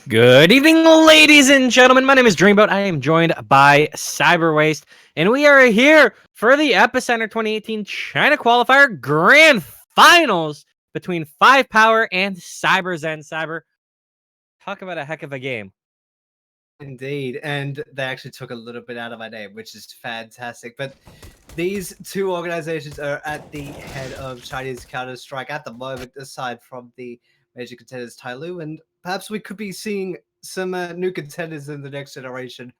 Good evening, ladies and gentlemen. My name is Dreamboat. I am joined by Cyberwaste, and we are here for the Epicenter 2018 China Qualifier Grand Finals between 5Power and CyberZen. Cyber, talk about a heck of a game. Indeed, and they actually took a little bit out of my name, which is fantastic. But these two organizations are at the head of Chinese Counter-Strike at the moment, aside from the major contenders Tyloo, and perhaps we could be seeing some new contenders in the next generation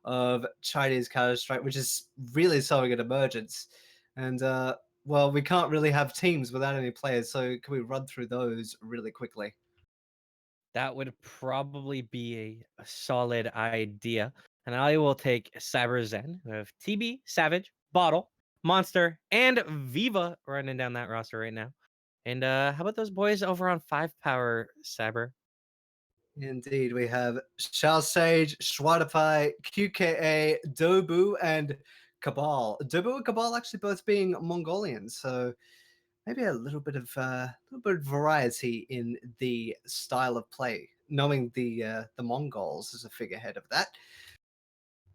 of Chinese Counter-Strike, which is really showing an emergence. And well, we can't really have teams without any players, so can we run through those really quickly? That would probably be a solid idea. And I will take CyberZen. We have TB, Savage, Bottle, Monster, and Viva running down that roster right now. And how about those boys over on 5Power, Cyber? Indeed, we have Shao Sage, Schwadify, QKA, Dobu, and Cabal. Dobu and Cabal actually both being Mongolian, so maybe a little bit of variety in the style of play. Knowing the Mongols as a figurehead of that,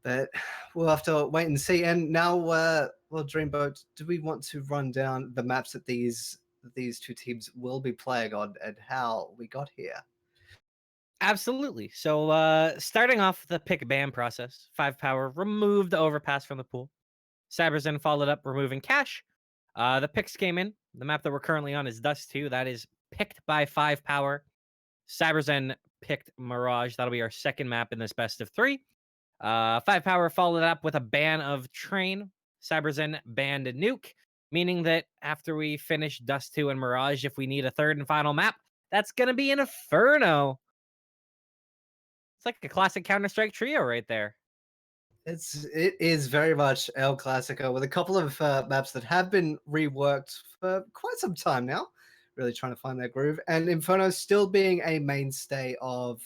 but we'll have to wait and see. And now, well, Dreamboat, do we want to run down the maps that these two teams will be playing on and how we got here? Absolutely. So, starting off the pick ban process, 5Power removed the overpass from the pool. CyberZen followed up removing cash. The picks came in. The map that we're currently on is Dust 2. That is picked by 5Power. CyberZen picked Mirage. That'll be our second map in this best of three. 5Power followed up with a ban of Train. CyberZen banned Nuke, meaning that after we finish Dust 2 and Mirage, if we need a third and final map, that's going to be an Inferno. It's like a classic Counter-Strike trio right there. It is very much El Clasico with a couple of maps that have been reworked for quite some time now, really trying to find their groove. And Inferno still being a mainstay of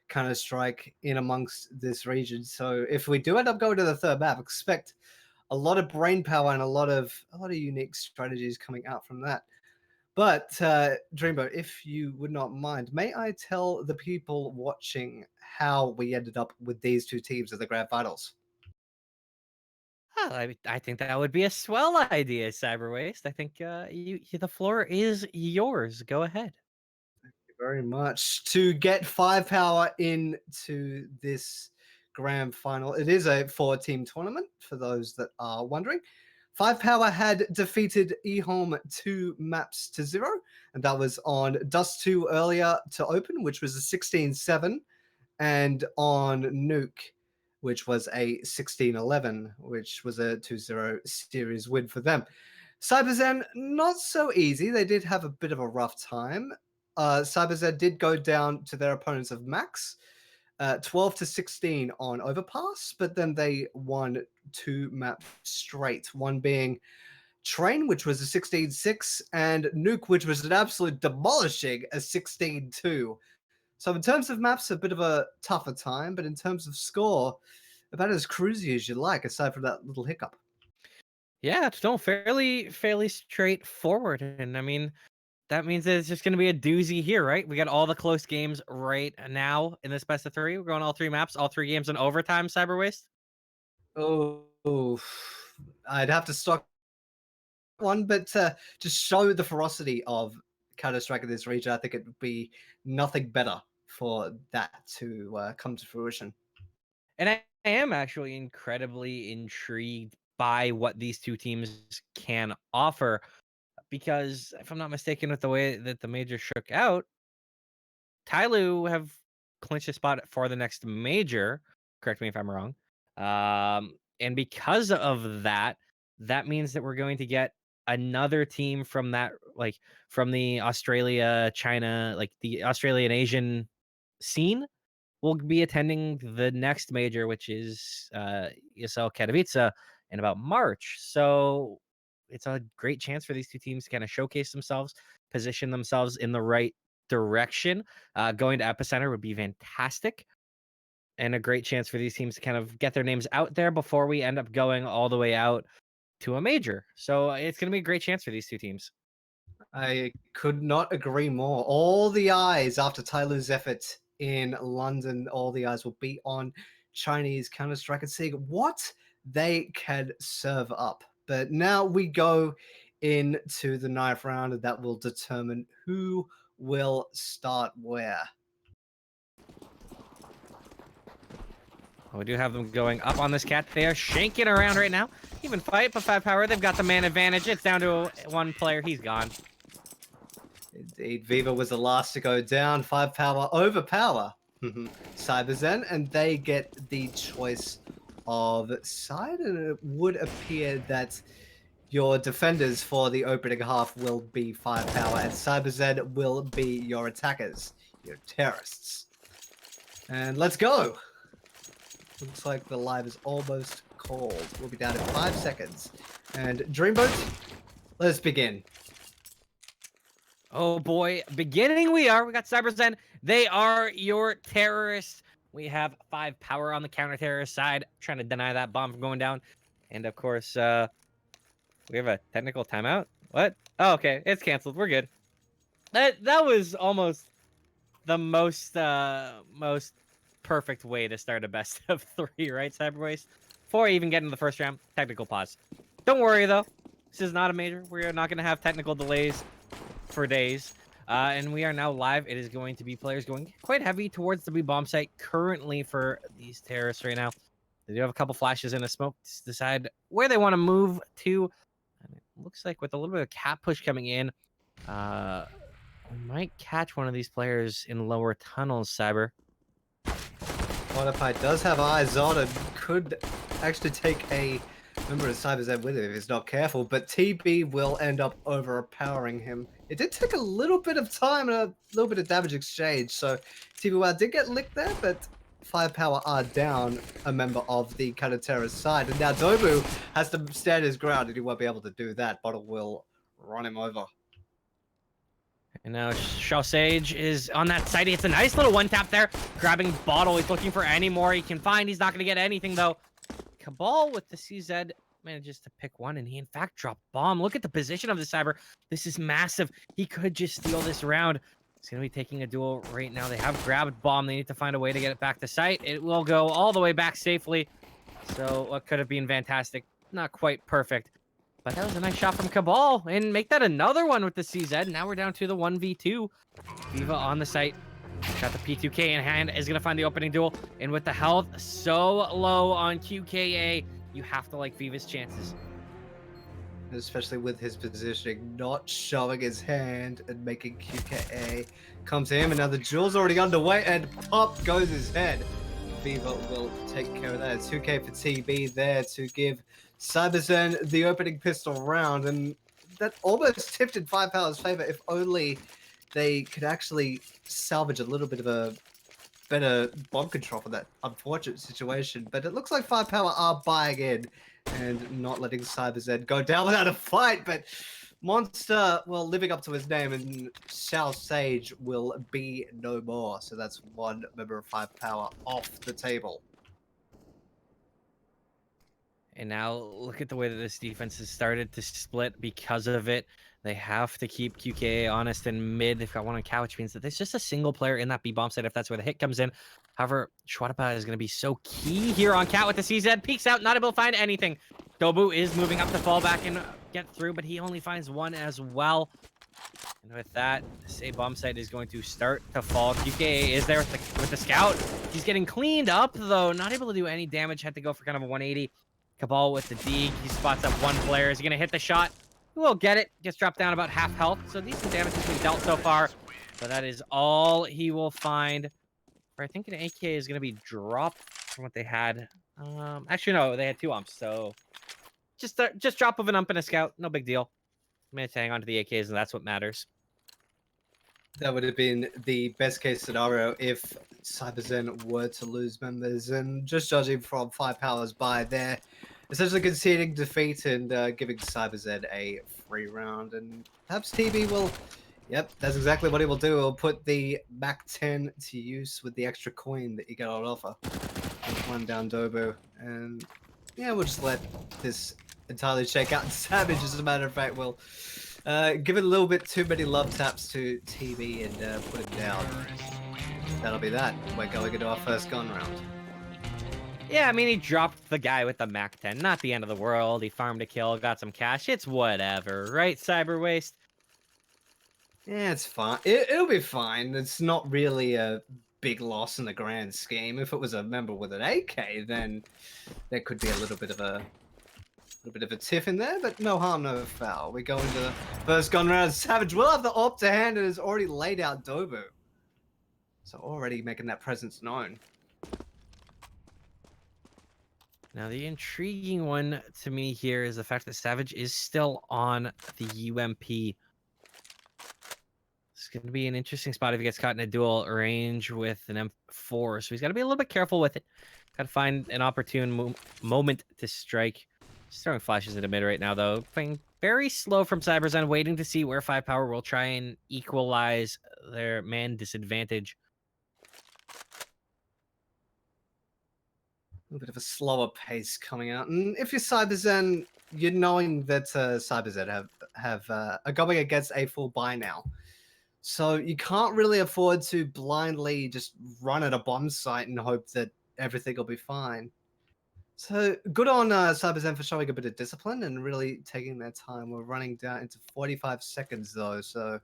Counter Strike in amongst this region. So if we do end up going to the third map, expect a lot of brain power and a lot of unique strategies coming out from that. But Dreamboat, if you would not mind, may I tell the people watching how we ended up with these two teams in the grand finals? Oh, I think that would be a swell idea, Cyber Waste. I think the floor is yours. Go ahead. Very much to get 5 power into this grand final. It is a 4 team tournament for those that are wondering. 5 power had defeated eHome 2 maps to 0, and that was on Dust 2 earlier to open, which was a 16-7, and on Nuke, which was a 16-11, which was a 2-0 series win for them. CyberZen, not so easy. They did have a bit of a rough time. CyberZen did go down to their opponents of Max, 12-16 on Overpass, but then they won 2 maps straight. One being Train, which was a 16-6, and Nuke, which was an absolute demolishing a 16-2. So in terms of maps, a bit of a tougher time, but in terms of score, about as cruisy as you like, aside from that little hiccup. Yeah, it's no fairly straightforward, and I mean that means that it's just going to be a doozy here, right? We got all the close games right now in this best of three. We're going all three maps, all three games in overtime. Cyber Waste. Oh, I'd have to stock one, but just show the ferocity of Counter Strike in this region. I think it would be nothing better for that to come to fruition. And I am actually incredibly intrigued by what these two teams can offer because if I'm not mistaken with the way that the major shook out, Tyloo have clinched a spot for the next major. Correct me if I'm wrong. And because of that, that means that we're going to get another team from that, like from the Australia, China, like the Australian Asian scene will be attending the next major, which is ESL Katowice in about March. So it's a great chance for these two teams to kind of showcase themselves, position themselves in the right direction. Going to Epicenter would be fantastic and a great chance for these teams to kind of get their names out there before we end up going all the way out to a major. So it's going to be a great chance for these two teams. I could not agree more. All the eyes after Tyler's effort in London. All the eyes will be on Chinese Counter-Strike and seeing what they can serve up. But now we go into the 9th round, and that will determine who will start where. We do have them going up on this cat. They are shanking around right now. Even fight, but 5Power, they've got the man advantage. It's down to one player. He's gone. Indeed, Viva was the last to go down. 5Power overpower CyberZen, and they get the choice of side, and it would appear that your defenders for the opening half will be 5Power, and CyberZen will be your attackers, your terrorists. And let's go! Looks like the live is almost called. We'll be down in 5 seconds. And Dreamboat, let's begin. Oh boy, beginning we are. We got CyberZen. They are your terrorists. We have 5Power on the counter-terrorist side, trying to deny that bomb from going down. And of course, we have a technical timeout. What? Oh, okay, it's canceled. We're good. That was almost the most perfect way to start a best of 3, right, Cyberboys? Before even getting to the first round, technical pause. Don't worry though, this is not a major. We are not going to have technical delays for days. And we are now live. It is going to be players going quite heavy towards the B bomb site currently for these terrorists right now. They do have a couple flashes in a smoke to decide where they want to move to. And it looks like with a little bit of cap push coming in, we might catch one of these players in lower tunnels, Cyber. Qualifier does have eyes on and could actually take a member of CyberZen with him if he's not careful, but TB will end up overpowering him. It did take a little bit of time and a little bit of damage exchange, so TB did get licked there, but 5Power are down a member of the counter-terrorist side, and now Dobu has to stand his ground, and he won't be able to do that. Bottle will run him over. And now Sage is on that side. It's a nice little one tap there. Grabbing Bottle. He's looking for any more he can find. He's not going to get anything, though. Cabal with the CZ manages to pick one, and he, in fact, dropped bomb. Look at the position of the Cyber. This is massive. He could just steal this round. He's going to be taking a duel right now. They have grabbed bomb. They need to find a way to get it back to site. It will go all the way back safely. So what could have been fantastic. Not quite perfect. But that was a nice shot from Cabal, and make that another one with the CZ. Now we're down to the 1v2. Viva on the site. Got the P2K in hand, is going to find the opening duel. And with the health so low on QKA, you have to like Viva's chances. Especially with his positioning, not showing his hand and making QKA come to him. And now the duel's already underway, and pop goes his head. Viva will take care of that. It's 2K for TB there to give CyberZen the opening pistol round, and that almost tipped in 5Power's favor if only they could actually salvage a little bit of a better bomb control for that unfortunate situation. But it looks like 5Power are buying in and not letting CyberZen go down without a fight. But Monster, well, living up to his name, and Sage will be no more. So that's one member of 5Power off the table. And now look at the way that this defense has started to split because of it. They have to keep QKA honest and mid. They've got one on cow, which means that there's just a single player in that B bomb site if that's where the hit comes in. However, Schwadapa is going to be so key here on cat with the CZ. Peeks out, not able to find anything. Dobu is moving up to fall back and get through, but he only finds one as well. And with that, this A bomb site is going to start to fall. QKA is there with the scout. He's getting cleaned up, though. Not able to do any damage. Had to go for kind of a 180. Cabal with the dig. He spots up one player. Is he going to hit the shot? He will get it. Gets dropped down about half health. So decent damage has been dealt so far. So that is all he will find. Or I think an AK is going to be dropped from what they had. Actually, no. They had 2 umps. So just drop of an ump and a scout. No big deal. I'm going to hang on to the AKs, and that's what matters. That would have been the best case scenario if CyberZen were to lose members, and just judging from 5Power's buy, they're essentially conceding defeat and giving CyberZen a free round, and perhaps TB will, yep, that's exactly what he will do. He'll put the Mac 10 to use with the extra coin that you get on offer. One down Dobu, and yeah, we'll just let this entirely shake out. And Savage, as a matter of fact, will give it a little bit too many love taps to TB and put him down. that'll be that. We're going into our first gun round. Yeah, I mean, he dropped the guy with the Mac 10. Not the end of the world. He farmed a kill, got some cash. It's whatever, right, Cyber Waste? Yeah, it's fine. It'll be fine. It's not really a big loss in the grand scheme. If it was a member with an AK, then there could be a little bit of a tiff in there, but no harm, no foul. We go into the first gun round. Savage will have the AWP to hand and has already laid out Dobu. So already making that presence known. Now, the intriguing one to me here is the fact that Savage is still on the UMP. It's going to be an interesting spot if he gets caught in a dual range with an M4. So he's got to be a little bit careful with it. Got to find an opportune moment to strike. Just throwing flashes into mid right now, though. Playing very slow from CyberZen, waiting to see where 5Power will try and equalize their man disadvantage. A little bit of a slower pace coming out. And if you're CyberZen, you're knowing that CyberZen are going against a full buy now. So you can't really afford to blindly just run at a bomb site and hope that everything will be fine. So good on CyberZen for showing a bit of discipline and really taking their time. We're running down into 45 seconds though, so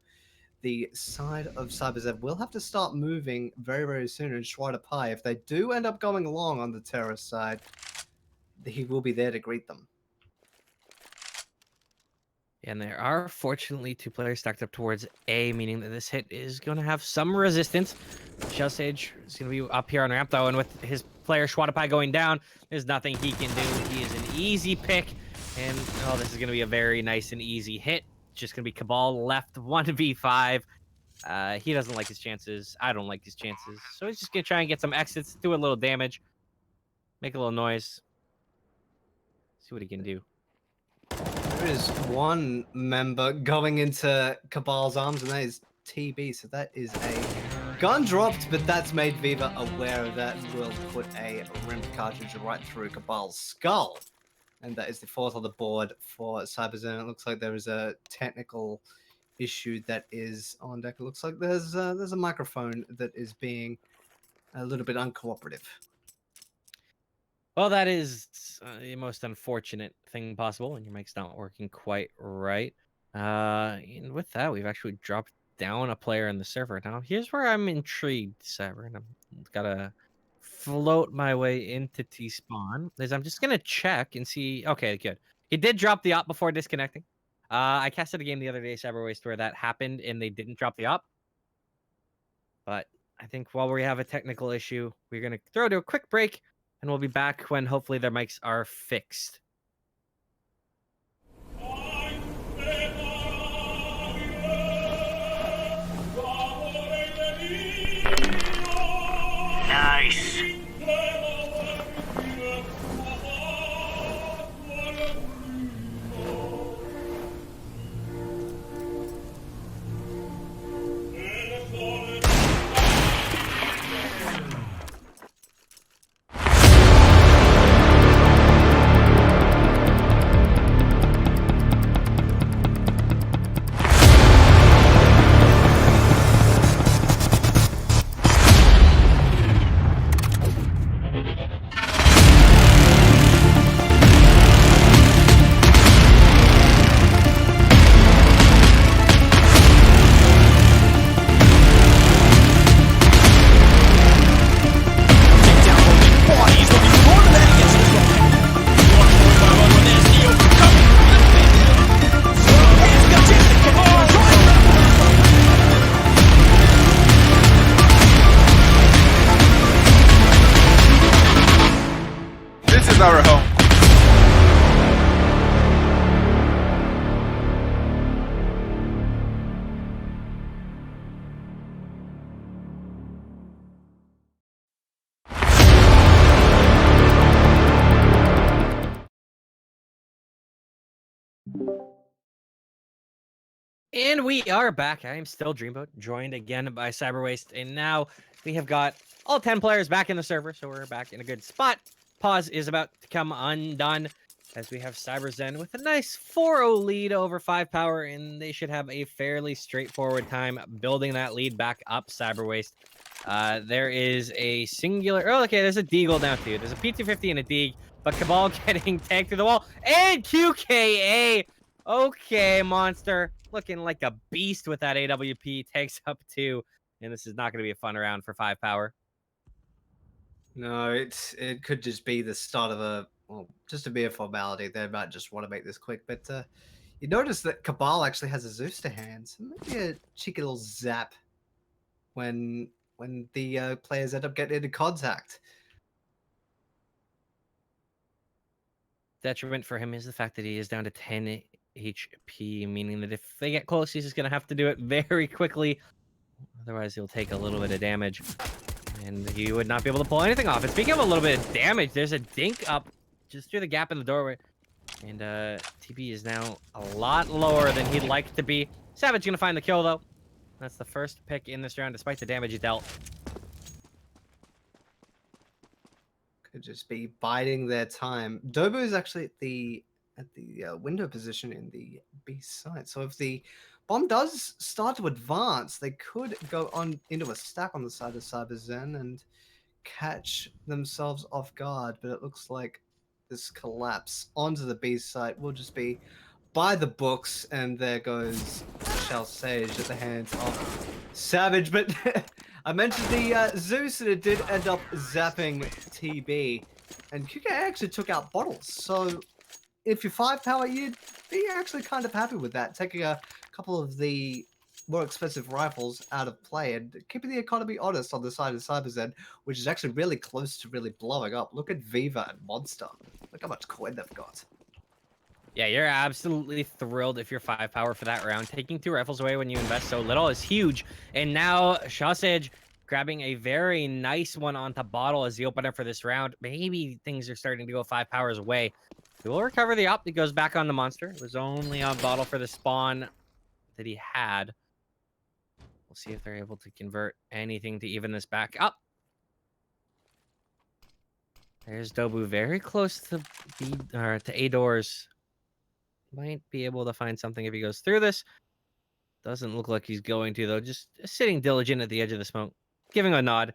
the side of CyberZen will have to start moving very, very soon and try to pie. If they do end up going long on the terrorist side, he will be there to greet them. And there are, fortunately, 2 players stacked up towards A, meaning that this hit is going to have some resistance. Shell Sage is going to be up here on ramp, though, and with his player Schwadapai going down, there's nothing he can do. He is an easy pick, and, oh, this is going to be a very nice and easy hit. Just going to be Cabal left 1v5. He doesn't like his chances. I don't like his chances. So he's just going to try and get some exits, do a little damage, make a little noise, see what he can do. There is one member going into Cabal's arms, and that is TB. So that is a gun dropped, but that's made Viva aware of that. Will put a rimmed cartridge right through Cabal's skull. And that is the 4th on the board for CyberZen. It looks like there is a technical issue that is on deck. It looks like there's a microphone that is being a little bit uncooperative. Well, that is the most unfortunate thing possible when your mic's not working quite right. And with that, we've actually dropped down a player in the server. Now, here's where I'm intrigued, Cyber, and I'm gotta float my way into T-spawn. Is I'm just gonna check and see. Okay, good. He did drop the op before disconnecting. I casted a game the other day, Cyber Waste, where that happened and they didn't drop the op. But I think while we have a technical issue, we're gonna throw to a quick break. And we'll be back when hopefully their mics are fixed. Nice. our home. And we are back. I am still Dreamboat, joined again by CyberWaste, and now we have got all 10 players back in the server, so we're back in a good spot. Pause is about to come undone as we have CyberZen with a nice 4-0 lead over 5Power, and they should have a fairly straightforward time building that lead back up, CyberWaste. There is a singular. Oh, okay. There's a Deagle now too. There's a P250 and a Deag, but Cabal getting tagged through the wall and QKA. Okay, Monster looking like a beast with that AWP. Takes up 2, and this is not going to be a fun round for 5Power. No, it could just be the start of a, well, just to be a formality. They might just want to make this quick, but you notice that Cabal actually has a Zeus to hand, so maybe a cheeky little zap when the players end up getting into contact. Detriment for him is the fact that he is down to 10 HP, meaning that if they get close, he's just going to have to do it very quickly. Otherwise, he'll take a little bit of damage, and he would not be able to pull anything off. And speaking of a little bit of damage, there's a dink up just through the gap in the doorway. And TB is now a lot lower than he'd like to be. Savage going to find the kill, though. That's the first pick in this round, despite the damage he dealt. Could just be biding their time. Dobu is actually at the window position in the B site. So if the bomb does start to advance, they could go on into a stack on the side of CyberZen and catch themselves off guard. But it looks like this collapse onto the B site will just be by the books, and there goes Shell Sage at the hands of Savage. But I mentioned the Zeus, and it did end up zapping TB. And QK actually took out bottles. So if you're 5-power, you'd be actually kind of happy with that. Taking a couple of the more expensive rifles out of play and keeping the economy honest on the side of CyberZen, which is actually really close to really blowing up. Look at Viva and Monster. Look how much coin they've got. Yeah, you're absolutely thrilled if you're 5-power for that round. Taking 2 rifles away when you invest so little is huge. And now Sausage grabbing a very nice one onto Bottle as the opener for this round. Maybe things are starting to go 5-power's way. He will recover the up. It goes back on the Monster. It was only on Bottle for the spawn that he had. We'll see if they're able to convert anything to even this back up. There's Dobu very close to B, or to A doors. Might be able to find something if he goes through this. Doesn't look like he's going to, though. Just sitting diligent at the edge of the smoke, giving a nod.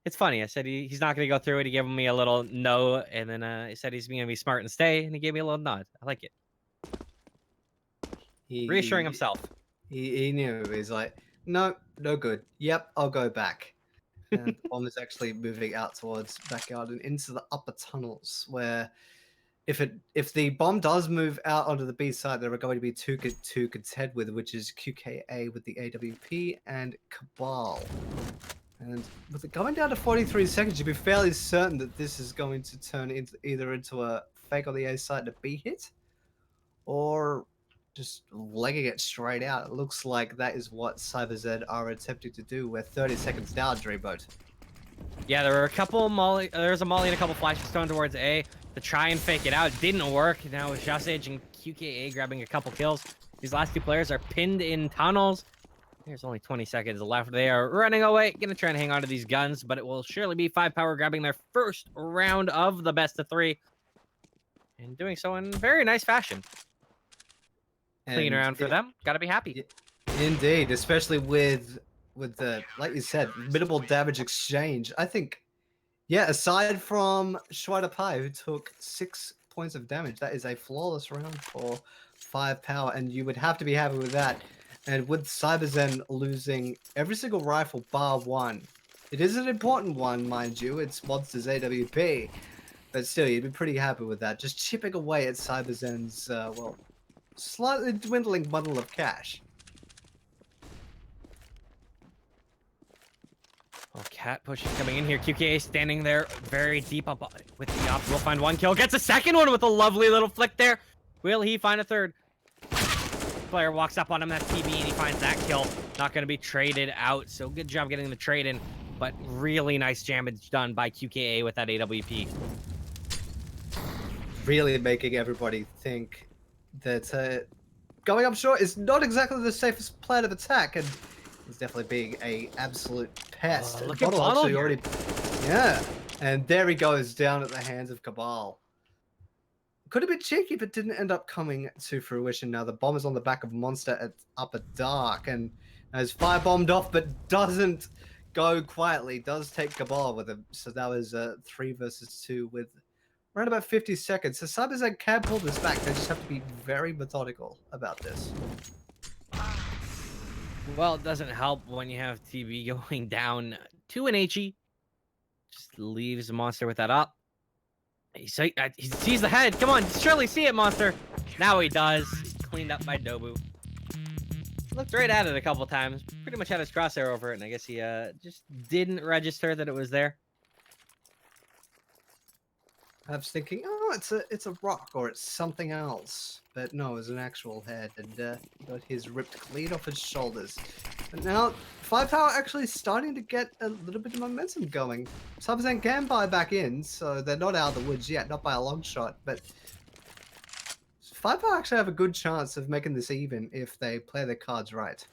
It's funny. I said he's not going to go through it. He gave me a little no, and then he said he's going to be smart and stay, and he gave me a little nod. I like it. Reassuring himself. He knew. He's like, no, no good. Yep, I'll go back. And the bomb is actually moving out towards backyard and into the upper tunnels, where if the bomb does move out onto the B side, there are going to be two to contend with, which is QKA with the AWP and Cabal. And with it going down to 43 seconds, you'd be fairly certain that this is going to turn into either into a fake on the A side to B hit, or just legging it straight out. It looks like that is what CyberZen are attempting to do. We're 30 seconds down, Dreamboat. Yeah, there were a couple molly. There's a molly and a couple flashes thrown towards A to try and fake it out. It didn't work. Now with Sausage and QKA grabbing a couple kills. These last 2 players are pinned in tunnels. There's only 20 seconds left. They are running away. Gonna try and hang on to these guns, but it will surely be 5-power grabbing their first round of the best of 3. And doing so in very nice fashion. Clean round for them. Gotta be happy. Indeed, especially with the, like you said, minimal damage exchange. I think, yeah, aside from Schweider Pai, who took 6 points of damage, that is a flawless round for 5-power, and you would have to be happy with that. And with CyberZen losing every single rifle bar 1, it is an important one, mind you. It's Monster's AWP, but still, you'd be pretty happy with that. Just chipping away at CyberZen's, well, slightly dwindling bundle of cash. Oh, cat push is coming in here. QKA standing there very deep up with the op. Will find 1 kill. Gets a second one with a lovely little flick there. Will he find a third? Player walks up on him. That's TB, and he finds that kill. Not going to be traded out. So good job getting the trade in. But really nice damage done by QKA with that AWP. Really making everybody think that going up short is not exactly the safest plan of attack, and he's definitely being a absolute pest. Look at Bottle here. Yeah, and there he goes down at the hands of Cabal. Could have been cheeky, but didn't end up coming to fruition. Now the bomb is on the back of Monster at Upper Dark, and is firebombed off, but doesn't go quietly, does take Cabal with him. So that was 3 versus 2 with around about 50 seconds. So CyberZen can pull this back. They just have to be very methodical about this. Well, it doesn't help when you have TB going down to an HE. Just leaves the monster with that up. He sees the head. Come on, surely see it, monster. Now he does. He's cleaned up by Dobu. Looked right at it a couple times. Pretty much had his crosshair over it, and I guess he just didn't register that it was there. I was thinking, oh, it's a rock or it's something else. But no, it was an actual head, and he got his ripped clean off his shoulders. And now, 5Power actually starting to get a little bit of momentum going. CyberZen can buy back in, so they're not out of the woods yet, not by a long shot, but 5Power actually have a good chance of making this even if they play their cards right.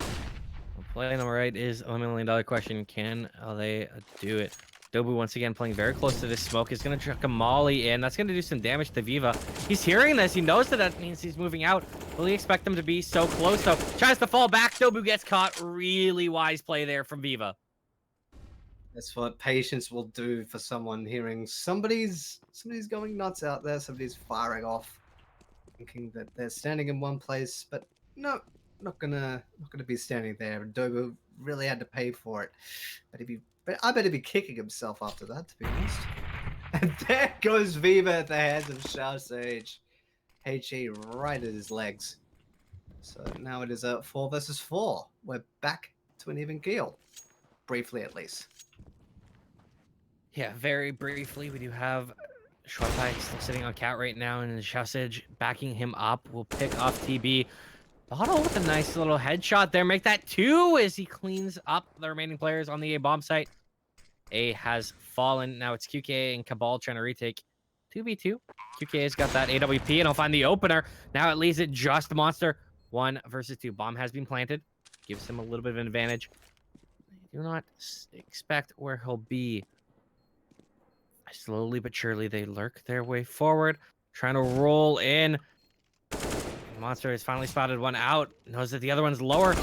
Well, playing them right is a $1 million question. Can they do it? Dobu once again playing very close to this smoke. Is going to chuck a molly in. That's going to do some damage to Viva. He's hearing this. He knows that that means he's moving out. Will he expect them to be so close, though? Tries to fall back. Dobu gets caught. Really wise play there from Viva. That's what patience will do for someone hearing somebody's going nuts out there. Somebody's firing off, thinking that they're standing in one place, but no, not gonna be standing there. And Dobu really had to pay for it. But I bet he'd be kicking himself after that, to be honest. And there goes Viva at the hands of Shao Sage. HE right at his legs. So now it is a 4 versus 4. We're back to an even keel. Briefly, at least. Yeah, very briefly, we do have Shortpike still sitting on Cat right now, and Shao Sage backing him up. Will pick off TB. Bottle with a nice little headshot there. Make that 2 as he cleans up the remaining players on the A bomb site. A has fallen. Now it's QK and Cabal trying to retake 2v2. QK has got that AWP, and he'll find the opener. Now it leaves it just Monster 1 versus 2. Bomb has been planted. Gives him a little bit of an advantage. I do not expect where he'll be. Slowly but surely, they lurk their way forward, trying to roll in. Monster has finally spotted one out. Knows that the other one's lower.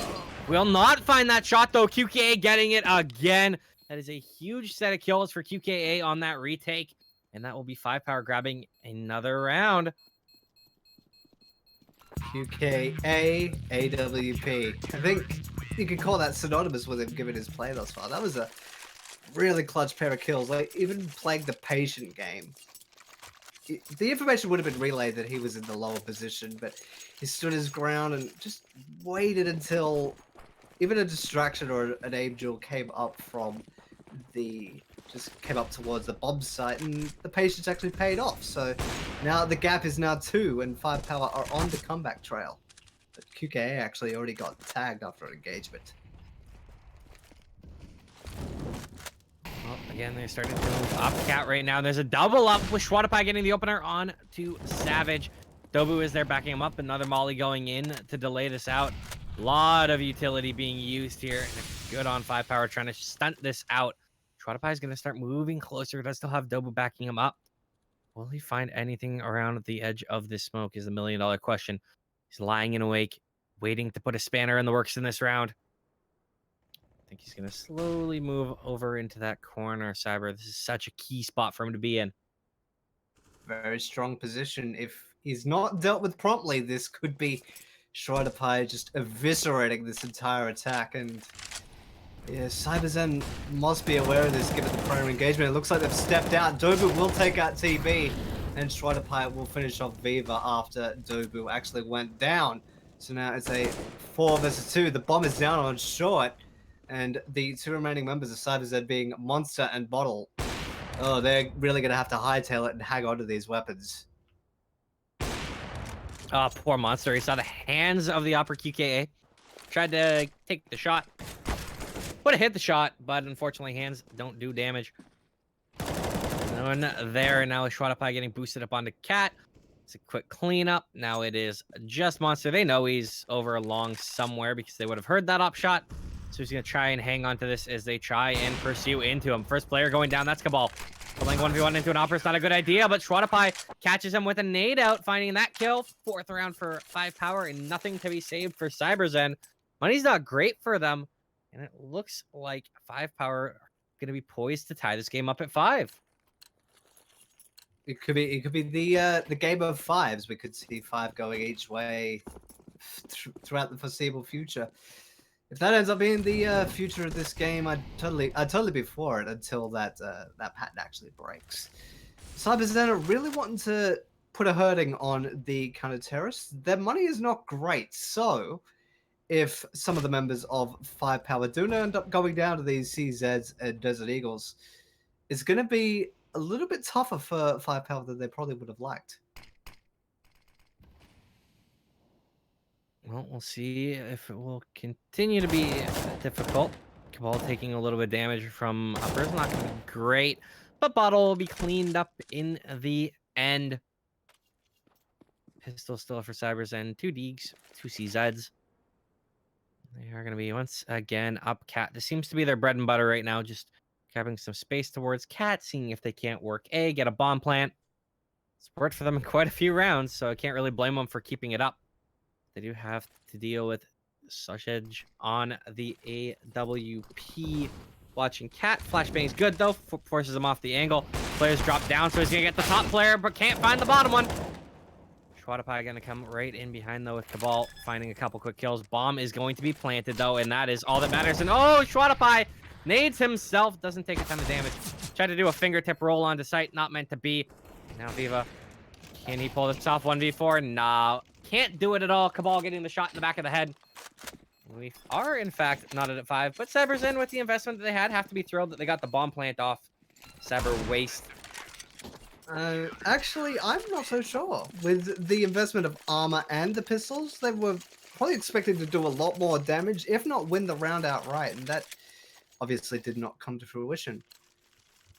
Will not find that shot, though. QKA getting it again. That is a huge set of kills for QKA on that retake. And that will be 5Power grabbing another round. QKA, AWP. I think you could call that synonymous with him given his play thus far. That was a really clutch pair of kills. Like, even playing the patient game. The information would have been relayed that he was in the lower position, but he stood his ground and just waited until even a distraction or an aim duel came up towards the bomb site, and the patience actually paid off. So now the gap is now 2, and 5Power are on the comeback trail. But QKA actually already got tagged after an engagement. Well, again, they're starting to move up Cat right now. There's a double up with Schwadepai getting the opener on to Savage. Dobu is there backing him up. Another molly going in to delay this out. A lot of utility being used here. And good on 5Power trying to stunt this out. Schwadepai is going to start moving closer. Does still have Dobu backing him up. Will he find anything around the edge of this smoke is the $1 million question. He's lying in wake, waiting to put a spanner in the works in this round. I think he's going to slowly move over into that corner, Cyber. This is such a key spot for him to be in. Very strong position. If he's not dealt with promptly, this could be Schwadepai just eviscerating this entire attack. And yeah, CyberZen must be aware of this given the prior engagement. It looks like they've stepped out. Dobu will take out TB, and Schwadepai will finish off Viva after Dobu actually went down. So now it's a 4 versus 2. The bomb is down on short. And the 2 remaining members of CyberZen being Monster and Bottle. Oh, they're really going to have to hightail it and hang on to these weapons. Oh, poor Monster. He saw the hands of the upper QKA. Tried to take the shot. Would have hit the shot, but unfortunately, hands don't do damage. No one there. Now Schwadepai getting boosted up onto Cat. It's a quick cleanup. Now it is just Monster. They know he's over along somewhere because they would have heard that op shot. So he's going to try and hang on to this as they try and pursue into him. First player going down, that's Cabal. Pulling 1v1 into an opera is not a good idea, but Schwadepai catches him with a nade out, finding that kill. 4th round for 5Power and nothing to be saved for CyberZen. Money's not great for them, And it looks like 5Power are going to be poised to tie this game up at 5. It could be the game of fives. We could see five going each way throughout the foreseeable future. If that ends up being the future of this game, I'd totally be for it until that patent actually breaks. CyberZen are really wanting to put a hurting on the counter terrorists. Their money is not great, so if some of the members of 5Power do end up going down to these CZs and Desert Eagles, it's going to be a little bit tougher for 5Power than they probably would have liked. Well, we'll see if it will continue to be difficult. Cabal taking a little bit of damage from uppers. Not going to be great, but Bottle will be cleaned up in the end. Pistol still for CyberZen. 2 Deegs, 2 CZs. They are going to be once again up Cat. This seems to be their bread and butter right now. Just grabbing some space towards Cat, seeing if they can't work A, get a bomb plant. It's worked for them in quite a few rounds, so I can't really blame them for keeping it up. They do have to deal with such edge on the AWP. Watching Cat. Flashbang's good, though. Forces him off the angle. Players drop down, so he's going to get the top player, but can't find the bottom one. Schwadepai going to come right in behind, though, with Cabal finding a couple quick kills. Bomb is going to be planted, though, and that is all that matters. And, oh, Schwadepai nades himself. Doesn't take a ton of damage. Tried to do a fingertip roll onto site. Not meant to be. Now Viva. Can he pull this off 1v4? No. Can't do it at all. Cabal getting the shot in the back of the head. We are, in fact, not at 5. But CyberZen, with the investment that they had, have to be thrilled that they got the bomb plant off. Cyber waste. Actually, I'm not so sure. With the investment of armor and the pistols, they were probably expected to do a lot more damage, if not win the round outright, and that obviously did not come to fruition.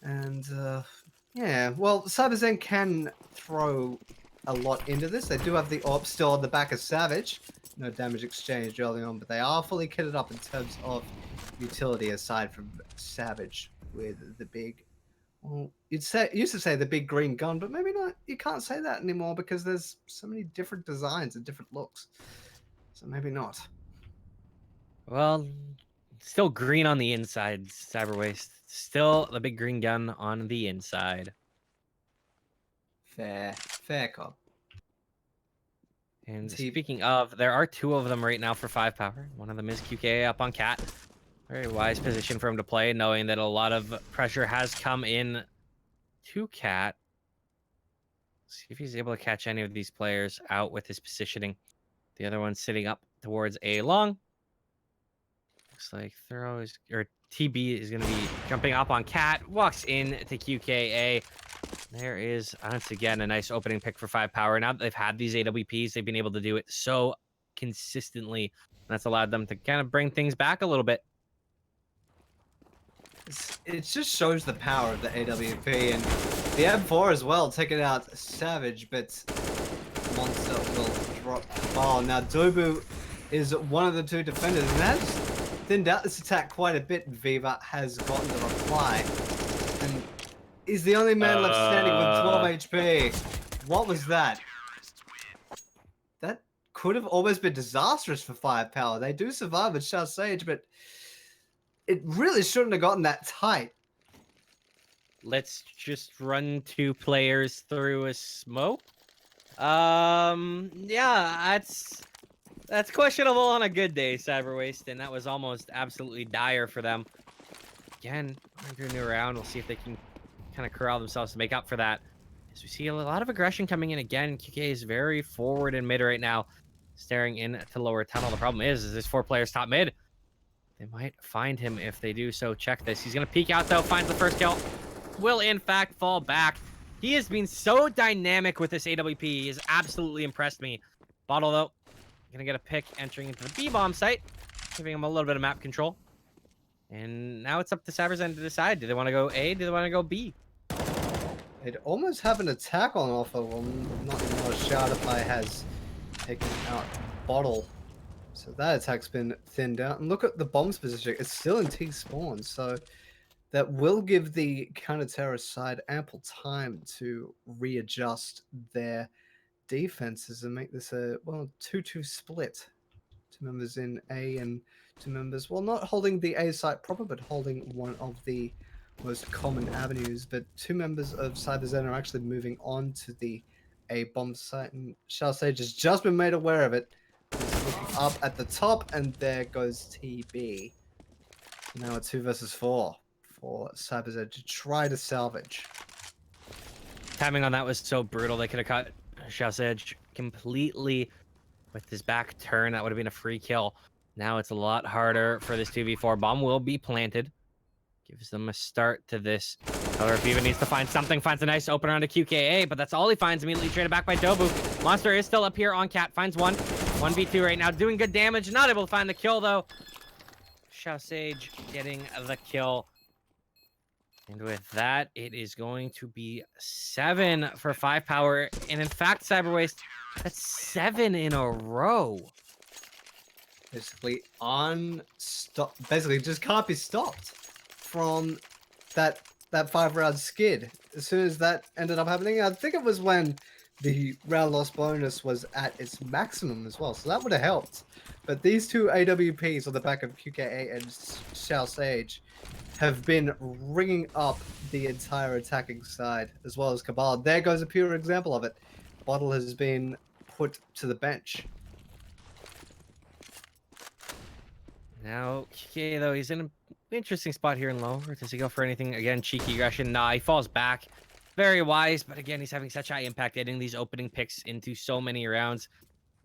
And, yeah, well, CyberZen can throw a lot into this. They do have the AWP still on the back of Savage. No damage exchanged early on, but they are fully kitted up in terms of utility aside from Savage with the big... Well, used to say the big green gun, but maybe not. You can't say that anymore because there's so many different designs and different looks. So maybe not. Well, still green on the inside, Cyber Waste. Still the big green gun on the inside. Fair cop. And speaking of, there are 2 of them right now for 5Power. One of them is QK up on Cat. Very wise position for him to play, knowing that a lot of pressure has come in to Cat. See if he's able to catch any of these players out with his positioning. The other one sitting up towards A long. Looks like Throw is, or TB is going to be jumping up on Cat. Walks in to QKA. There is, once again, a nice opening pick for 5Power. Now that they've had these AWPs, they've been able to do it so consistently. That's allowed them to kind of bring things back a little bit. It just shows the power of the AWP, and the M4 as well, taking out Savage, but Monster will drop the ball. Now Dobu is one of the 2 defenders, and that's thinned out this attack quite a bit. Viva has gotten the reply, and he's the only man left standing with 12 HP. What was that? That could have almost been disastrous for 5Power. They do survive with Shah Sage, but it really shouldn't have gotten that tight. Let's just run 2 players through a smoke. Yeah, that's questionable on a good day, Cyber Waste, and that was almost absolutely dire for them. Again, under a new round, we'll see if they can kind of corral themselves to make up for that. As we see a lot of aggression coming in again, QK is very forward and mid right now, staring into lower tunnel. The problem is there's 4 players top mid. They might find him if they do so. Check this. He's going to peek out, though. Finds the first kill. Will, in fact, fall back. He has been so dynamic with this AWP. He has absolutely impressed me. Bottle, though, going to get a pick entering into the B-bomb site, giving him a little bit of map control. And now it's up to CyberZen to decide. Do they want to go A? Do they want to go B? They'd almost have an attack on offer. Well, not anymore. Shardify has taken out Bottle. So that attack's been thinned out. And look at the bomb's position. It's still in T spawn. So that will give the counter-terrorist side ample time to readjust their defenses and make this a, well, 2-2 split 2 members in A and 2 members, well, not holding the A site proper, but holding one of the most common avenues. But 2 members of CyberZen are actually moving on to the A bomb site, and Shell Sage has just been made aware of it. He's looking up at the top, and there goes TB. Now a 2 versus 4 for CyberZen to try to salvage. Timing on that was so brutal. They could have cut Shell's Edge completely with his back turn. That would have been a free kill. Now it's a lot harder for this 2v4. Bomb will be planted. Gives them a start to this. However, Viva needs to find something. Finds a nice opener onto QKA, but that's all he finds. Immediately traded back by Dobu. Monster is still up here on Cat. Finds one. 1v2 right now. Doing good damage. Not able to find the kill, though. Shao Sage getting the kill. And with that, it is going to be 7 for 5Power. And in fact, Cyberwaste, that's 7 in a row. Basically basically just can't be stopped from that 5-round skid. As soon as that ended up happening, I think it was when the round loss bonus was at its maximum as well, so that would have helped. But these two AWPs on the back of QKA and Shao Sage have been ringing up the entire attacking side, as well as Cabal. There goes a pure example of it. Bottle has been put to the bench. Now, QKA, though, he's in an interesting spot here in low. Or does he go for anything? Again, cheeky aggression. Nah, he falls back. Very wise, but again, he's having such high impact, getting these opening picks into so many rounds.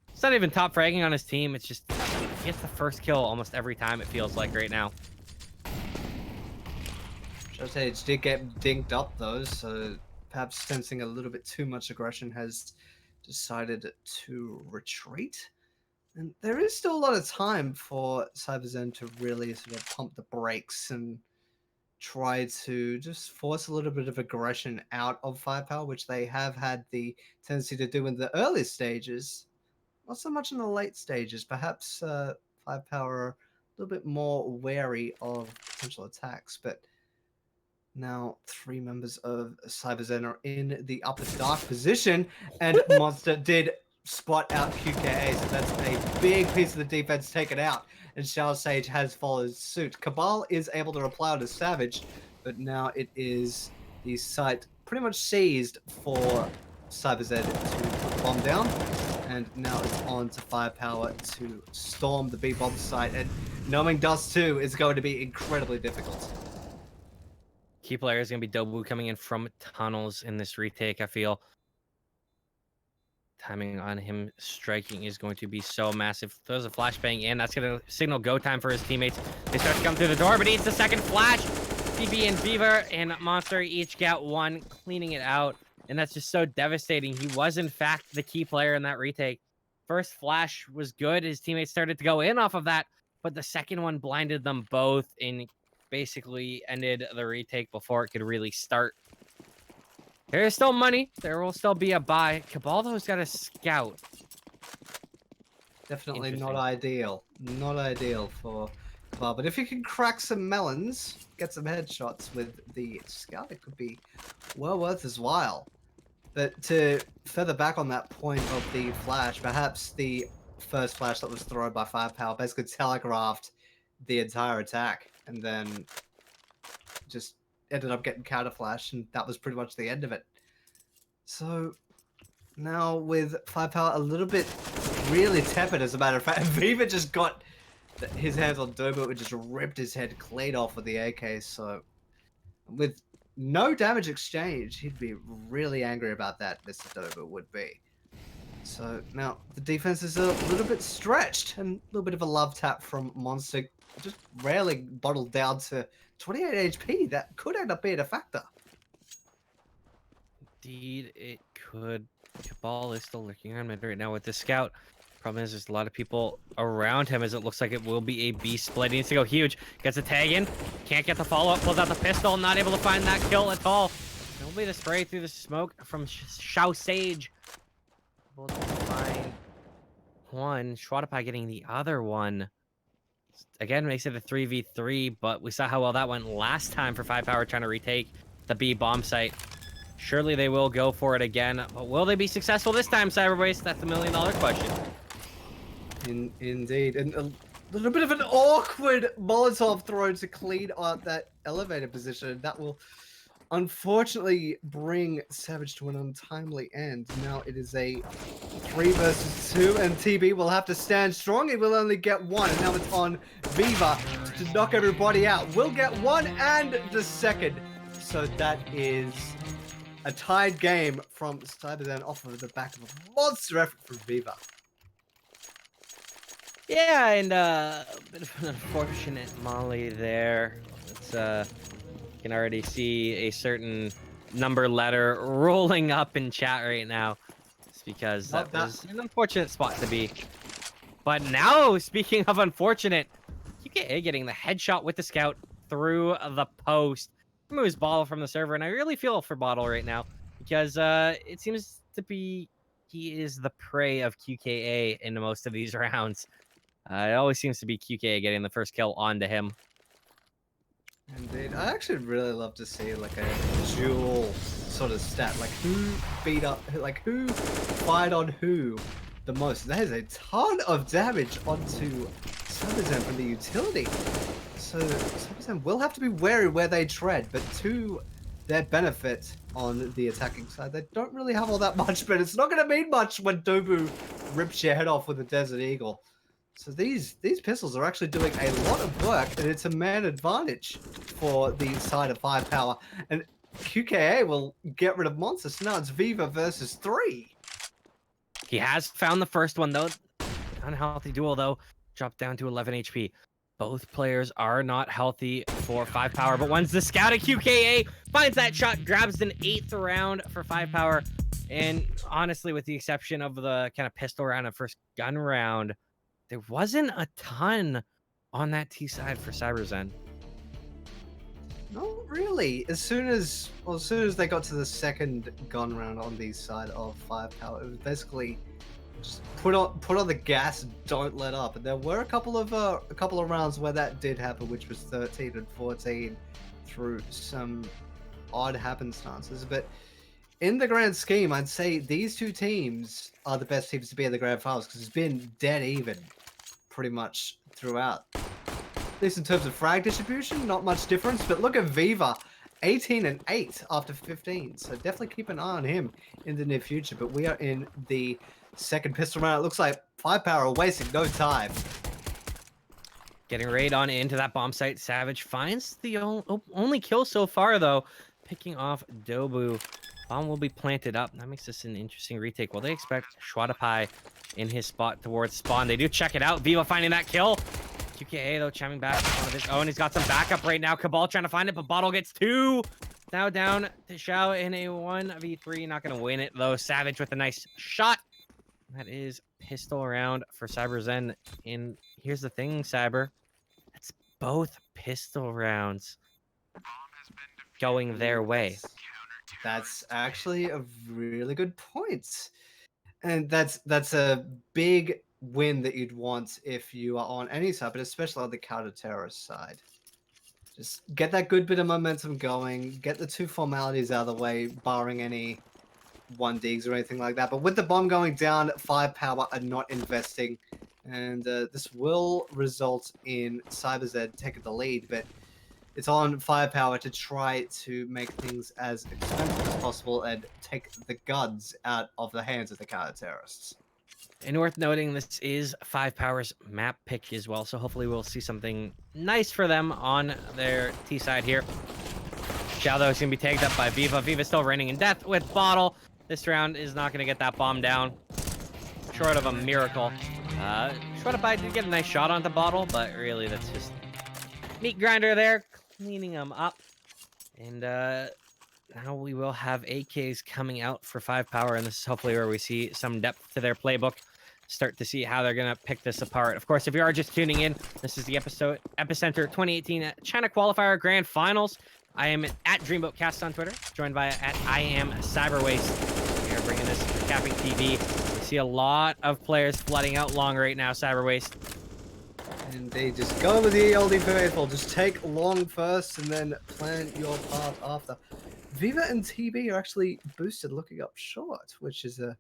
It's not even top fragging on his team. It's just he gets the first kill almost every time, it feels like right now. Shao Sage did get dinked up though, so perhaps sensing a little bit too much aggression has decided to retreat. And there is still a lot of time for CyberZen to really sort of pump the brakes and try to just force a little bit of aggression out of 5Power, which they have had the tendency to do in the early stages. Not so much in the late stages. Perhaps 5Power are a little bit more wary of potential attacks, but now 3 members of CyberZen are in the upper dark position, and Monster did spot out QKA, so that's a big piece of the defense taken out, and Shao Sage has followed suit. Cabal is able to reply on a Savage, but now it is the site pretty much seized for CyberZen to put the bomb down, and now it's on to 5Power to storm the B-bomb site, and knowing Dust 2 is going to be incredibly difficult. Key player is going to be Dobu coming in from tunnels in this retake, I feel. Timing on him striking is going to be so massive. Throws a flashbang in. That's going to signal go time for his teammates. They start to come through the door, but he needs the second flash. CB and Beaver and Monster each got one, cleaning it out. And that's just so devastating. He was, in fact, the key player in that retake. First flash was good. His teammates started to go in off of that, but the second one blinded them both and basically ended the retake before it could really start. There is still money. There will still be a buy. Cabaldo's got a scout. Definitely not ideal. Not ideal for Cabal. But if you can crack some melons, get some headshots with the scout, it could be well worth his while. But to further back on that point of the flash, perhaps the first flash that was thrown by 5Power basically telegraphed the entire attack, and then just ended up getting counter flash, and that was pretty much the end of it. So now with 5Power a little bit really tepid, as a matter of fact, Viva just got his hands on Dobu and just ripped his head clean off with the AK. So with no damage exchange, he'd be really angry about that, Mr. Dobu would be. So now the defense is a little bit stretched, and a little bit of a love tap from Monster, just rarely bottled down to 28 HP. That could end up being a factor. Indeed, it could. Cabal is still lurking on mid right now with the scout. Problem is, there's a lot of people around him, as it looks like it will be a B split. He needs to go huge. Gets a tag in. Can't get the follow-up. Pulls out the pistol. Not able to find that kill at all. It'll be the spray through the smoke from Shao Sage. Able to find one. Schwadepai getting the other one. Again, makes it a 3v3, but we saw how well that went last time for 5Power trying to retake the B bomb site. Surely they will go for it again, but will they be successful this time, Cyberwaste? That's the $1 million question. Indeed. And a little bit of an awkward Molotov throw to clean out that elevator position. That will unfortunately bring Savage to an untimely end. Now it is a 3 versus 2, and TB will have to stand strong. He will only get one, and now it's on Viva to knock everybody out. Will get one and the second. So that is a tied game from CyberZen off of the back of a monster effort from Viva. Yeah, and a bit of an unfortunate Molly there. It's you can already see a certain number letter rolling up in chat right now. It's because that was an unfortunate spot to be. But now, speaking of unfortunate, QKA getting the headshot with the scout through the post. Moves Bottle from the server, and I really feel for Bottle right now because it seems to be he is the prey of QKA in most of these rounds. It always seems to be QKA getting the first kill onto him. Indeed. I actually really love to see like a dual sort of stat, like who beat up, like who fired on who the most. That is a ton of damage onto CyberZen from the utility. So CyberZen will have to be wary where they tread, but to their benefit on the attacking side, they don't really have all that much, but it's not going to mean much when Dobu rips your head off with a Desert Eagle. So these pistols are actually doing a lot of work, and it's a man advantage for the side of 5Power. And QKA will get rid of monsters. So now it's Viva versus 3. He has found the first one, though. Unhealthy duel, though. Dropped down to 11 HP. Both players are not healthy for 5Power, but once the scout at QKA finds that shot, grabs an 8th round for 5Power. And honestly, with the exception of the kind of pistol round and first gun round, there wasn't a ton on that T side for CyberZen. Not really. As soon as they got to the second gun round on the side of 5Power, it was basically just put on the gas and don't let up. And there were a couple of rounds where that did happen, which was 13 and 14 through some odd happenstances. But in the grand scheme, I'd say these two teams are the best teams to be in the grand finals because it's been dead even pretty much throughout. At least in terms of frag distribution, not much difference. But look at Viva, 18 and 8 after 15. So definitely keep an eye on him in the near future. But we are in the second pistol round. It looks like 5Power are wasting no time. Getting right on into that bomb site. Savage finds the only kill so far, though. Picking off Dobu. Bomb will be planted up. That makes this an interesting retake. Well, they expect Schwadapai in his spot towards spawn. They do check it out. Viva finding that kill. QKA, though, chiming back on his own. He's got some backup right now. Cabal trying to find it, but Bottle gets 2. Now down to Xiao in a 1v3. Not going to win it, though. Savage with a nice shot. That is pistol round for CyberZen. And here's the thing, Cyber. It's both pistol rounds going their way. That's actually a really good point. And that's a big win that you'd want if you are on any side, but especially on the counter-terrorist side. Just get that good bit of momentum going, get the 2 formalities out of the way, barring any 1-digs or anything like that. But with the bomb going down, 5Power are not investing, and this will result in CyberZen taking the lead, but it's on 5Power to try to make things as expensive as possible and take the guns out of the hands of the counter-terrorists. And worth noting, this is 5Power's map pick as well, so hopefully we'll see something nice for them on their T side here. Xiao, though, is going to be tagged up by Viva. Viva's still reigning in death with Bottle. This round is not going to get that bomb down. Short of a miracle. Schwadapai did get a nice shot onto Bottle, but really that's just meat grinder there, cleaning them up. And now we will have AKs coming out for 5Power, and this is hopefully where we see some depth to their playbook. Start to see how they're going to pick this apart. Of course, if you are just tuning in, this is the EPICENTER 2018 China Qualifier Grand Finals. I am at DreamboatCast on Twitter, joined by at I am CyberWaste. We are bringing this to CappingTV. We see a lot of players flooding out long right now, CyberWaste. And they just go with the oldie faithful. Just take long first and then plan your path after. Viva and TB are actually boosted looking up short, which is a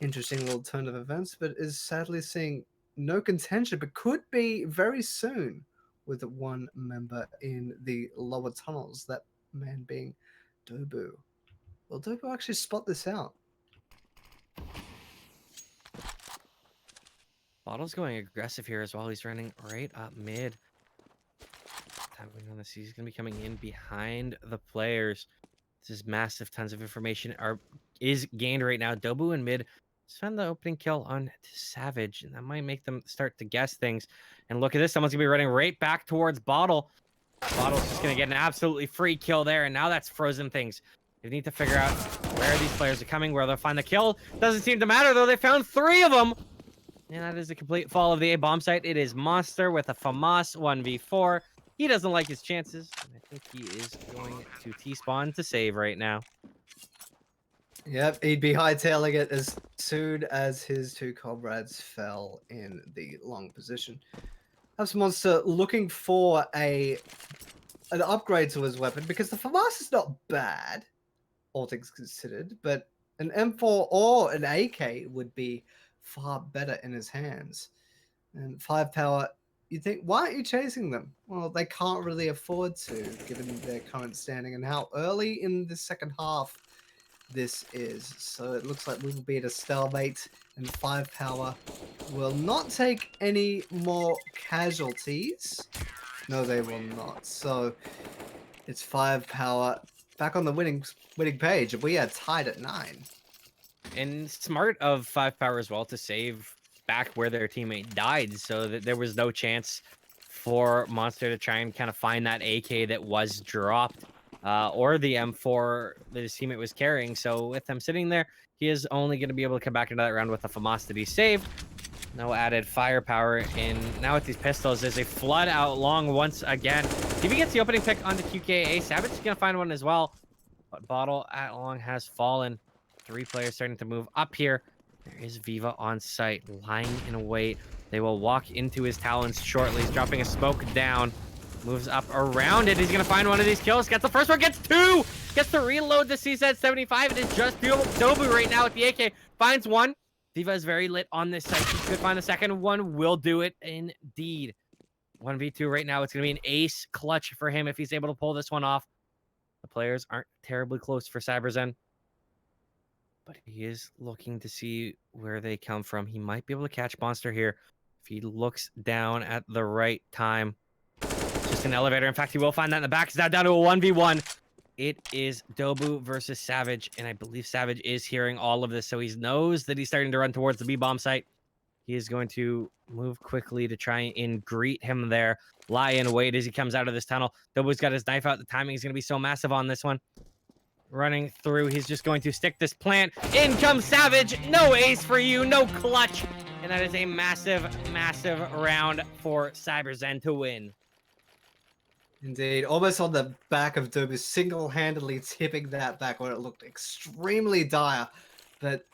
interesting little turn of events, but is sadly seeing no contention, but could be very soon with one member in the lower tunnels, that man being Dobu. Will Dobu actually spot this out? Bottle's going aggressive here as well. He's running right up mid. Tapping on this, he's going to be coming in behind the players. This is massive. Tons of information is gained right now. Dobu in mid. Just found the opening kill on Savage, and that might make them start to guess things. And look at this. Someone's going to be running right back towards Bottle. Bottle's just going to get an absolutely free kill there, and now that's frozen things. They need to figure out where these players are coming, where they'll find the kill. Doesn't seem to matter, though. They found 3 of them. And that is a complete fall of the A bomb site. It is Monster with a FAMAS 1v4. He doesn't like his chances. And I think he is going to T-spawn to save right now. Yep, he'd be hightailing it as soon as his 2 comrades fell in the long position. House Monster looking for an upgrade to his weapon, because the FAMAS is not bad, all things considered, but an M4 or an AK would be far better in his hands. And 5Power, you think, why aren't you chasing them? Well, they can't really afford to, given their current standing and how early in the second half this is. So it looks like we will be at a stalemate, and 5Power will not take any more casualties. No, they will not. So it's 5Power back on the winning page. We are tied at 9. And smart of 5Power as well to save back where their teammate died, so that there was no chance for Monster to try and kind of find that AK that was dropped, or the M4 that his teammate was carrying. So with them sitting there, he is only going to be able to come back into that round with a FAMAS that he saved. No added firepower. And now with these pistols, there's a flood out long once again. If he gets the opening pick onto QKA, Savage is going to find one as well. But Bottle at long has fallen. 3 players starting to move up here. There is Viva on site, lying in wait. They will walk into his talons shortly. He's dropping a smoke down. Moves up around it. He's going to find one of these kills. Gets the first one. Gets 2. Gets to reload the CZ-75. It is just Dobu right now with the AK. Finds one. Viva is very lit on this site. He could find the second one. Will do it indeed. 1v2 right now. It's going to be an ace clutch for him if he's able to pull this one off. The players aren't terribly close for CyberZen, but he is looking to see where they come from. He might be able to catch Monster here if he looks down at the right time. Just an elevator. In fact, he will find that in the back. He's now down to a 1v1. It is Dobu versus Savage, and I believe Savage is hearing all of this, so he knows that he's starting to run towards the B-bomb site. He is going to move quickly to try and greet him there. Lie in wait as he comes out of this tunnel. Dobu's got his knife out. The timing is going to be so massive on this one. Running through, he's just going to stick this plant. In comes Savage. No ace for you, no clutch. And that is a massive, massive round for CyberZen to win. Indeed, almost on the back of Dobu, single-handedly tipping that back where it looked extremely dire. But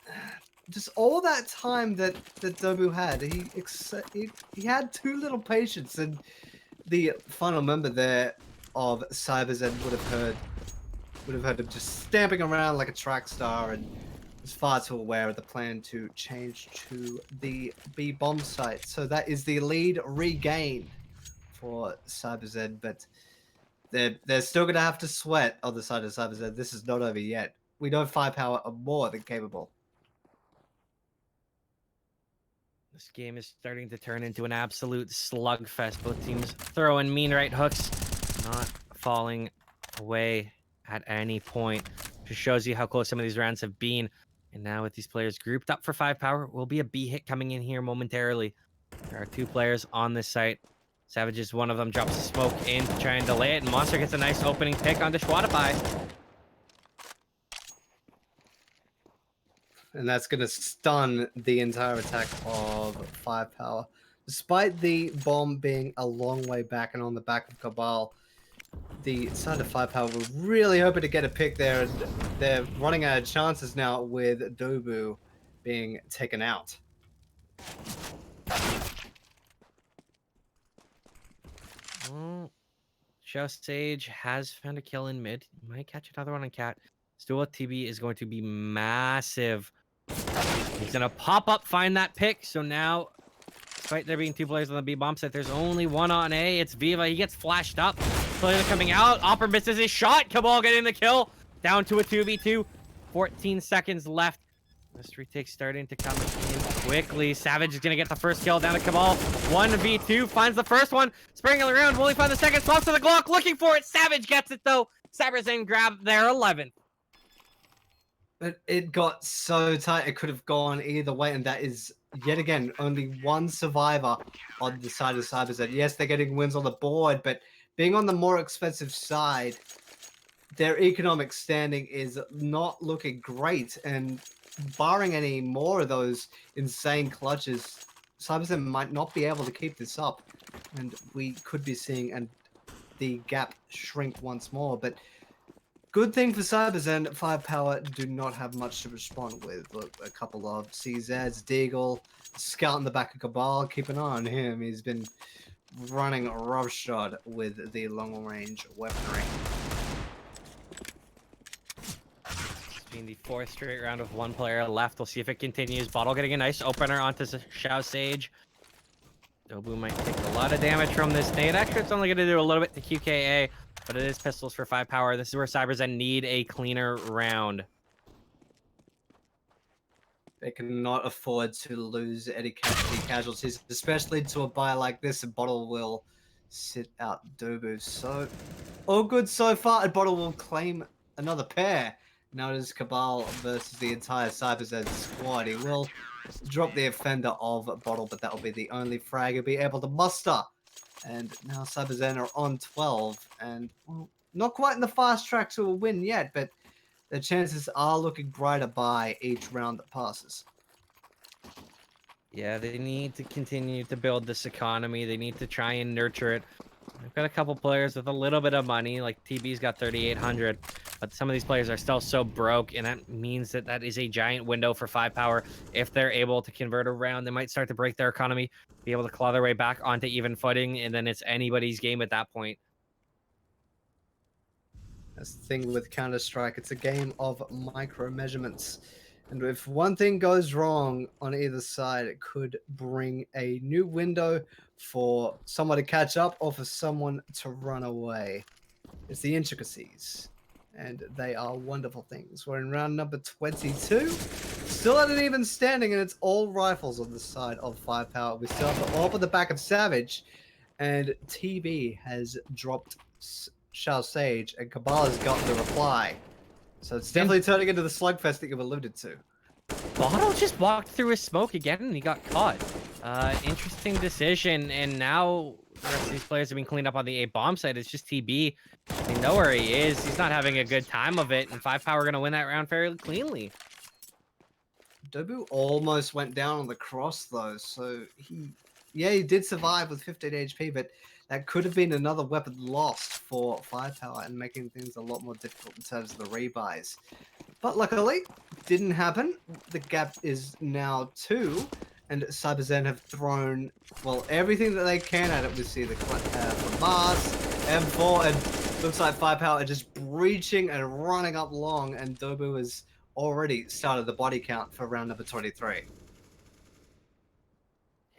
just all that time that Dobu had, he had too little patience, and the final member there of CyberZen would have heard him just stamping around like a track star, and was far too aware of the plan to change to the B bomb site. So that is the lead regained for CyberZen, but they're still going to have to sweat on the side of CyberZen. This is not over yet. We know 5Power are more than capable. This game is starting to turn into an absolute slugfest. Both teams throwing mean right hooks, not falling away at any point. Just shows you how close some of these rounds have been. And now with these players grouped up for 5Power, will be a B hit coming in here momentarily. There are 2 players on this site. Savage is one of them, drops a smoke in to try and delay it, and Monster gets a nice opening pick onto Qualifier. And that's going to stun the entire attack of 5Power. Despite the bomb being a long way back and on the back of Cabal, the side of 5Power were really hoping to get a pick there, and they're running out of chances now with Dobu being taken out. Well, Show Sage has found a kill in mid. He might catch another one on Cat. Still with TB is going to be massive. He's going to pop up, find that pick. So now despite there being 2 players on the B bomb site, there's only 1 on A. It's Viva. He gets flashed up. Player coming out. Opera misses his shot. Cabal getting the kill. Down to a 2v2. 14 seconds left. This retake starting to come in quickly. Savage is going to get the first kill down to Cabal. 1v2. Finds the first one. Springing around. Will he find the second? Swaps to the Glock. Looking for it. Savage gets it, though. CyberZen grab their 11th. But it got so tight, it could have gone either way, and that is, yet again, only one survivor on the side of CyberZen. Yes, they're getting wins on the board, but being on the more expensive side, their economic standing is not looking great, and barring any more of those insane clutches, CyberZen might not be able to keep this up, and we could be seeing the gap shrink once more, but good thing for CyberZen, 5Power do not have much to respond with. Look, a couple of CZs, Deagle, Scout in the back of Cabal. Keep an eye on him. He's been running roughshod with the long-range weaponry. It's been the 4th straight round of 1 player left. We'll see if it continues. Bottle getting a nice opener onto Shao Sage. Dobu might take a lot of damage from this nade. Actually, it's only going to do a little bit to QKA. But it is pistols for 5Power. This is where CyberZen need a cleaner round. They cannot afford to lose any casualties, especially to a buy like this. A Bottle will sit out Dobu. So, all good so far. A Bottle will claim another pair. Now it is Cabal versus the entire CyberZen squad. He will drop the offender of Bottle, but that will be the only frag he'll be able to muster. And now CyberZen are on 12, and well, not quite in the fast track to a win yet, but the chances are looking brighter by each round that passes. Yeah, they need to continue to build this economy. They need to try and nurture it. They've got a couple players with a little bit of money, like TB's got 3,800, but some of these players are still so broke, and that means that that is a giant window for 5Power. If they're able to convert around, they might start to break their economy, be able to claw their way back onto even footing, and then it's anybody's game at that point. That's the thing with Counter-Strike. It's a game of micro measurements. And if one thing goes wrong on either side, it could bring a new window for someone to catch up or for someone to run away. It's the intricacies, and they are wonderful things. We're in round number 22. Still at an even standing, and it's all rifles on the side of 5Power. We still have the AWP at the back of Savage, and TB has dropped Shao Sage, and Cabal has got the reply. So it's definitely turning into the slugfest that you've alluded to. Bottle just walked through his smoke again, and he got caught. Interesting decision, and now the rest of these players have been cleaned up on the A bomb site. It's just TB. They know where he is. He's not having a good time of it, and 5Power are going to win that round fairly cleanly. Dobu almost went down on the cross, though, so he did survive with 15 HP, but that could have been another weapon lost for 5Power and making things a lot more difficult in terms of the rebuys. But luckily, didn't happen. The gap is now 2, and CyberZen have thrown, well, everything that they can at it. We see the from Mars, M4, and looks like 5Power are just breaching and running up long, and Dobu has already started the body count for round number 23.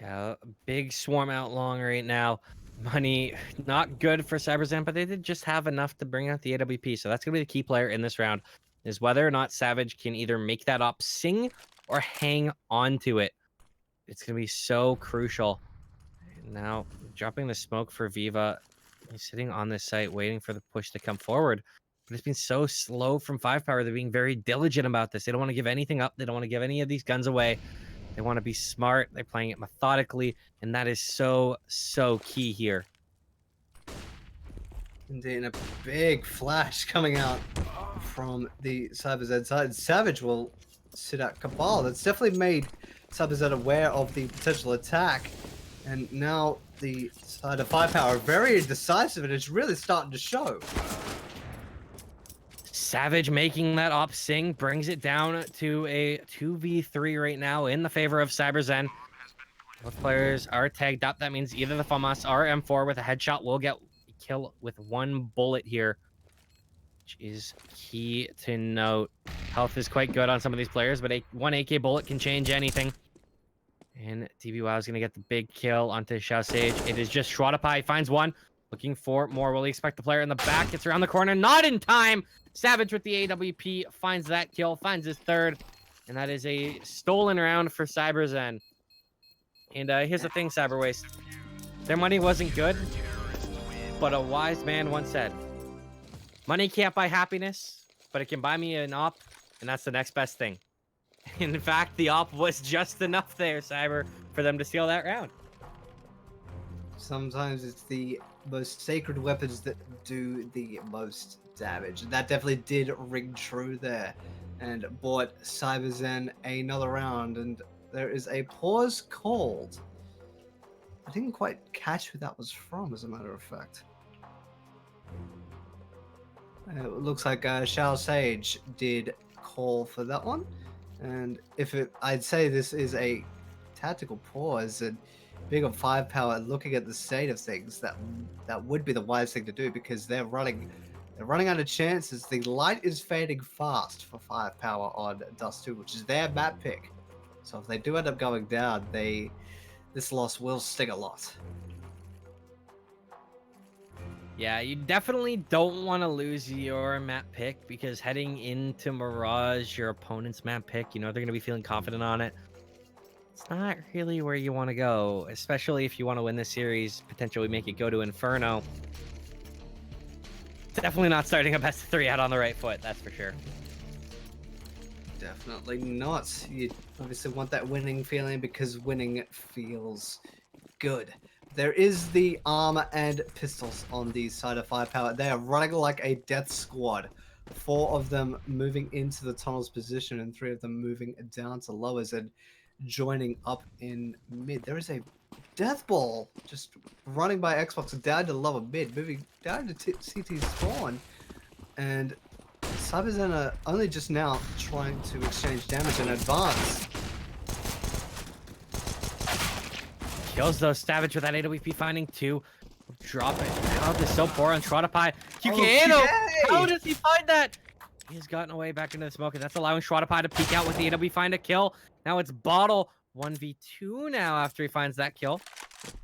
Yeah, big swarm out long right now. Money not good for CyberZen, but they did just have enough to bring out the AWP. So that's going to be the key player in this round, is whether or not Savage can either make that op sing or hang on to it. It's going to be so crucial. Now, dropping the smoke for Viva. He's sitting on this site waiting for the push to come forward. But it's been so slow from 5Power. They're being very diligent about this. They don't want to give anything up. They don't want to give any of these guns away. They want to be smart. They're playing it methodically, and that is so key here. Indeed, and a big flash coming out from the CyberZen side. Savage will sit out Cabal. That's definitely made CyberZen aware of the potential attack, and now the side of 5Power very decisive, and it's really starting to show. Savage making that op sing brings it down to a 2v3 right now in the favor of CyberZen. Both players are tagged up. That means either the FAMAS or M4 with a headshot will get a kill with 1 bullet here, which is key to note. Health is quite good on some of these players, but one AK bullet can change anything. And TBY is going to get the big kill onto Xiao Sage. It is just Shwadapai. Finds one. Looking for more. Will he expect the player in the back? Gets around the corner. Not in time. Savage with the AWP. Finds that kill. Finds his third. And that is a stolen round for CyberZen. And here's the thing, Cyberwaste. Their money wasn't good. But a wise man once said, money can't buy happiness, but it can buy me an op. And that's the next best thing. In fact, the op was just enough there, Cyber, for them to steal that round. Sometimes it's the most sacred weapons that do the most damage. That definitely did ring true there and bought CyberZen another round. And there is a pause called. I didn't quite catch who that was from, as a matter of fact. It looks like Xiao Sage did call for that one. And I'd say this is a tactical pause, and being on 5Power, looking at the state of things, that would be the wise thing to do, because they're running out of chances. The light is fading fast for 5Power on Dust 2, which is their map pick. So if they do end up going down, this loss will sting a lot. Yeah, you definitely don't want to lose your map pick, because heading into Mirage, your opponent's map pick, you know they're going to be feeling confident on it. It's not really where you want to go, especially if you want to win this series, potentially make it go to Inferno. Definitely not starting a best of 3 out on the right foot, that's for sure. Definitely not. You obviously want that winning feeling, because winning feels good. There is the armor and pistols on the side of 5Power. They are running like a death squad. 4 of them moving into the tunnel's position, and 3 of them moving down to lowers and joining up in mid. There is a death ball just running by Xbox down to lower mid, moving down to CT spawn. And CyberZen are only just now trying to exchange damage and advance. Kills though, Savage with that AWP finding 2. Drop it. Health is so poor on Shwadapai. QKano! How does he find that? He's gotten away back into the smoke, and that's allowing Shwadapai to peek out with the AWP, find a kill. Now it's Bottle 1v2 now after he finds that kill.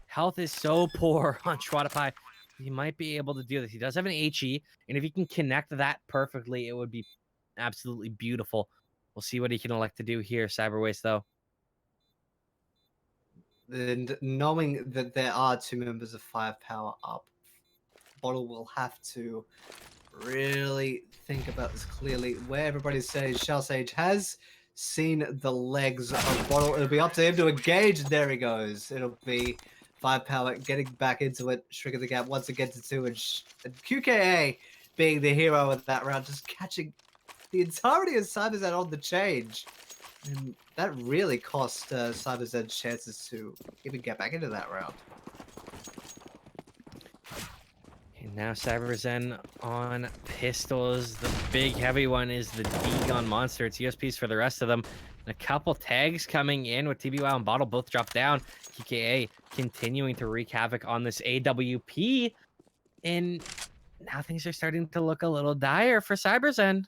Health is so poor on Shwadapai. He might be able to do this. He does have an HE, and if he can connect that perfectly, it would be absolutely beautiful. We'll see what he can elect to do here, Cyberwaste, though. And knowing that there are 2 members of 5Power up, Bottle will have to really think about this clearly. Where everybody says Xiao Sage has seen the legs of Bottle, it'll be up to him to engage. There he goes. It'll be 5Power getting back into it, shrinking the gap once again to 2, and QKA being the hero of that round, just catching the entirety of CyberZen on the change. And that really cost CyberZen's chances to even get back into that round. And now CyberZen on pistols. The big heavy one is the Degon Monster. It's USPs for the rest of them. And a couple tags coming in with TBY and Bottle both drop down. TKA continuing to wreak havoc on this AWP. And now things are starting to look a little dire for CyberZen.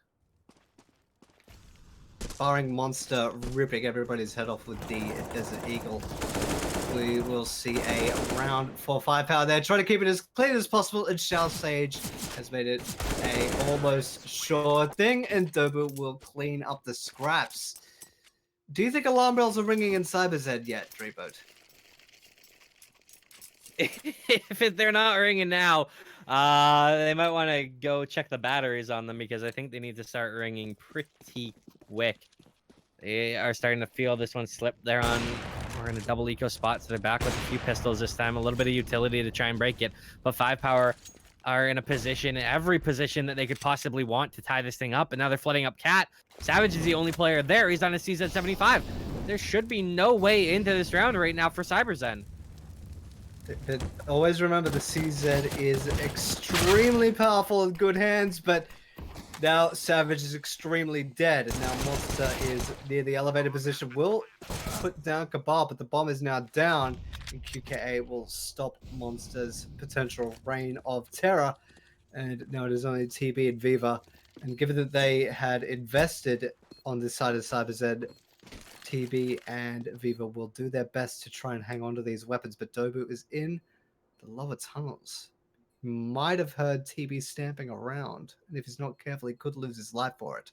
Barring Monster ripping everybody's head off with the Desert Eagle, we will see a round for 5Power there. Trying to keep it as clean as possible, and Xiao Sage has made it a almost sure thing, and Dobu will clean up the scraps. Do you think alarm bells are ringing in CyberZen yet, Dreamboat? If they're not ringing now, they might want to go check the batteries on them, because I think they need to start ringing pretty quick. They are starting to feel this one slip. We're in a double eco spot, so they're back with a few pistols this time. A little bit of utility to try and break it. But 5Power are in a position, every position that they could possibly want to tie this thing up. And now they're flooding up Cat. Savage is the only player there. He's on a CZ75. There should be no way into this round right now for CyberZen. But always remember, the CZ is extremely powerful in good hands, but now Savage is extremely dead, and now Monster is near the elevated position. Will put down Cabal, but the bomb is now down, and QKA will stop Monster's potential reign of terror. And now it is only TB and Viva. And given that they had invested on this side of CyberZen TB and Viva will do their best to try and hang on to these weapons, but Dobu is in the lower tunnels. He might have heard TB stamping around, and if he's not careful, he could lose his life for it.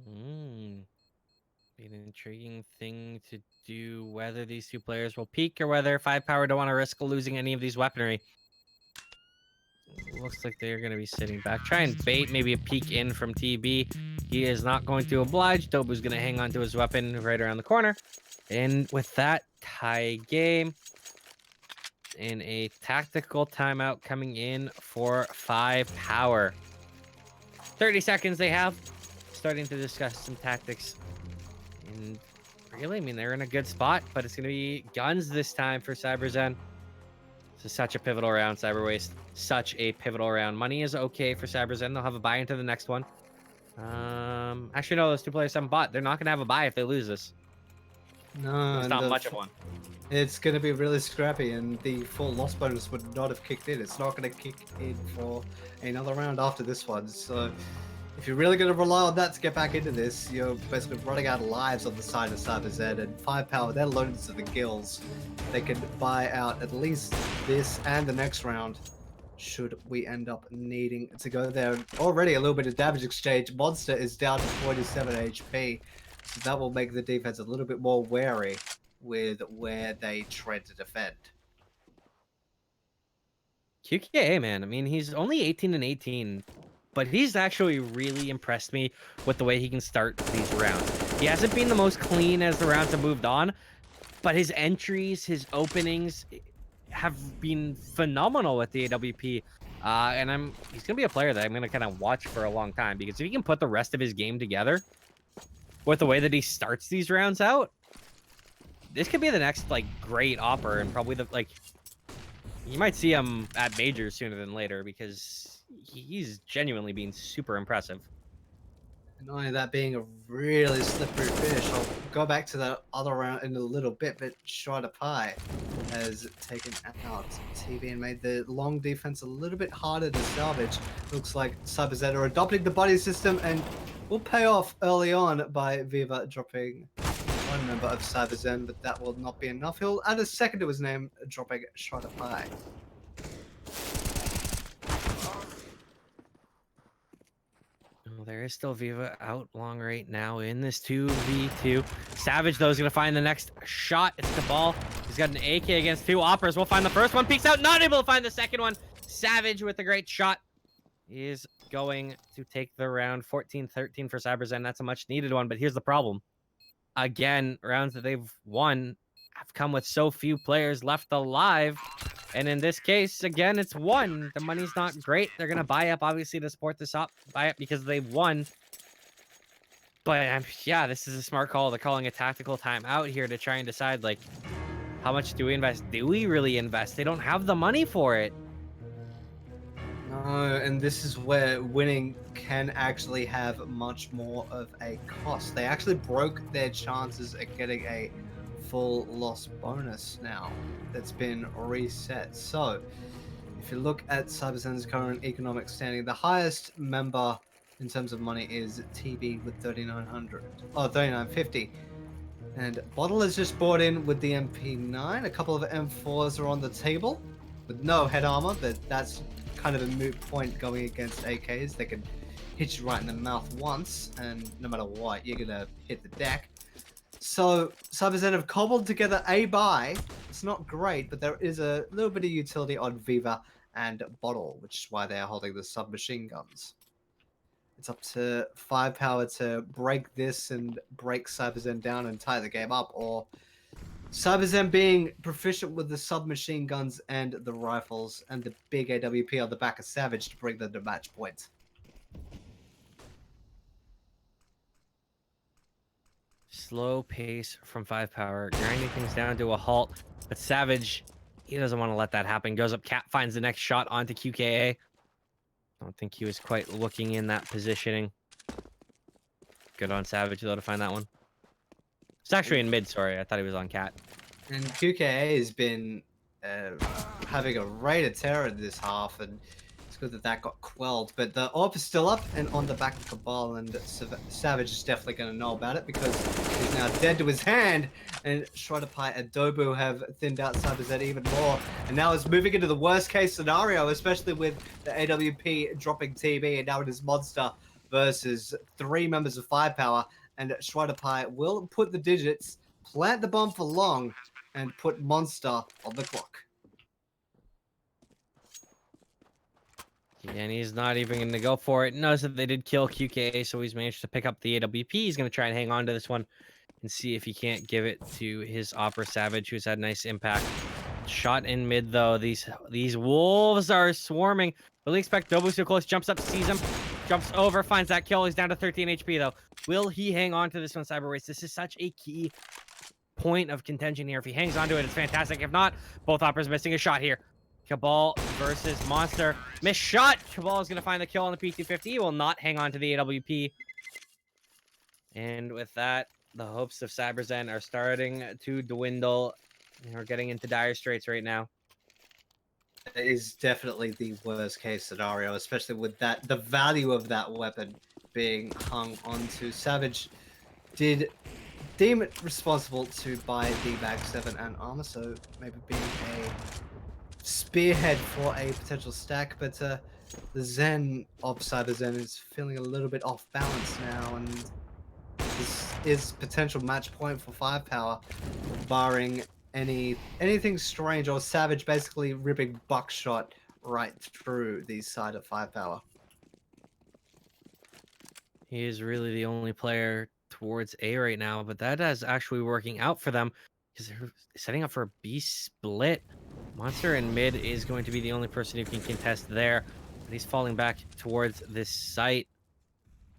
Be an intriguing thing to do, whether these two players will peak or whether 5Power don't want to risk losing any of these weaponry. Looks like they're going to be sitting back. Try and bait maybe a peek in from TB. He is not going to oblige. Dobu's going to hang on to his weapon right around the corner. And with that, tie game. And a tactical timeout coming in for 5Power. 30 seconds they have. Starting to discuss some tactics. And really, I mean, they're in a good spot, but it's going to be guns this time for CyberZen. This is such a pivotal round, CyberWaste. Such a pivotal round. Money is okay for CyberZen. They'll have a buy into the next one. Actually, no, those two players haven't bought. They're not going to have a buy if they lose this. No, It's and not much of one. it's going to be really scrappy, and the full loss bonus would not have kicked in. It's not going to kick in for another round after this one. So if you're really going to rely on that to get back into this, you're basically running out of lives on the side of CyberZen, and 5Power, they're loaded to the gills. They can buy out at least this and the next round should we end up needing to go there. Already a little bit of damage exchange. Monster is down to 47 HP, so that will make the defense a little bit more wary with where they tread to defend. QKA, man. I mean, he's only 18 and 18, but he's actually really impressed me with the way he can start these rounds. He hasn't been the most clean as the rounds have moved on, but his entries, his openings have been phenomenal with the AWP. And he's gonna be a player that I'm gonna kind of watch for a long time, because if he can put the rest of his game together with the way that he starts these rounds out, this could be the next like great opper, and probably the you might see him at majors sooner than later, because he's genuinely being super impressive. And only that being a really slippery fish. I'll go back to that other round in a little bit, but Shrider Pie has taken out TV and made the long defense a little bit harder to salvage. Looks like CyberZen are adopting the body system and will pay off early on by Viva dropping one member of CyberZen, but that will not be enough. He'll add a second to his name, dropping Shrider Pie. Well, there is still Viva out long right now in this 2v2. Savage, though, is going to find the next shot. It's the ball. He's got an AK against two oppers. We'll find the first one. Peeks out. Not able to find the second one. Savage with a great shot is going to take the round. 14-13 for CyberZen. That's a much-needed one, but here's the problem. Again, rounds that they've won have come with so few players left alive. And in this case, again, it's one. The money's not great. They're going to buy up, obviously, to support this up. Buy up because they've won. But, yeah, this is a smart call. They're calling a tactical timeout here to try and decide, like, how much do we invest? Do we really invest? They don't have the money for it. No, and this is where winning can actually have much more of a cost. They actually broke their chances at getting a full loss bonus now that's been reset. So if you look at CyberZen's current economic standing, the highest member in terms of money is TB with 3,900 or 3,950, and Bottle has just bought in with the MP9. A couple of M4s are on the table with no head armor, but that's kind of a moot point going against AKs. They can hit you right in the mouth once, and no matter what, you're gonna hit the deck. So CyberZen have cobbled together a buy. It's not great, but there is a little bit of utility on Viva and Bottle, which is why they are holding the submachine guns. It's up to 5Power to break this and break CyberZen down and tie the game up, or CyberZen being proficient with the submachine guns and the rifles and the big AWP on the back of Savage to bring them to match point. Slow pace from 5Power, grinding things down to a halt. But Savage, he doesn't want to let that happen. Goes up, Cap finds the next shot onto QKA. I don't think he was quite looking in that positioning. Good on Savage, though, to find that one. It's actually in mid, sorry. I thought he was on Cat. And QKA has been having a rate of terror this half, and It's good that that got quelled, but the AWP is still up and on the back of Cabal, and Savage is definitely going to know about it because he's now dead to his hand, and Shredderpie and Dobu have thinned out CyberZen even more, and now it's moving into the worst case scenario, especially with the AWP dropping TB, and now it is Monster versus 3 members of 5Power, and Shredderpie will put the digits, plant the bomb for long, and put Monster on the clock. And he's not even going to go for it. Knows that they did kill QKA, so he's managed to pick up the AWP. He's going to try and hang on to this one and see if he can't give it to his Opera Savage, who's had nice impact. Shot in mid, though. These wolves are swarming. Really expect Dobu so close. Jumps up, sees him. Jumps over, finds that kill. He's down to 13 HP, though. Will he hang on to this one, CyberWaste? This is such a key point of contention here. If he hangs onto it, it's fantastic. If not, both Operas missing a shot here. Cabal versus Monster. Missed shot. Cabal is going to find the kill on the P250. He will not hang on to the AWP. And with that, the hopes of CyberZen are starting to dwindle. We're getting into dire straits right now. It is definitely the worst case scenario, especially with that the value of that weapon being hung onto. Savage did deem it responsible to buy the Mag 7 and armor, so maybe being a spearhead for a potential stack, but the Zen of CyberZen is feeling a little bit off balance now, and this is potential match point for 5Power, barring anything strange, or Savage basically ripping buckshot right through the side of 5Power. He is really the only player towards A right now, but that is actually working out for them because they're setting up for a B split. Monster in mid is going to be the only person who can contest there, but he's falling back towards this site.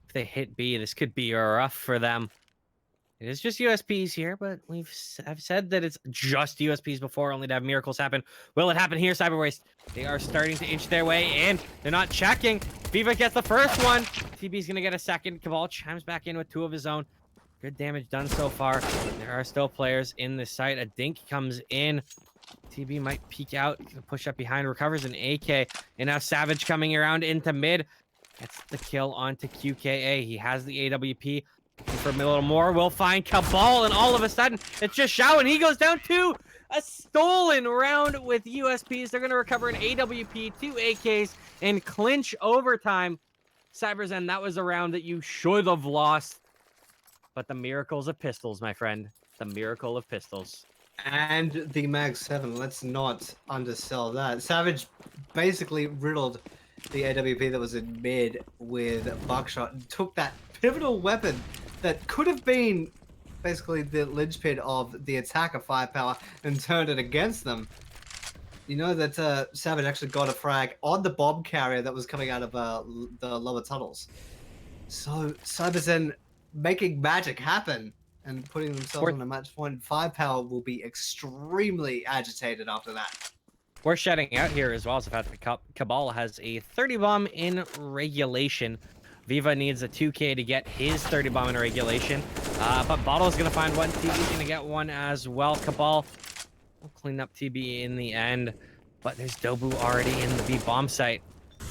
If they hit B, this could be rough for them. It is just USPs here, but I've said that it's just USPs before, only to have miracles happen. Will it happen here, CyberWaste? They are starting to inch their way in. They're not checking. Viva gets the first one. TB's going to get a second. Cabal chimes back in with 2 of his own. Good damage done so far. There are still players in the site. A dink comes in. TB might peek out, push up behind, recovers an AK. And now Savage coming around into mid. Gets the kill onto QKA. He has the AWP. For a little more, we'll find Cabal, and all of a sudden, it's just Xiao, and he goes down to a stolen round with USPs. They're going to recover an AWP, 2 AKs, and clinch overtime. CyberZen, that was a round that you should have lost. But the miracles of pistols, my friend. The miracle of pistols. And the Mag 7, let's not undersell that. Savage basically riddled the AWP that was in mid with buckshot and took that pivotal weapon that could have been basically the linchpin of the attack of 5Power and turned it against them. You know that Savage actually got a frag on the bomb carrier that was coming out of the lower tunnels. So CyberZen making magic happen and putting themselves on a match point. 5Power will be extremely agitated after that. We're shutting out here as well as the fact that Cabal has a 30 bomb in regulation. Viva needs a 2K to get his 30 bomb in regulation. But Bottle's going to find one. TB's going to get one as well. Cabal will clean up TB in the end. But there's Dobu already in the B bomb site.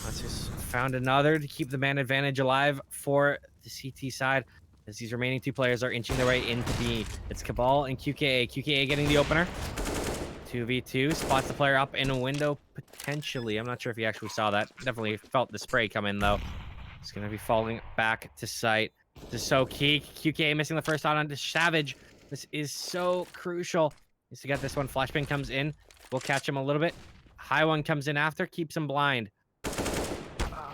Let's just found another to keep the man advantage alive for the CT side. As these remaining 2 players are inching their way into B. It's Cabal and QKA. QKA getting the opener. 2v2. Spots the player up in a window, potentially. I'm not sure if he actually saw that. Definitely felt the spray come in, though. It's going to be falling back to site. This is so key. QK missing the first shot onto Savage. This is so crucial. Needs to get this one. Flashbang comes in. We'll catch him a little bit. High one comes in after. Keeps him blind.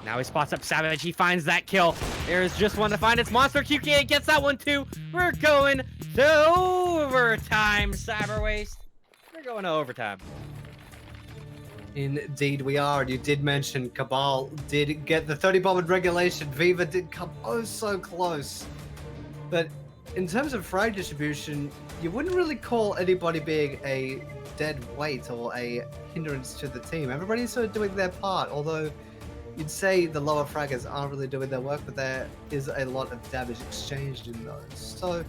Now he spots up Savage. He finds that kill. There's just one to find. It's Monster. QK gets that one, too. We're going to overtime, CyberWaste. We're going to overtime. Indeed we are, and you did mention Cabal did get the 30 bomb in regulation. Viva did come oh so close. But in terms of frag distribution, you wouldn't really call anybody being a dead weight or a hindrance to the team. Everybody's sort of doing their part, although you'd say the lower fraggers aren't really doing their work, but there is a lot of damage exchanged in those. So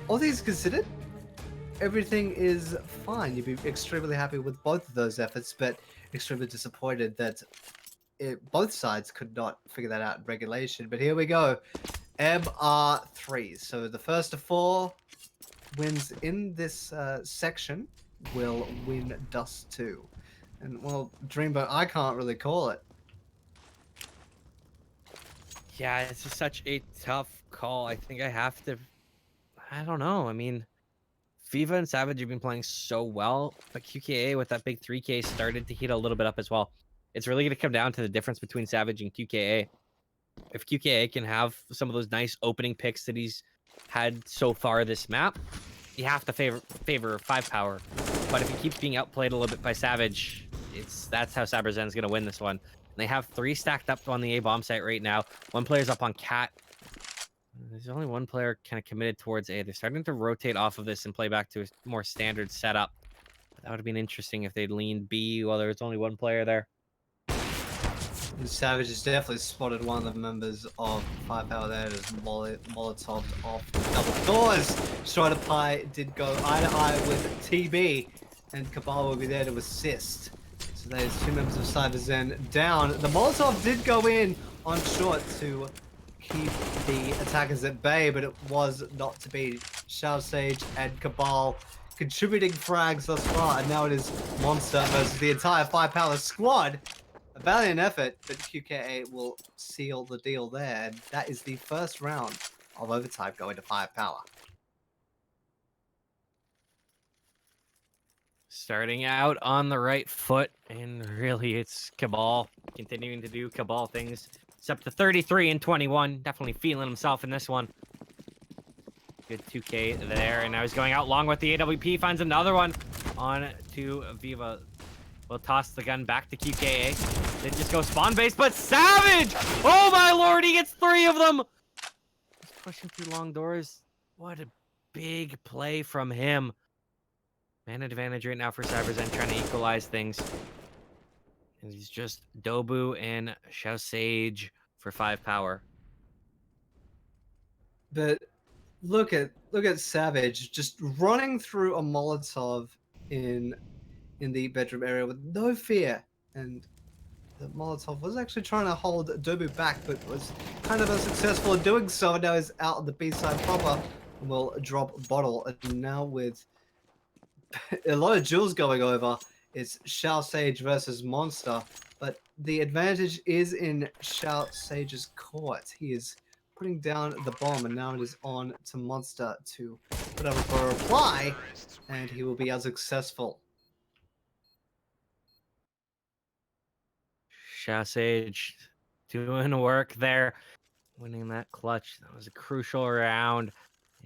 all things considered, everything is fine. You'd be extremely happy with both of those efforts, but extremely disappointed that both sides could not figure that out in regulation. But here we go. MR3. So the first of 4 wins in this section will win Dust 2. And well, Dreamboat, I can't really call it. Yeah, it's just such a tough call. I think I have to. I don't know. I mean, Viva and Savage have been playing so well, but QKA with that big 3K started to heat a little bit up as well. It's really going to come down to the difference between Savage and QKA. If QKA can have some of those nice opening picks that he's had so far this map, you have to favor 5-Power. But if he keeps being outplayed a little bit by Savage, that's how CyberZen's going to win this one. And they have 3 stacked up on the A bomb site right now. 1 player's up on Cat. There's only 1 player kind of committed towards A. They're starting to rotate off of this and play back to a more standard setup. But that would have been interesting if they'd leaned B while there was only 1 player there. Savage has definitely spotted one of the members of 5-Power there. Just Molotov off double doors. Strider Pie did go eye to eye with TB, and Cabal will be there to assist. So there's 2 members of CyberZen down. The Molotov did go in on short to keep the attackers at bay, but it was not to be. Shao Sage and Cabal contributing frags thus far, and now it is Monster versus the entire 5-Power squad. A valiant effort, but QKA will seal the deal there. And that is the first round of overtime going to 5-Power. Starting out on the right foot, and really it's Cabal continuing to do Cabal things. It's up to 33 and 21. Definitely feeling himself in this one. Good 2K there, and now he's going out long with the AWP. Finds another one on to Viva. We'll toss the gun back to QKA. They just go spawn base, but Savage! Oh my lord, he gets 3 of them! He's pushing through long doors. What a big play from him. Man advantage right now for CyberZen, trying to equalize things. And he's just Dobu and Shao Sage for 5-Power. But look at Savage just running through a Molotov in the bedroom area with no fear, and the Molotov was actually trying to hold Dobu back, but was kind of unsuccessful in doing so. And now he's out on the B side proper and will drop bottle. And now with a lot of jewels going over, it's Shao Sage versus Monster, but the advantage is in Shao Sage's court. He is putting down the bomb, and now it is on to Monster to put up for a reply, and he will be unsuccessful. Shao Sage doing work there, winning that clutch. That was a crucial round.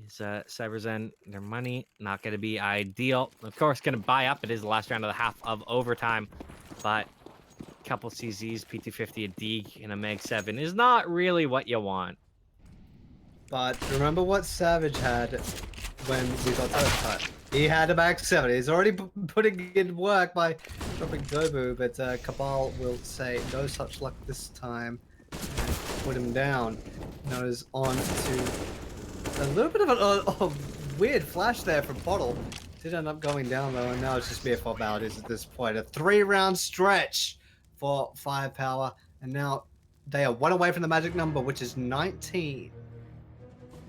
Is CyberZen, their money not going to be ideal. Of course, going to buy up. It is the last round of the half of overtime, but a couple CZs, P250, a Deeg, and a Meg 7 is not really what you want. But remember what Savage had when we got third cut. He had a max 7. He's already putting in work by dropping Dobu, but Cabal will say no such luck this time and put him down. Now is on to a little bit of a weird flash there from Bottle. Did end up going down though, and now it's just mere formalities at this point. A 3-round stretch for 5-Power, and now they are 1 away from the magic number, which is 19.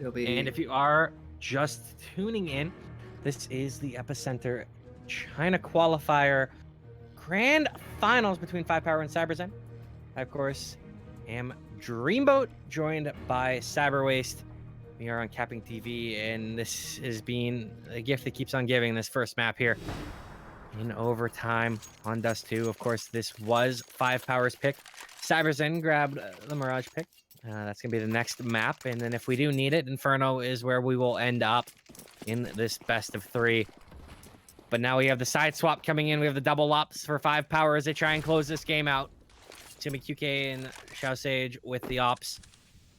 It'll be... And if you are just tuning in, this is the EPICENTER China Qualifier Grand Finals between 5-Power and CyberZen. I, of course, am Dreamboat, joined by CyberWaste. We are on CappingTV, and this has been a gift that keeps on giving, this first map here. In overtime on Dust 2. Of course, this was 5-Power's pick. CyberZen grabbed the Mirage pick. That's going to be the next map. And then if we do need it, Inferno is where we will end up in this best of 3. But now we have the side swap coming in. We have the double ops for 5-Power as they try and close this game out. It's going to be QK and Shao Sage with the ops.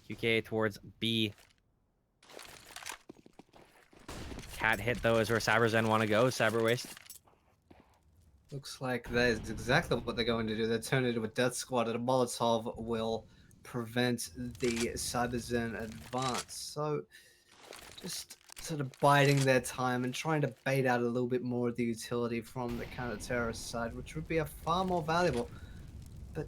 QK towards B. Cat hit, though, is where CyberZen want to go. CyberWaste. Looks like that is exactly what they're going to do. They turn it into a death squad, and a Molotov will prevent the CyberZen advance. So just sort of biding their time and trying to bait out a little bit more of the utility from the counter-terrorist side, which would be a far more valuable. But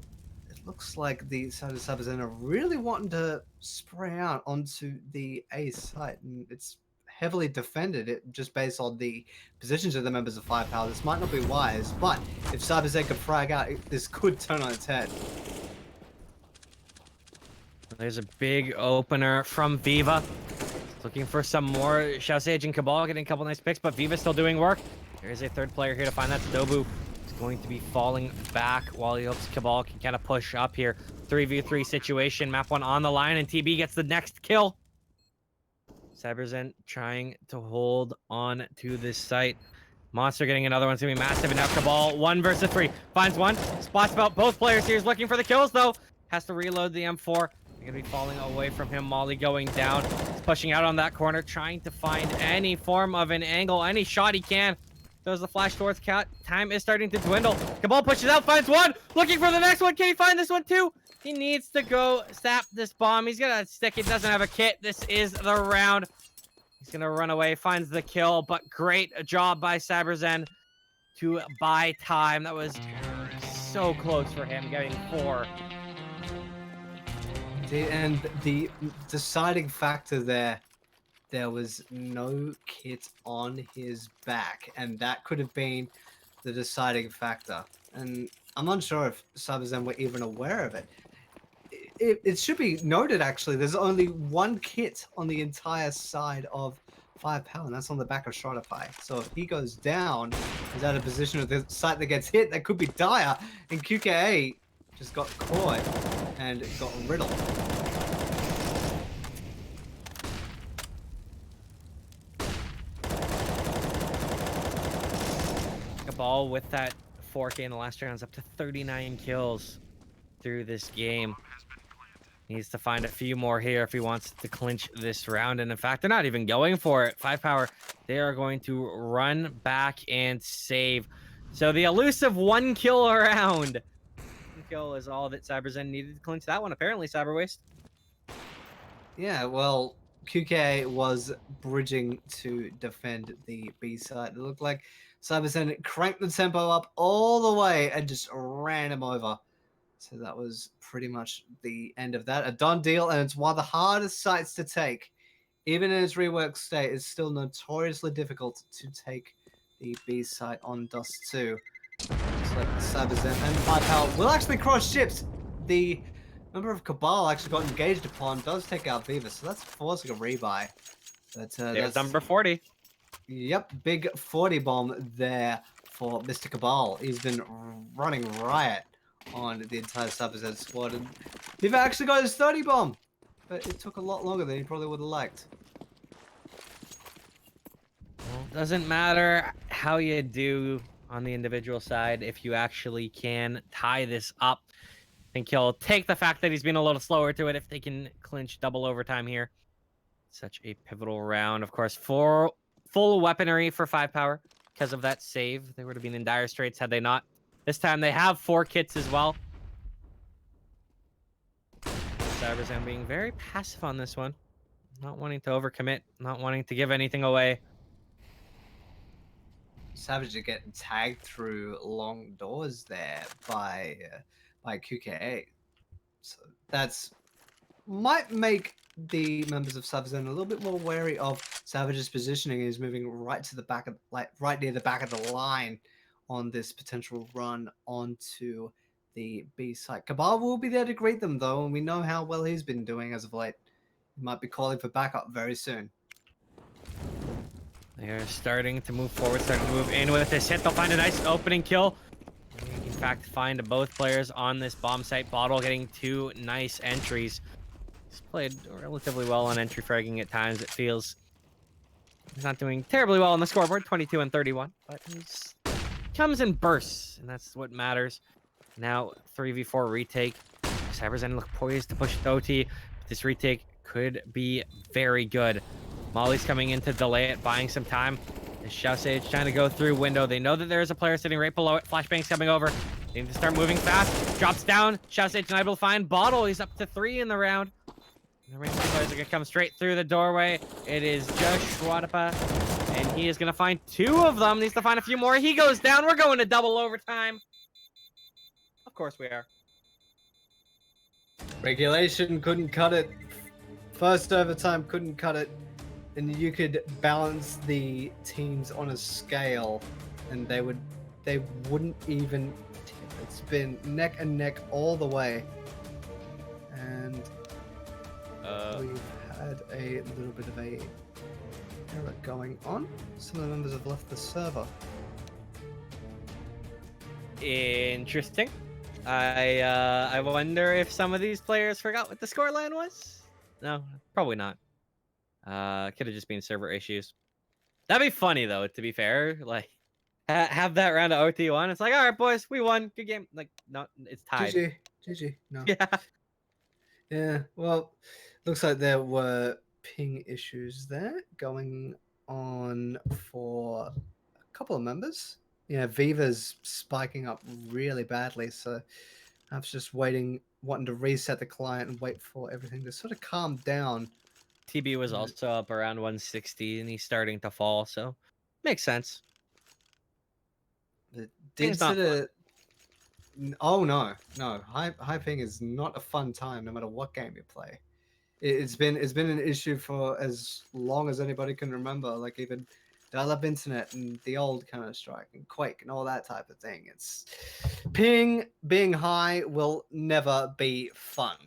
it looks like the side of CyberZen are really wanting to spray out onto the A site, and it's heavily defended it just based on the positions of the members of 5Power. This might not be wise, but if CyberZen can frag out, this could turn on its head. There's a big opener from Viva. Looking for some more. Shausage and Cabal getting a couple nice picks, but Viva's still doing work. There is a third player here to find. That's Dobu. He's going to be falling back while he hopes Cabal can kind of push up here. 3v3 situation. Map 1 on the line, and TB gets the next kill. CyberZen trying to hold on to this site. Monster getting another one. It's going to be massive. And now Cabal, 1 versus 3. Finds one. Spots about both players here. He's looking for the kills, though. Has to reload the M4. They're going to be falling away from him. Molly going down. He's pushing out on that corner, trying to find any form of an angle, any shot he can. Throws the flash towards Cat. Time is starting to dwindle. Cabal pushes out, finds one. Looking for the next one. Can he find this one too? He needs to go sap this bomb. He's going to stick. He doesn't have a kit. This is the round. He's going to run away. Finds the kill, but great job by CyberZen to buy time. That was so close for him, getting 4. And the deciding factor there was no kit on his back, and that could have been the deciding factor. And I'm unsure if CyberZen were even aware of it. It should be noted, actually, there's only 1 kit on the entire side of 5Power, and that's on the back of Shroudify. So if he goes down, he's out of position of the site that gets hit, that could be dire, and QKA just got caught and got riddled. Cabal with that 4K in the last round is up to 39 kills through this game. Needs to find a few more here if he wants to clinch this round. And in fact, they're not even going for it. 5Power, they are going to run back and save. So the elusive 1 kill around. 1 kill is all that CyberZen needed to clinch that one. Apparently, CyberWaste. Yeah, well, QK was bridging to defend the B side. It looked like CyberZen cranked the tempo up all the way and just ran him over. So that was pretty much the end of that. A done deal, and it's one of the hardest sites to take. Even in its rework state, it's still notoriously difficult to take the B site on Dust 2. Looks like CyberZen and 5Power will actually cross ships. The member of Cabal actually got engaged upon, does take out Viva, so that's forcing a rebuy. But There's number 40. Yep, big 40 bomb there for Mr. Cabal. He's been running riot on the entire CyberZen squad, and Viva actually got his 30 bomb, but it took a lot longer than he probably would have liked. Well, doesn't matter how you do on the individual side if you actually can tie this up. I think he'll take the fact that he's been a little slower to it if they can clinch double overtime here. Such a pivotal round. Of course, for full weaponry for 5Power because of that save. They would have been in dire straits had they not. This time they have 4 kits as well. CyberZen being very passive on this one. Not wanting to overcommit, not wanting to give anything away. Savage are getting tagged through long doors there by QKA. So that's might make the members of CyberZen a little bit more wary of Savage's positioning. He's moving right to the back of, right near the back of the line on this potential run onto the B site. Cabal will be there to greet them, though, and we know how well he's been doing as of late. He might be calling for backup very soon. They are starting to move forward, starting to move in with this hit. They'll find a nice opening kill. In fact, find both players on this bomb site. Bottle getting 2 nice entries. He's played relatively well on entry fragging at times, it feels. He's not doing terribly well on the scoreboard, 22 and 31, but he's comes in bursts, and that's what matters. Now 3v4 retake. CyberZen look poised to push the OT. This retake could be very good. Molly's coming in to delay it, buying some time. Shausage trying to go through window. They know that there is a player sitting right below it. Flashbang's coming over. They need to start moving fast. Drops down. Shausage not able to find Bottle. He's up to 3 in the round. The rest of the players are going to come straight through the doorway. It is just Schwadapa, and he is going to find 2 of them. Needs to find a few more. He goes down. We're going to double overtime. Of course we are. Regulation couldn't cut it. First overtime couldn't cut it. And you could balance the teams on a scale, and they wouldn't even tip. It's been neck and neck all the way. And we've had a little bit of a error going on. Some of the members have left the server. Interesting. I wonder if some of these players forgot what the scoreline was. No, probably not. Could have just been server issues. That'd be funny though. To be fair, like have that round of OT1. It's like, all right, boys, we won. Good game. Like, no, it's tied. GG. No. Yeah. Yeah. Well, looks like there were ping issues there going on for a couple of members. Yeah, Viva's spiking up really badly, so I was just wanting to reset the client and wait for everything to sort of calm down. TB was also up around 160, and he's starting to fall, so makes sense. It Ping's did not sort of. Oh no. High ping is not a fun time, no matter what game you play. It's been an issue for as long as anybody can remember. Like even dial-up internet and the old Counter-Strike and Quake and all that type of thing. It's ping being high will never be fun.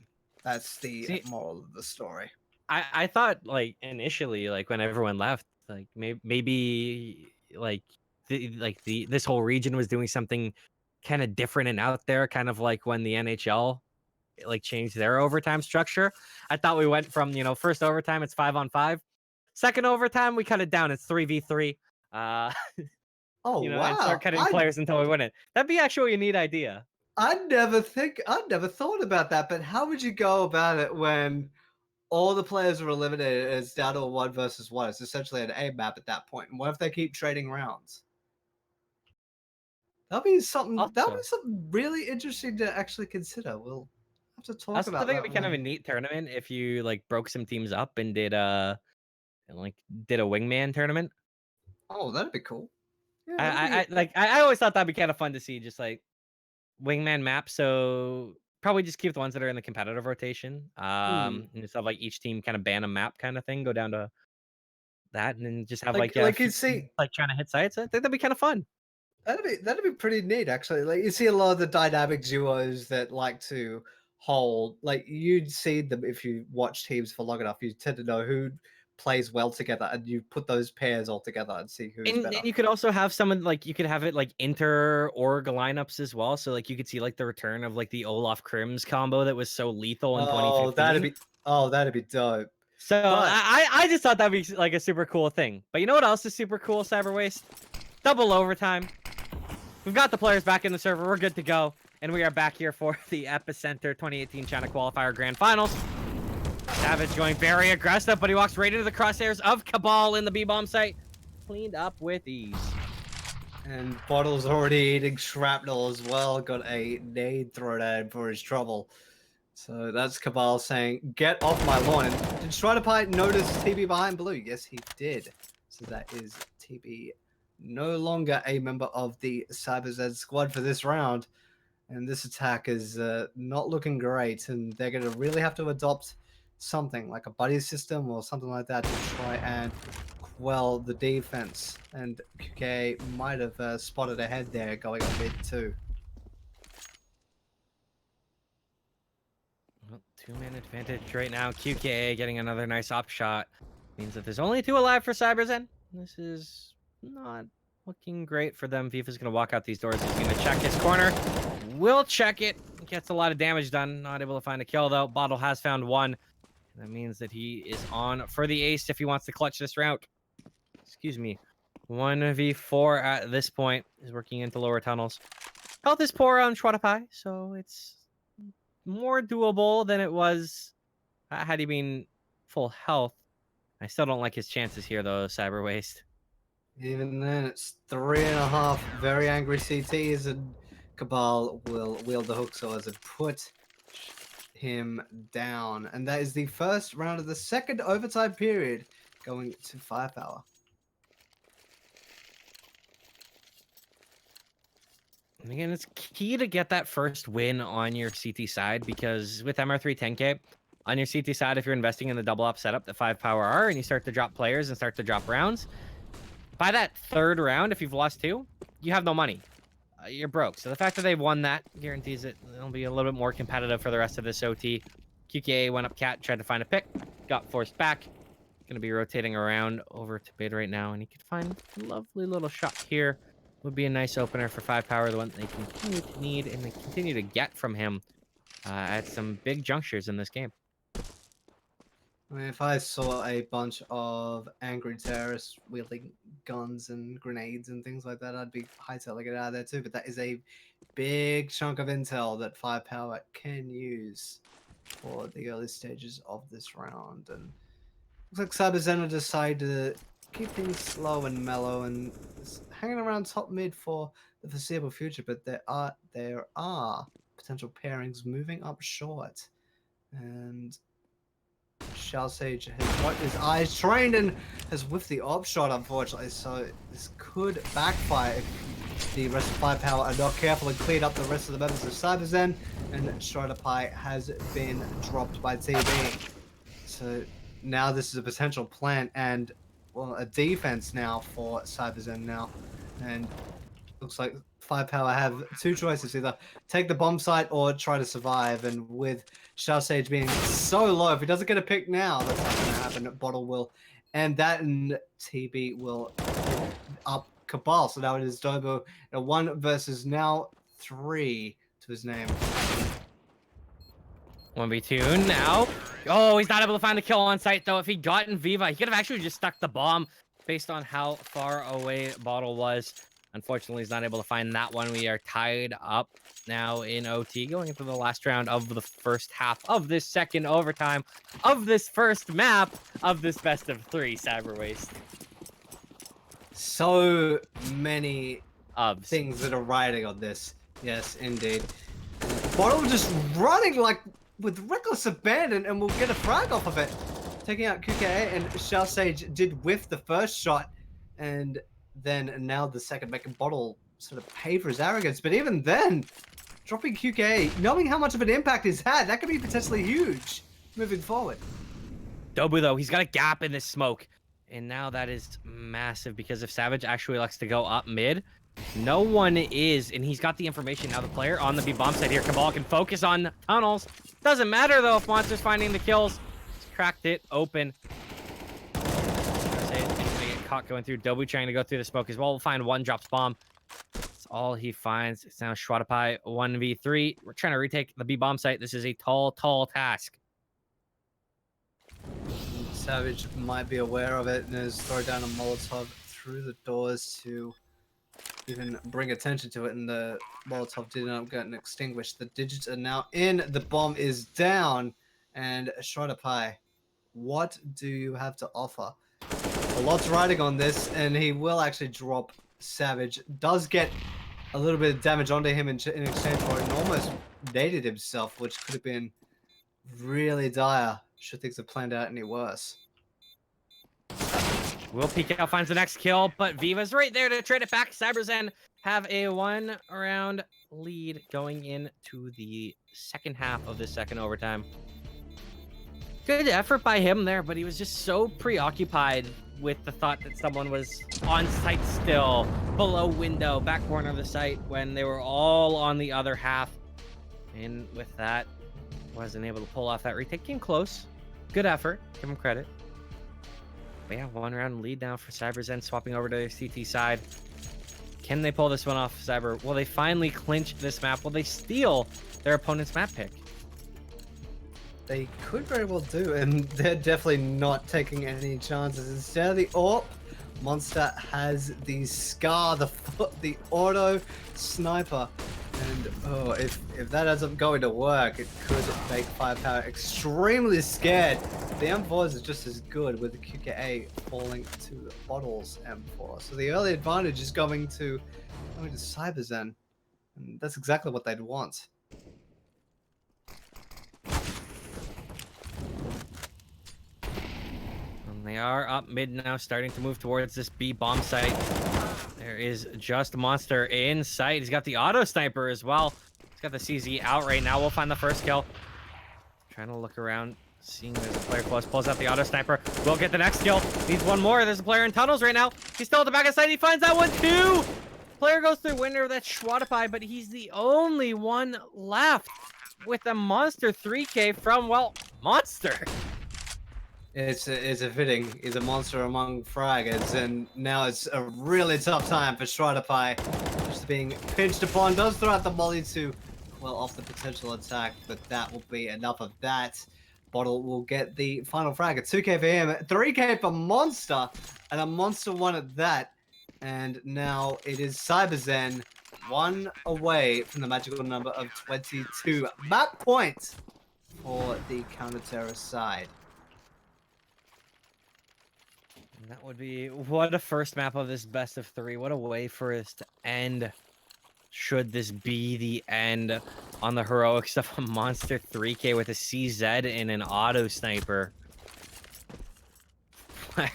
That's the moral of the story. I thought like initially, like when everyone left, like maybe like this whole region was doing something kind of different and out there, kind of like when the NHL like changed their overtime structure. I thought we went from, first overtime it's 5-on-5, second overtime we cut it down, it's 3v3. Oh And start cutting players until we win it. That'd be actually a neat idea. I'd never thought about that. But how would you go about it when all the players are eliminated and it's down to a 1 versus 1? It's essentially an A map at that point. And what if they keep trading rounds? That'd be something really interesting to actually consider. We'll have to talk about that. I think it'd be kind of a neat tournament if you like broke some teams up and did a wingman tournament. Oh, that'd be cool. Yeah, I always thought that'd be kind of fun to see, just like wingman map. So probably just keep the ones that are in the competitive rotation. And instead of like each team kind of ban a map kind of thing, go down to that, and then just have like you see, like trying to hit sites. I think that'd be kind of fun. That'd be pretty neat, actually. Like you see a lot of the dynamic duos that like to hold. Like you'd see them if you watch teams for long enough. You tend to know who plays well together, and you put those pairs all together and see who's better. And you could also have someone like you could have it like inter org lineups as well. So like you could see like the return of like the Olaf Krims combo that was so lethal in 2015. That'd be dope. So I just thought that'd be like a super cool thing. But you know what else is super cool, Cyber Waste? Double overtime. We've got the players back in the server. We're good to go. And we are back here for the EPICENTER 2018 China Qualifier Grand Finals. Savage going very aggressive, but he walks right into the crosshairs of Cabal in the B-bomb site. Cleaned up with ease. And Bottle's already eating shrapnel as well. Got a nade thrown at him for his trouble. So that's Cabal saying, get off my lawn. And did Strider Pie notice TB behind blue? Yes, he did. So that is TB no longer a member of the CyberZen squad for this round. And this attack is not looking great. And they're going to really have to adopt something like a buddy system or something like that to try and quell the defense. And QK might have spotted ahead there going on mid too. Well, 2-man advantage right now. QKA getting another nice op shot. Means that there's only 2 alive for CyberZen. This is not looking great for them. Viva's going to walk out these doors. He's going to check his corner. Will check it. Gets a lot of damage done. Not able to find a kill, though. Bottle has found 1. That means that he is on for the ace if he wants to clutch this route. Excuse me. 1v4 at this point. Is working into lower tunnels. Health is poor on Shwadapai, so it's more doable than it was had he been full health. I still don't like his chances here, though, Cyber Waste. Even then, it's 3.5 very angry CTs, and Cabal will wield the hook so as to put him down. And that is the first round of the second overtime period going to 5Power. And again, it's key to get that first win on your CT side because with MR3 10K on your CT side, if you're investing in the double up setup that 5Power are and you start to drop players and start to drop rounds, by that third round, if you've lost 2, you have no money. You're broke. So the fact that they've won that guarantees it. It'll be a little bit more competitive for the rest of this OT. QKA went up cat, tried to find a pick, got forced back. Going to be rotating around over to mid right now, and he could find a lovely little shot here. Would be a nice opener for 5Power, the one they continue to need and they continue to get from him at some big junctures in this game. I mean, if I saw a bunch of angry terrorists wielding guns and grenades and things like that, I'd be hightailing it out of there too. But that is a big chunk of intel that 5Power can use for the early stages of this round. And looks like CyberZen will decide to keep things slow and mellow and hanging around top mid for the foreseeable future. But there are potential pairings moving up short. And Shell Sage has got his eyes trained and has whiffed the op shot, unfortunately. So this could backfire if the rest of 5Power are not careful and cleared up the rest of the members of CyberZen. And Strider Pie has been dropped by TV. So now this is a potential plan and, well, a defense now for CyberZen now. And looks like 5Power have 2 choices, either take the bomb site or try to survive. And with Shell Sage being so low, if he doesn't get a pick now, that's not going to happen. Bottle will end that, and TB will up Cabal. So now it is Dobo, a 1 versus now 3 to his name. 1v2 now. Oh, he's not able to find the kill on site, though. If he'd gotten Viva, he could have actually just stuck the bomb based on how far away Bottle was. Unfortunately, he's not able to find that one. We are tied up now in OT, going into the last round of the first half of this second overtime of this first map of this best of 3 Cyber Waste. So many Ubs. things that are riding on this. Yes, indeed. Bottle just running like with reckless abandon, and we'll get a frag off of it. Taking out QKA, and Shell Sage did whiff the first shot, and then now the second, making Bottle sort of pay for his arrogance. But even then, dropping QKA, knowing how much of an impact he's had, that could be potentially huge moving forward. Dobu, though, he's got a gap in this smoke. And now that is massive, because if Savage actually likes to go up mid, no one is, and he's got the information. Now the player on the B-bomb side here, Cabal, can focus on tunnels. Doesn't matter, though, if Monster's finding the kills. He's cracked it open. Caught going through. Dobu trying to go through the smoke as well. We'll find one, drops bomb. That's all he finds. It's now Schwadapai 1v3. We're trying to retake the B-bomb site. This is a tall, tall task. Savage might be aware of it and has thrown down a Molotov through the doors to even bring attention to it, and the Molotov did not get extinguished. The digits are now in. The bomb is down, and Schwadapai, what do you have to offer? A lot's riding on this, and he will actually drop Savage. Does get a little bit of damage onto him in exchange for it, and almost naded himself, which could have been really dire should things have planned out any worse. Will peek out, finds the next kill, but Viva's right there to trade it back. CyberZen have a 1-round lead going into the second half of this second overtime. Good effort by him there, but he was just so preoccupied with the thought that someone was on site still, below window, back corner of the site, when they were all on the other half. And with that, wasn't able to pull off that retake. Came close. Good effort. Give him credit. But yeah, 1-round lead now for CyberZen, swapping over to their CT side. Can they pull this one off, Cyber? Will they finally clinch this map? Will they steal their opponent's map pick? They could very well do, and they're definitely not taking any chances. Instead of the AWP, Monster has the Scar, the auto sniper. And oh, if that ends up going to work, it could make 5Power extremely scared. The M4s is just as good, with the QKA falling to Bottle's M4. So the early advantage is going to CyberZen, and that's exactly what they'd want. They are up mid now, starting to move towards this B bomb site. There is just Monster in sight. He's got the auto sniper as well. He's got the CZ out right now. We'll find the first kill. Trying to look around, seeing there's a player close. Pulls out the auto sniper. We'll get the next kill. Needs one more. There's a player in tunnels right now. He's still at the back of sight. He finds that one too. Player goes through winner. That's Schwatify, but he's the only one left with a Monster 3K from, well, Monster. It's a fitting. He's a monster among fraggers, and now it's a really tough time for Stratify. Just being pinched upon. Does throw out the molly to, well, off the potential attack, but that will be enough of that. Bottle will get the final frag at 2k for him, 3k for Monster, and a Monster one at that. And now it is CyberZen, one away from the magical number of 22. Map point for the counter-terrorist side. That would be, what a first map of this best of 3. What a way for us to end. Should this be the end on the heroic stuff? A Monster 3K with a CZ and an auto sniper.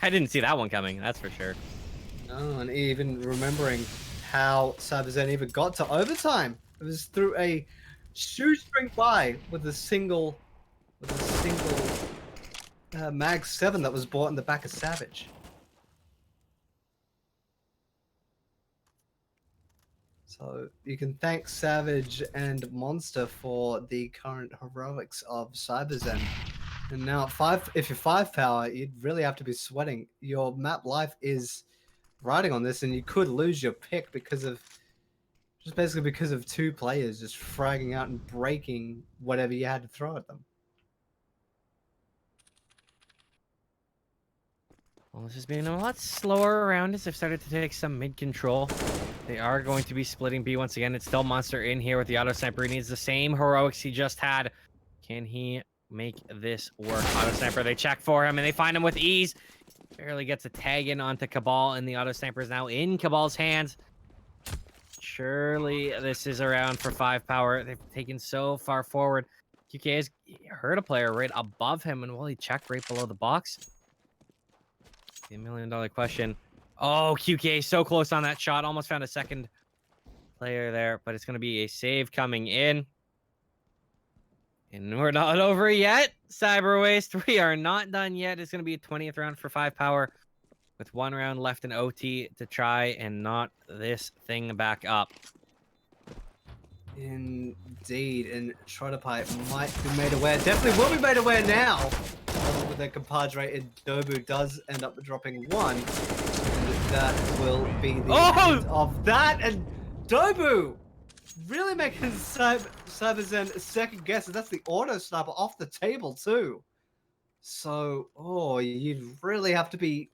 I didn't see that one coming, that's for sure. No, and even remembering how CyberZen even got to overtime. It was through a shoestring buy with a single Mag 7 that was bought in the back of Savage. So you can thank Savage and Monster for the current heroics of CyberZen. And now if you're 5-power, you'd really have to be sweating. Your map life is riding on this, and you could lose your pick because of just basically because of 2 players just fragging out and breaking whatever you had to throw at them. Well, this has been a lot slower around as they've started to take some mid control. They are going to be splitting B once again. It's still Monster in here with the auto sniper. He needs the same heroics he just had. Can he make this work? Auto sniper, they check for him and they find him with ease. Barely gets a tag in onto Cabal, and the auto sniper is now in Cabal's hands. Surely this is around for 5-power. They've taken so far forward. QK has hurt a player right above him, and will he check right below the box? The $1 million question. Oh, QK so close on that shot. Almost found a second player there, but it's going to be a save coming in. And we're not over yet, Cyber Waste. We are not done yet. It's going to be a 20th round for 5-power with 1 round left in OT to try and knot this thing back up. Indeed, and Shredderpie might be made aware. Definitely will be made aware now. With their compadre, and Dobu does end up dropping 1. And that will be the end of that. And Dobu really making CyberZen second guess. And that's the auto sniper off the table too. So, you'd really have to be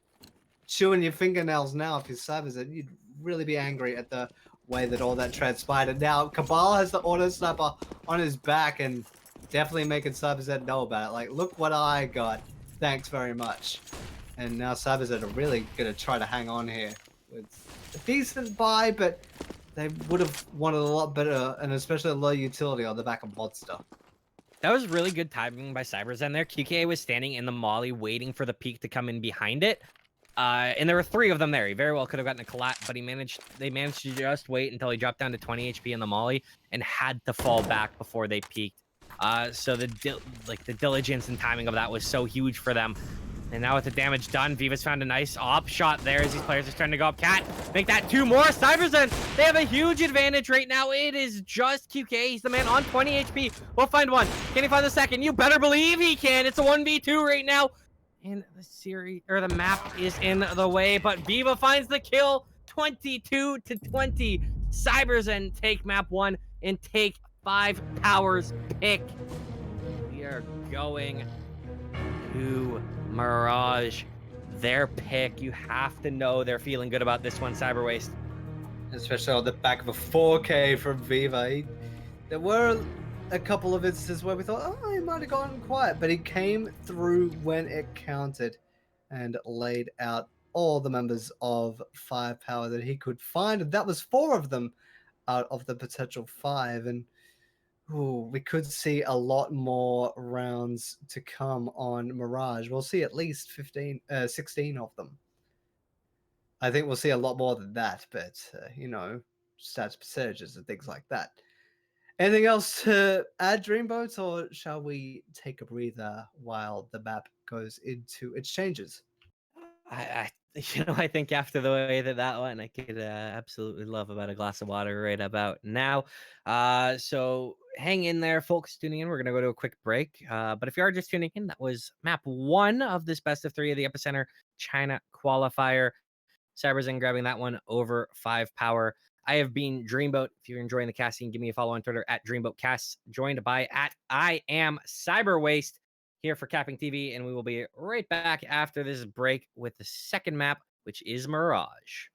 chewing your fingernails now if you're CyberZen. You'd really be angry at the way that all that transpired. And now Cabal has the auto sniper on his back and definitely making CyberZen know about it. Like, look what I got. Thanks very much. And now CyberZen are really going to try to hang on here with a decent buy, but they would have wanted a lot better, and especially a low utility on the back of Monster. That was really good timing by CyberZen there. QK was standing in the molly waiting for the peak to come in behind it. And there were 3 of them there. He very well could have gotten a collat, but they managed to just wait until he dropped down to 20 HP in the molly and had to fall back before they peaked. So the diligence and timing of that was so huge for them. And now with the damage done, Viva's found a nice op shot there as these players are starting to go up. Cat, make that 2 more. CyberZen, they have a huge advantage right now. It is just QK. He's the man on 20 HP. We'll find 1. Can he find the second? You better believe he can. It's a 1v2 right now. And the series, or the map is in the way, but Viva finds the kill. 22-20. CyberZen take map 1 and take 5-power's pick. We are going to Mirage. Their pick. You have to know they're feeling good about this one, Cyber Waste. Especially on the back of a 4K from Viva. There were a couple of instances where we thought, he might have gone quiet, but he came through when it counted and laid out all the members of 5-power that he could find. And that was 4 of them out of the potential 5. And we could see a lot more rounds to come on Mirage. We'll see at least 16 of them. I think we'll see a lot more than that, but stats percentages and things like that. Anything else to add, Dreamboat, or shall we take a breather while the map goes into its changes? I I think after the way that that went, I could absolutely love about a glass of water right about now. So hang in there, folks. Tuning in, we're gonna go to a quick break. But if you are just tuning in, that was map 1 of this best of 3 of the Epicenter China qualifier. CyberZen grabbing that one over 5Power. I have been Dreamboat. If you're enjoying the casting, give me a follow on Twitter at DreamboatCasts, joined by at I am CyberWaste here for CappingTV, and we will be right back after this break with the second map, which is Mirage.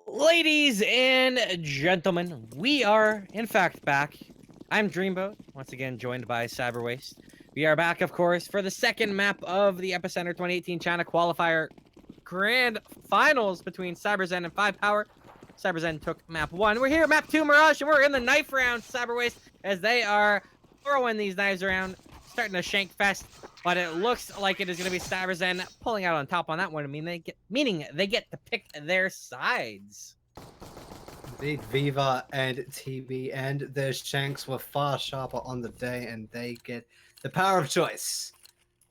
Ladies and gentlemen, we are in fact back. I'm Dreamboat, once again joined by Cyberwaste. We are back, of course, for the second map of the Epicenter 2018 China Qualifier Grand Finals between CyberZen and 5Power. CyberZen took map 1. We're here at map 2, Mirage, and we're in the knife round, Cyberwaste, as they are throwing these knives around, starting to shank fest. But it looks like it is going to be CyberZen pulling out on top on that one. Meaning they get to pick their sides. Indeed, Viva and TB and their shanks were far sharper on the day, and they get the power of choice.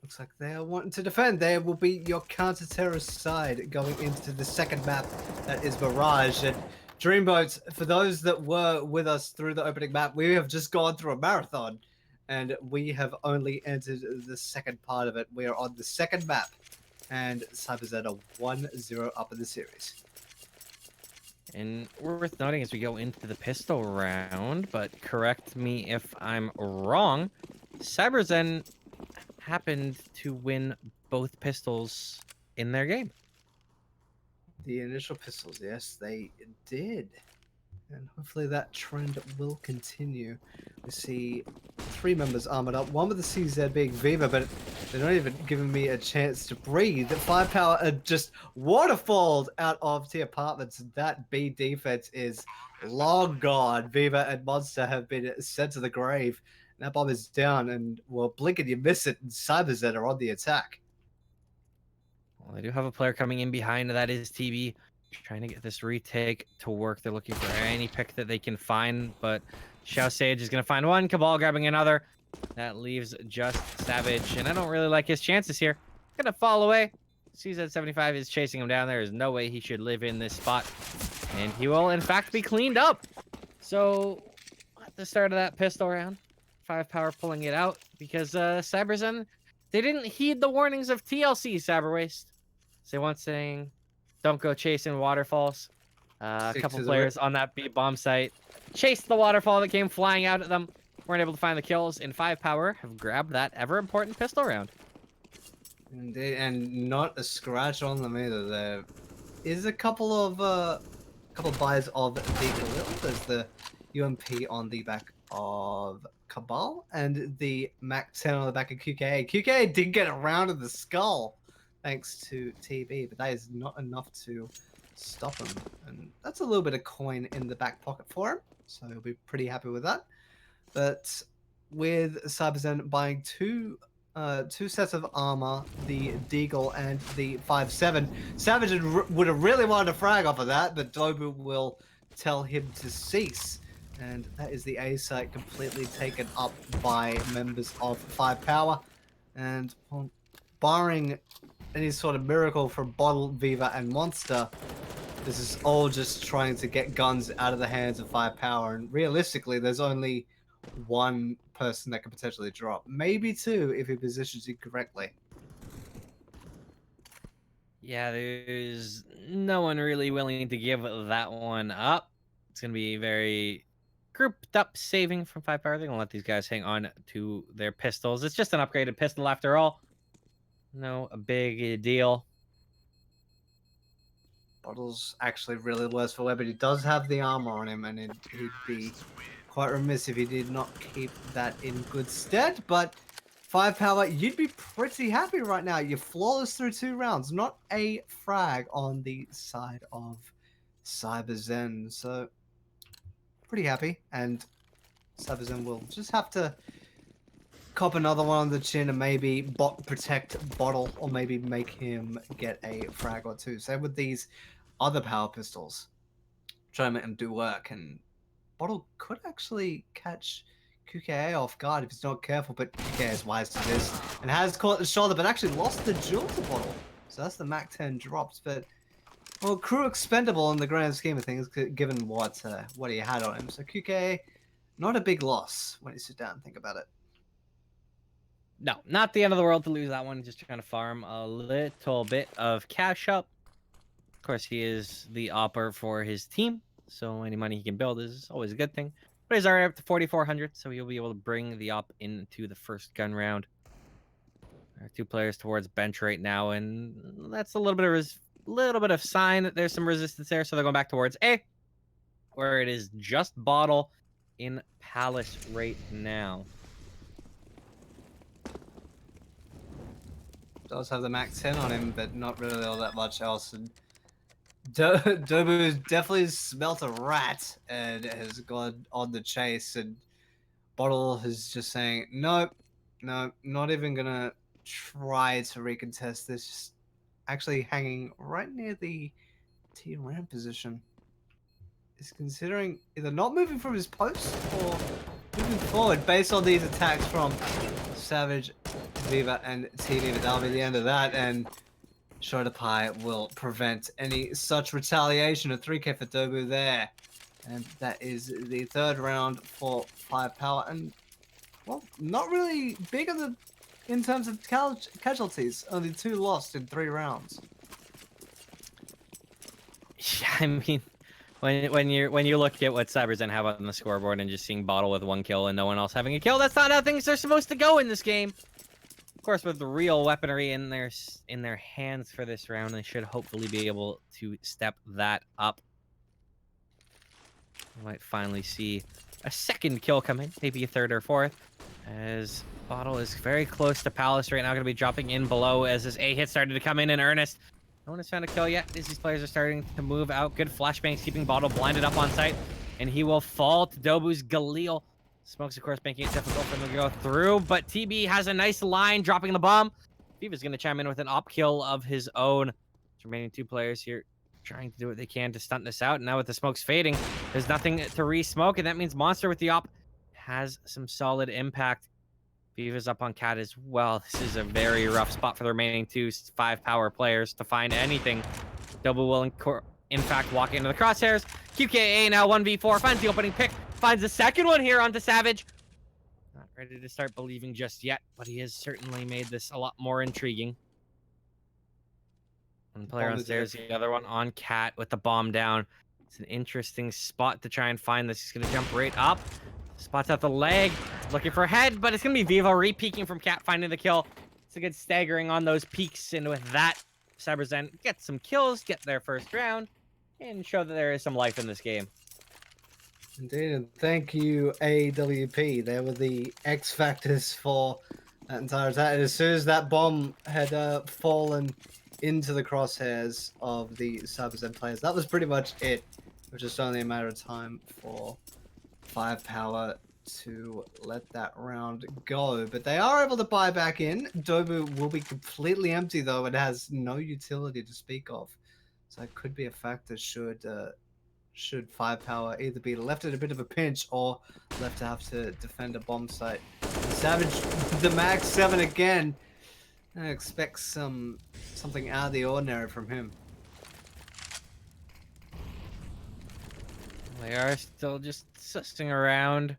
Looks like they are wanting to defend. They will be your counter-terrorist side going into the second map, that is Barrage. And Dreamboat, for those that were with us through the opening map, we have just gone through a marathon, and we have only entered the second part of it. We are on the second map, and CyberZen are 1-0 up in the series. And worth noting as we go into the pistol round, but correct me if I'm wrong, CyberZen happened to win both pistols in their game. The initial pistols, yes, they did. And hopefully that trend will continue. We see 3 members armored up, one with the CZ being Viva, but they're not even giving me a chance to breathe. The 5-Power are just waterfalled out of the apartments. That B defense is long gone. Viva and Monster have been sent to the grave. That bomb is down, and well, blink and you miss it, and CyberZen are on the attack. Well, they do have a player coming in behind. That is TB. Trying to get this retake to work. They're looking for any pick that they can find, but Xiao Sage is going to find one. Cabal grabbing another. That leaves just Savage, and I don't really like his chances here. Going to fall away. CZ75 is chasing him down. There is no way he should live in this spot, and he will, in fact, be cleaned up. So, at the start of that pistol round, 5-Power pulling it out because CyberZen, they didn't heed the warnings of TLC, Cyberwaste. So once saying, don't go chasing waterfalls. A couple players on that B bomb site chased the waterfall that came flying out at them. Weren't able to find the kills, and 5-Power have grabbed that ever-important pistol round. Indeed, and not a scratch on them either. There is a couple of buys of the Galil. There's the UMP on the back of Cabal and the Mac 10 on the back of QKA. QKA did get around to the skull thanks to TB, but that is not enough to stop him. And that's a little bit of coin in the back pocket for him, so he'll be pretty happy with that. But with CyberZen buying two sets of armor, the Deagle and the 5.7, Savage would have really wanted to frag off of that, but Dobu will tell him to cease. And that is the A site completely taken up by members of 5-Power. And well, barring any sort of miracle from Bottle, Viva, and Monster, this is all just trying to get guns out of the hands of 5-Power. And realistically, there's only one person that could potentially drop. Maybe 2 if he positions you correctly. Yeah, there's no one really willing to give that one up. It's going to be very grouped up saving from 5-Power. They're going to let these guys hang on to their pistols. It's just an upgraded pistol after all. No a big deal. Bottle's actually really worse for wear, but he does have the armor on him, and he'd be quite remiss if he did not keep that in good stead. But 5-Power, you'd be pretty happy right now. You're flawless through 2 rounds. Not a frag on the side of CyberZen. So, pretty happy. And CyberZen will just have to cop another one on the chin and maybe protect Bottle, or maybe make him get a frag or 2. Same with these other power pistols. Try to make them do work, and Bottle could actually catch QKA off guard if he's not careful, but QKA is wise to this and has caught the shoulder, but actually lost the duel to Bottle. So that's the Mac 10 drops, but well, crew expendable in the grand scheme of things, given what he had on him. So QKA, not a big loss when you sit down and think about it. No, not the end of the world to lose that one. Just trying to farm a little bit of cash up. Of course, he is the opper for his team, so any money he can build is always a good thing. But he's already up to 4,400, so he'll be able to bring the op into the first gun round. There are 2 players towards bench right now, and that's a little bit of little bit of sign that there's some resistance there, so they're going back towards A, where it is just Bottle in Palace right now. Does have the Mac 10 on him, but not really all that much else. And Dobu definitely smelt a rat and has gone on the chase. And Bottle is just saying, nope, no, not even gonna try to recontest this. Just actually hanging right near the T ramp position. Is considering either not moving from his post or moving forward based on these attacks from Savage, Viva, and TD. But that'll be the end of that, and Shoulder Pie will prevent any such retaliation. A 3K for Dobu there. And that is the third round for 5Power. And, well, not really big in terms of casualties. Only 2 lost in 3 rounds. Yeah, I mean, when you look at what CyberZen have on the scoreboard and just seeing Bottle with 1 kill and no one else having a kill, that's not how things are supposed to go in this game. Of course, with the real weaponry in their hands for this round, they should hopefully be able to step that up. We might finally see a second kill come in, maybe a third or fourth, as Bottle is very close to Palace right now, going to be dropping in below as this A hit started to come in earnest. No one has found a kill yet as these players are starting to move out. Good flashbangs keeping Bottle blinded up on site, and he will fall to Dobu's Galil. Smokes, of course, making it difficult for him to go through, but TB has a nice line, dropping the bomb. Viva's going to chime in with an op kill of his own. Remaining 2 players here trying to do what they can to stunt this out. And now with the smokes fading, there's nothing to re-smoke, and that means Monster with the op has some solid impact. Viva's up on Cat as well. This is a very rough spot for the remaining 2 5-power players to find anything. Double will, in fact, walk into the crosshairs. QKA now 1v4, finds the opening pick, finds the second one here onto Savage. Not ready to start believing just yet, but he has certainly made this a lot more intriguing. One player on stairs, the other one on Cat with the bomb down. It's an interesting spot to try and find this. He's going to jump right up. Spots out the leg, looking for a head, but it's going to be Viva re-peeking from Cat, finding the kill. It's a good staggering on those peaks, and with that, CyberZen get some kills, get their first round, and show that there is some life in this game. Indeed, and thank you, AWP. They were the X factors for that entire attack. And as soon as that bomb had fallen into the crosshairs of the CyberZen players, that was pretty much it. It was just only a matter of time for 5Power to let that round go. But they are able to buy back in. Dobu will be completely empty, though. It has no utility to speak of. So it could be a factor should 5Power either be left at a bit of a pinch or left to have to defend a bomb site. Savage, the Max 7 again. I expect something out of the ordinary from him. They are still just sussing around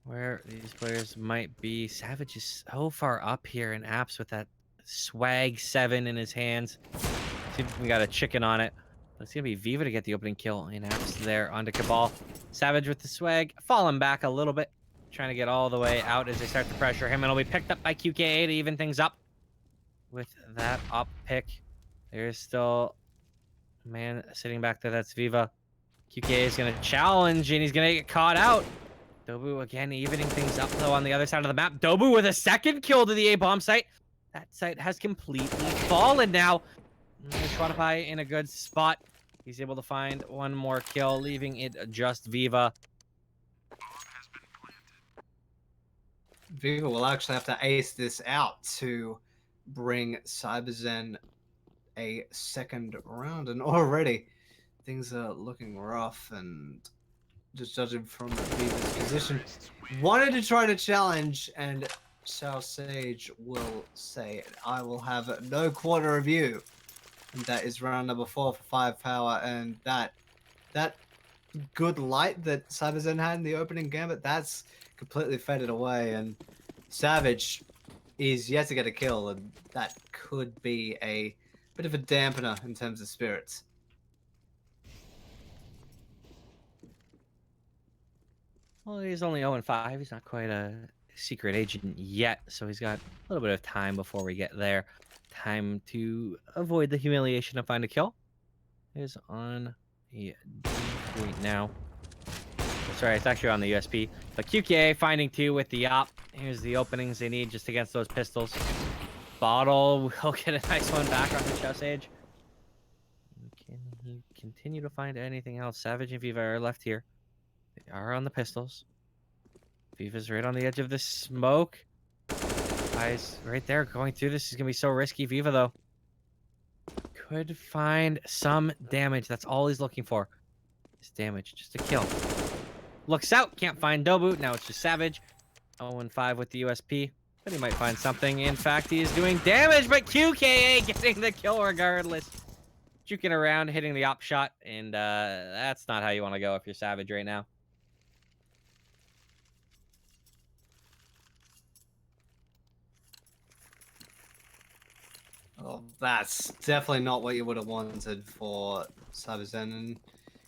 where these players might be. Savage is so far up here in apps with that swag 7 in his hands. See if we got a chicken on it. But it's going to be Viva to get the opening kill in apps there onto Cabal. Savage with the swag, falling back a little bit, trying to get all the way out as they start to pressure him. And it'll be picked up by QKA to even things up. With that up pick, there's still a man sitting back there. That's Viva. QKA is going to challenge, and he's going to get caught out. Dobu again evening things up, though, on the other side of the map. Dobu with a second kill to the A-bomb site. That site has completely fallen now. Qualifier in a good spot. He's able to find one more kill, leaving it just Viva. Viva will actually have to ace this out to bring CyberZen a second round, and already things are looking rough. And just judging from Viva's position, wanted to try to challenge, and South Sage will say, "I will have no quarter of you." And that is round number 4 for 5Power, and that good light that CyberZen had in the opening gambit, that's completely faded away, and Savage is yet to get a kill, and that could be a bit of a dampener in terms of spirits. Well, he's only 0-5. He's not quite a secret agent yet, so he's got a little bit of time before we get there. Time to avoid the humiliation of find a kill. Is on a D3 now. Sorry, it's actually on the USP. But QKA finding 2 with the op. Here's the openings they need just against those pistols. Bottle will get a nice one back on the chest edge. Can he continue to find anything else? Savage and Viva are left here. They are on the pistols. Viva's right on the edge of the smoke. Guys, right there, going through this is going to be so risky. Viva, though, could find some damage. That's all he's looking for. Is damage, just a kill. Looks out, can't find Dobu. Now it's just Savage. 0-5 with the USP. But he might find something. In fact, he is doing damage, but QKA getting the kill regardless. Juking around, hitting the op shot, and that's not how you want to go if you're Savage right now. Oh, that's definitely not what you would have wanted for CyberZen. And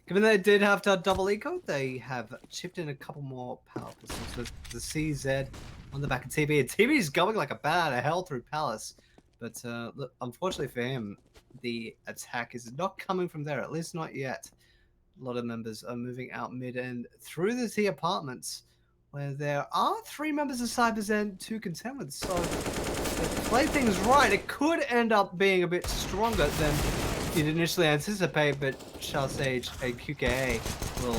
given they did have to double eco, they have chipped in a couple more power pistols with the CZ on the back of TB. And TB is going like a bat out of hell through Palace. But look, unfortunately for him, the attack is not coming from there, at least not yet. A lot of members are moving out mid and through the T apartments, where there are 3 members of CyberZen to contend with. So if they play things right, it could end up being a bit stronger than you'd initially anticipate, but Shell Sage and QKA will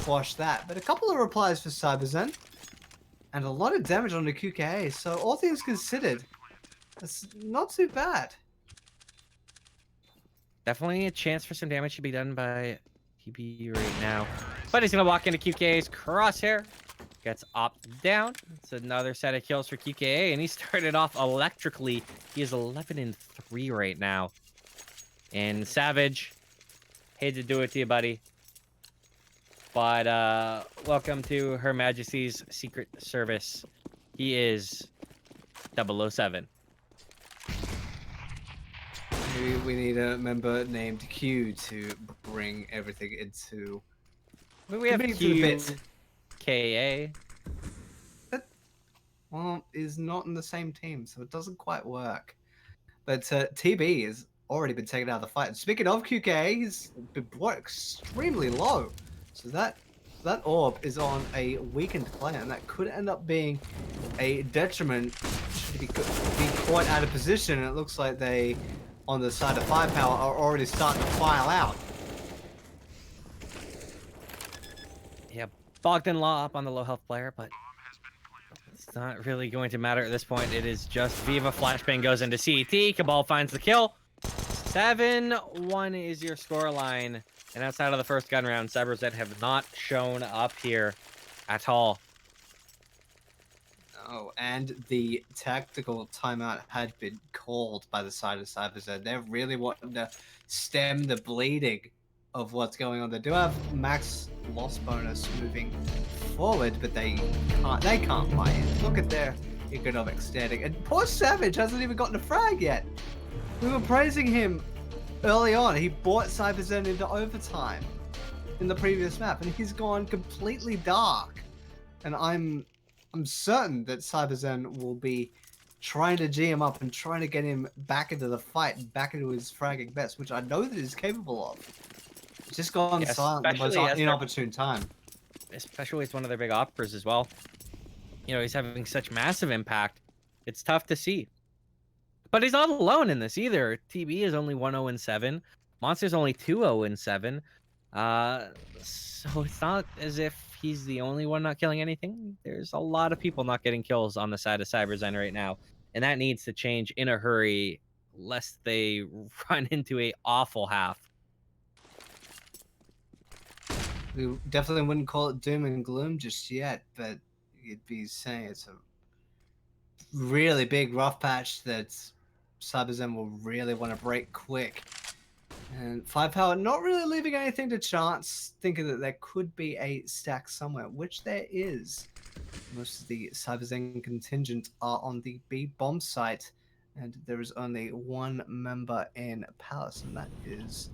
squash that. But a couple of replies for CyberZen, and a lot of damage on the QKA, so all things considered, that's not too bad. Definitely a chance for some damage to be done by TB right now. But he's going to walk into QKA's crosshair. Gets opted down. It's another set of kills for QKA, and he started off electrically. He is 11-3 right now. And Savage, hate to do it to you, buddy. But welcome to Her Majesty's Secret Service. He is 007. Maybe we need a member named Q to bring everything into... We have QKA. That, well, is not in the same team, so it doesn't quite work. But TB has already been taken out of the fight. And speaking of QKA, he's been brought extremely low. So that orb is on a weakened player, and that could end up being a detriment should he be caught out of position. And it looks like they, on the side of 5Power, are already starting to file out. Yeah, Bogdan Law up on the low health player, but it's not really going to matter at this point. It is just Viva. Flashbang goes into CT. Cabal finds the kill. 7-1 is your scoreline. And outside of the first gun round, CyberZen have not shown up here at all. Oh, and the tactical timeout had been called by the side of CyberZen. They're really wanting to stem the bleeding of what's going on. They do have max loss bonus moving forward, but they can't buy it. Look at their economic standing. And poor Savage hasn't even gotten a frag yet. We were praising him early on. He brought CyberZen into overtime in the previous map, and he's gone completely dark. And I'm certain that CyberZen will be trying to G him up and trying to get him back into the fight and back into his fragging best, which I know that he's capable of. He's just gone silent at the most inopportune time. Especially as one of their big offers as well. You know, he's having such massive impact. It's tough to see. But he's not alone in this either. TB is only 1-0-7. Monster's only 2-0-7. So it's not as if he's the only one not killing anything. There's a lot of people not getting kills on the side of CyberZen right now. And that needs to change in a hurry, lest they run into an awful half. We definitely wouldn't call it doom and gloom just yet, but you'd be saying it's a really big rough patch that CyberZen will really want to break quick. And 5Power not really leaving anything to chance, thinking that there could be a stack somewhere, which there is. Most of the CyberZen contingent are on the B bomb site, and there is only one member in Palace, and that is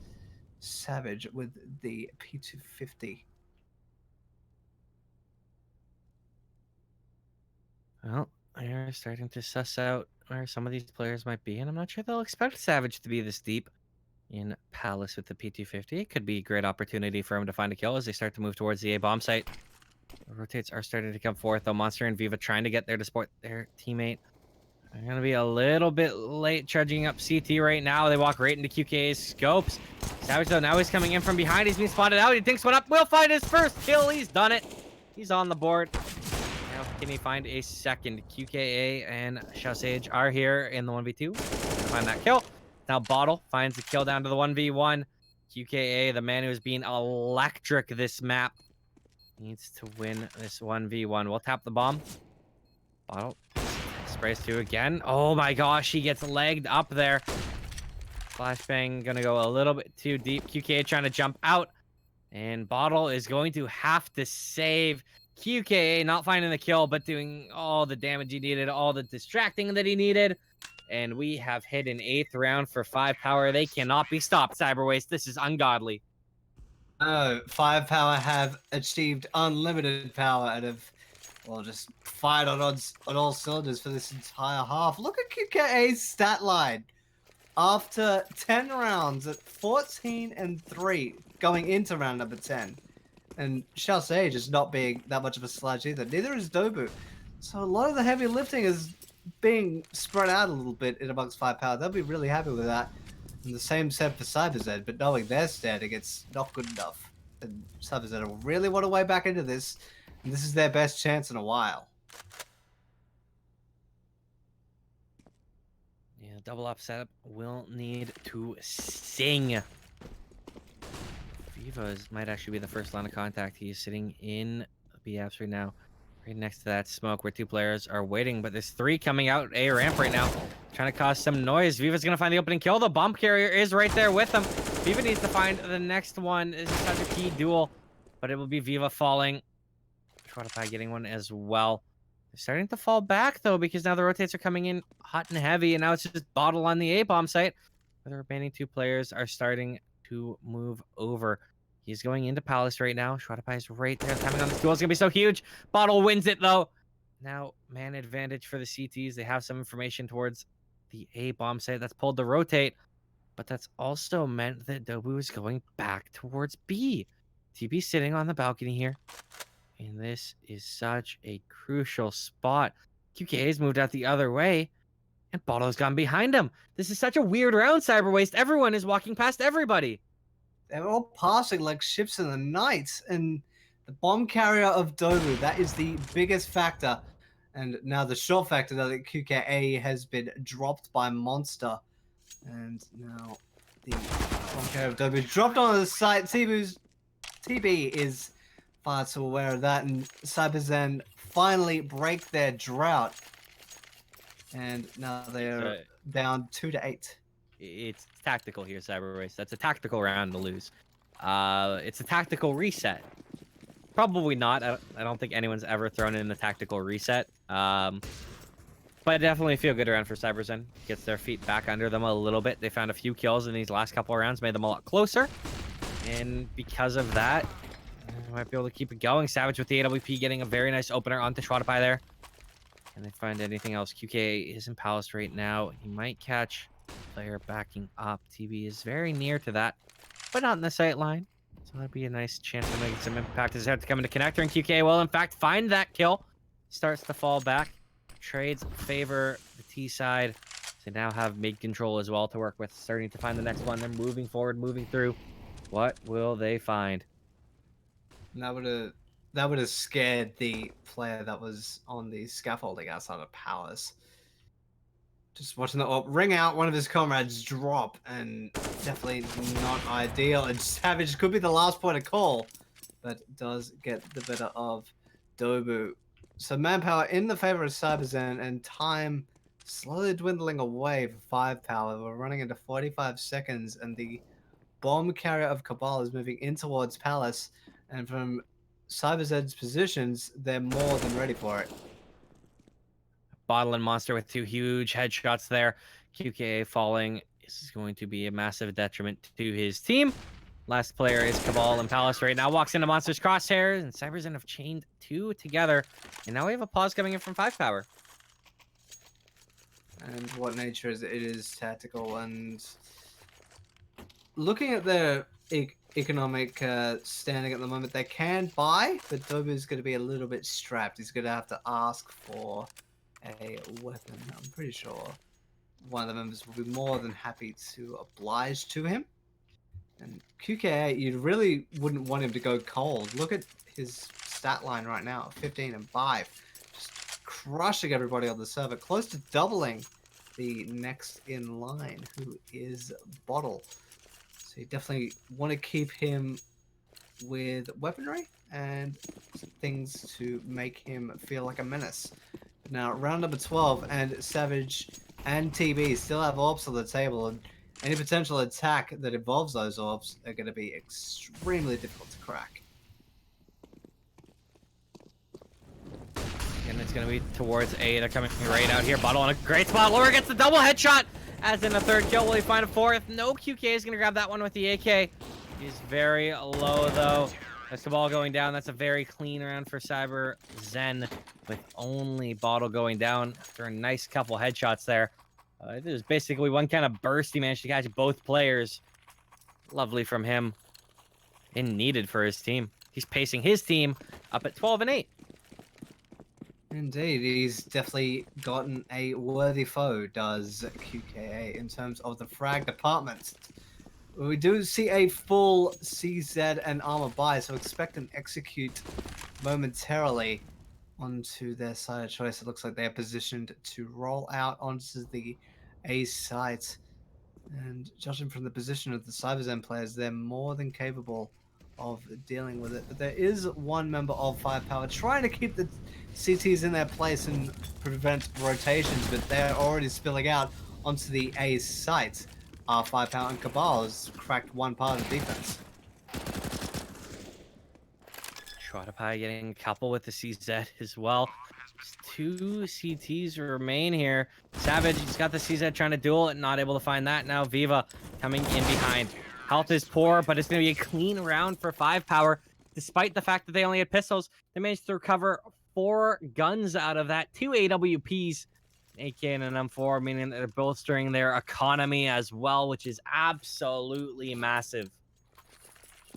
Savage with the P250. Well, they're starting to suss out where some of these players might be, and I'm not sure they'll expect Savage to be this deep in Palace with the P250. It could be a great opportunity for him to find a kill as they start to move towards the A bomb site. The rotates are starting to come forth, though. Monster and Viva trying to get there to support their teammate. They're going to be a little bit late charging up CT right now. They walk right into QK's scopes. Savage, though, now he's coming in from behind. He's being spotted out. He thinks one up. Will find his first kill. He's done it. He's on the board. Now, can he find a second? QKA and Shasage are here in the 1v2. Find that kill. Now, Bottle finds the kill down to the 1v1. QKA, the man who's being electric this map, needs to win this 1v1. We'll tap the bomb. Bottle sprays two again. Oh my gosh, he gets legged up there. Flashbang gonna go a little bit too deep. QKA trying to jump out. And Bottle is going to have to save QKA, not finding the kill, but doing all the damage he needed, all the distracting that he needed. And we have hit an 8th round for 5Power. They cannot be stopped, Cyberwaste. This is ungodly. Oh, 5Power have achieved unlimited power and have, well, just fired on all cylinders for this entire half. Look at QKA's stat line. After 10 rounds at 14-3 going into round number 10. And Shao Sage is not being that much of a sludge either. Neither is Dobu. So a lot of the heavy lifting is being spread out a little bit in amongst 5Power. They'll be really happy with that. And the same said for CyberZen, but knowing their standing, it's not good enough. And CyberZen will really want to way back into this. And this is their best chance in a while. Yeah, double up setup will need to sing. Viva's might actually be the first line of contact. He's sitting in BFs right now, right next to that smoke where two players are waiting. But there's 3 coming out A ramp right now, trying to cause some noise. Viva's gonna find the opening kill. The bomb carrier is right there with him. Viva needs to find the next one. This is such a key duel, but it will be Viva falling. Qualifier getting one as well. They're starting to fall back though, because now the rotates are coming in hot and heavy, and now it's just Bottle on the A bomb site, where the remaining 2 players are starting to move over. He's going into Palace right now. Shroudify is right there. Timing on this duel is going to be so huge. Bottle wins it, though. Now, man advantage for the CTs. They have some information towards the A bomb site. That's pulled the rotate. But that's also meant that Dobu is going back towards B. TB sitting on the balcony here. And this is such a crucial spot. QK has moved out the other way. And Bottle's gone behind him. This is such a weird round, Cyberwaste. Everyone is walking past everybody. They're all passing like ships in the night. And the bomb carrier of Dobu, that is the biggest factor. And now the short factor that QKA has been dropped by Monster. And now the bomb carrier of Dobu dropped on the site. TB is far too aware of that. And CyberZen finally break their drought. And now they're down 2-8. It's tactical here, Cyber Race. That's a tactical round to lose. It's a tactical reset. Probably not. I don't think anyone's ever thrown in a tactical reset. But definitely feel good around for CyberZen. Gets their feet back under them a little bit. They found a few kills in these last couple of rounds, made them a lot closer. And because of that, they might be able to keep it going. Savage with the AWP getting a very nice opener onto Shroudify there. Can they find anything else? QK is in Palace right now. He might catch player backing up. TB is very near to that, but not in the sight line. So that'd be a nice chance to make some impact. Does have to come into connector, and QK will in fact find that kill. Starts to fall back. Trades favor the T side. They now have mid control as well to work with. Starting to find the next one. They're moving forward, moving through. What will they find? That would have scared the player that was on the scaffolding outside of Palace. Just watching the ring out, one of his comrades drop, and definitely not ideal. And Savage could be the last point of call, but does get the better of Dobu. So manpower in the favor of CyberZen, and time slowly dwindling away for 5Power. We're running into 45 seconds, and the bomb carrier of Cabal is moving in towards Palace. And from CyberZen's positions, they're more than ready for it. Bottle and Monster with 2 huge headshots there. QKA falling. This is going to be a massive detriment to his team. Last player is Cabal and Palace right now. Walks into Monster's Crosshairs, and CyberZen have chained 2 together. And now we have a pause coming in from 5Power. And what nature is it? It is tactical. And looking at their economic standing at the moment, they can buy, but Dobu's going to be a little bit strapped. He's going to have to ask for a weapon. I'm pretty sure one of the members will be more than happy to oblige to him. And QK8, you really wouldn't want him to go cold. Look at his stat line right now, 15 and 5. Just crushing everybody on the server, close to doubling the next in line, who is Bottle. So you definitely want to keep him with weaponry and things to make him feel like a menace. Now, round number 12, and Savage and TB still have orbs on the table, and any potential attack that involves those orbs are going to be extremely difficult to crack. And it's going to be towards A. They're coming right out here. Bottle on a great spot. Laura gets the double headshot. As in a third kill, will he find a fourth? No, QK is going to grab that one with the AK. He's very low, though. That's the ball going down. That's a very clean round for CyberZen, with only Bottle going down after a nice couple headshots there. It was basically one kind of burst. He managed to catch both players. Lovely from him. And needed for his team. He's pacing his team up at 12 and 8. Indeed, he's definitely gotten a worthy foe, does QKA, in terms of the frag department. We do see a full CZ and armor buy, so expect an execute momentarily onto their side of choice. It looks like they're positioned to roll out onto the A site. And judging from the position of the CyberZen players, they're more than capable of dealing with it. But there is one member of 5Power trying to keep the CTs in their place and prevent rotations, but they're already spilling out onto the A site. 5Power and Cabal has cracked one part of the defense. Shroudapie getting a couple with the CZ as well. Just 2 CTs remain here. Savage, he's got the CZ trying to duel it, not able to find that. Now Viva coming in behind. Health is poor, but it's going to be a clean round for 5Power. Despite the fact that they only had pistols, they managed to recover 4 guns out of that. 2 AWPs, AK and an M4, meaning that they're bolstering their economy as well, which is absolutely massive.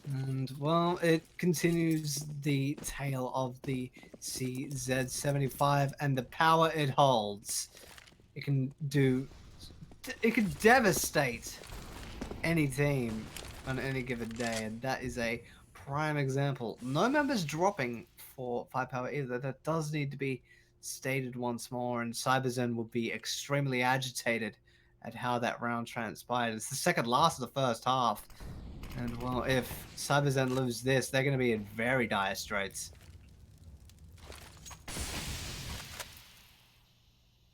And, well, it continues the tale of the CZ75 and the power it holds. It can devastate any team on any given day, and that is a prime example. No members dropping for 5Power either. That does need to be stated once more, and CyberZen will be extremely agitated at how that round transpired. It's the second last of the first half. And, well, if CyberZen lose this, they're going to be in very dire straits.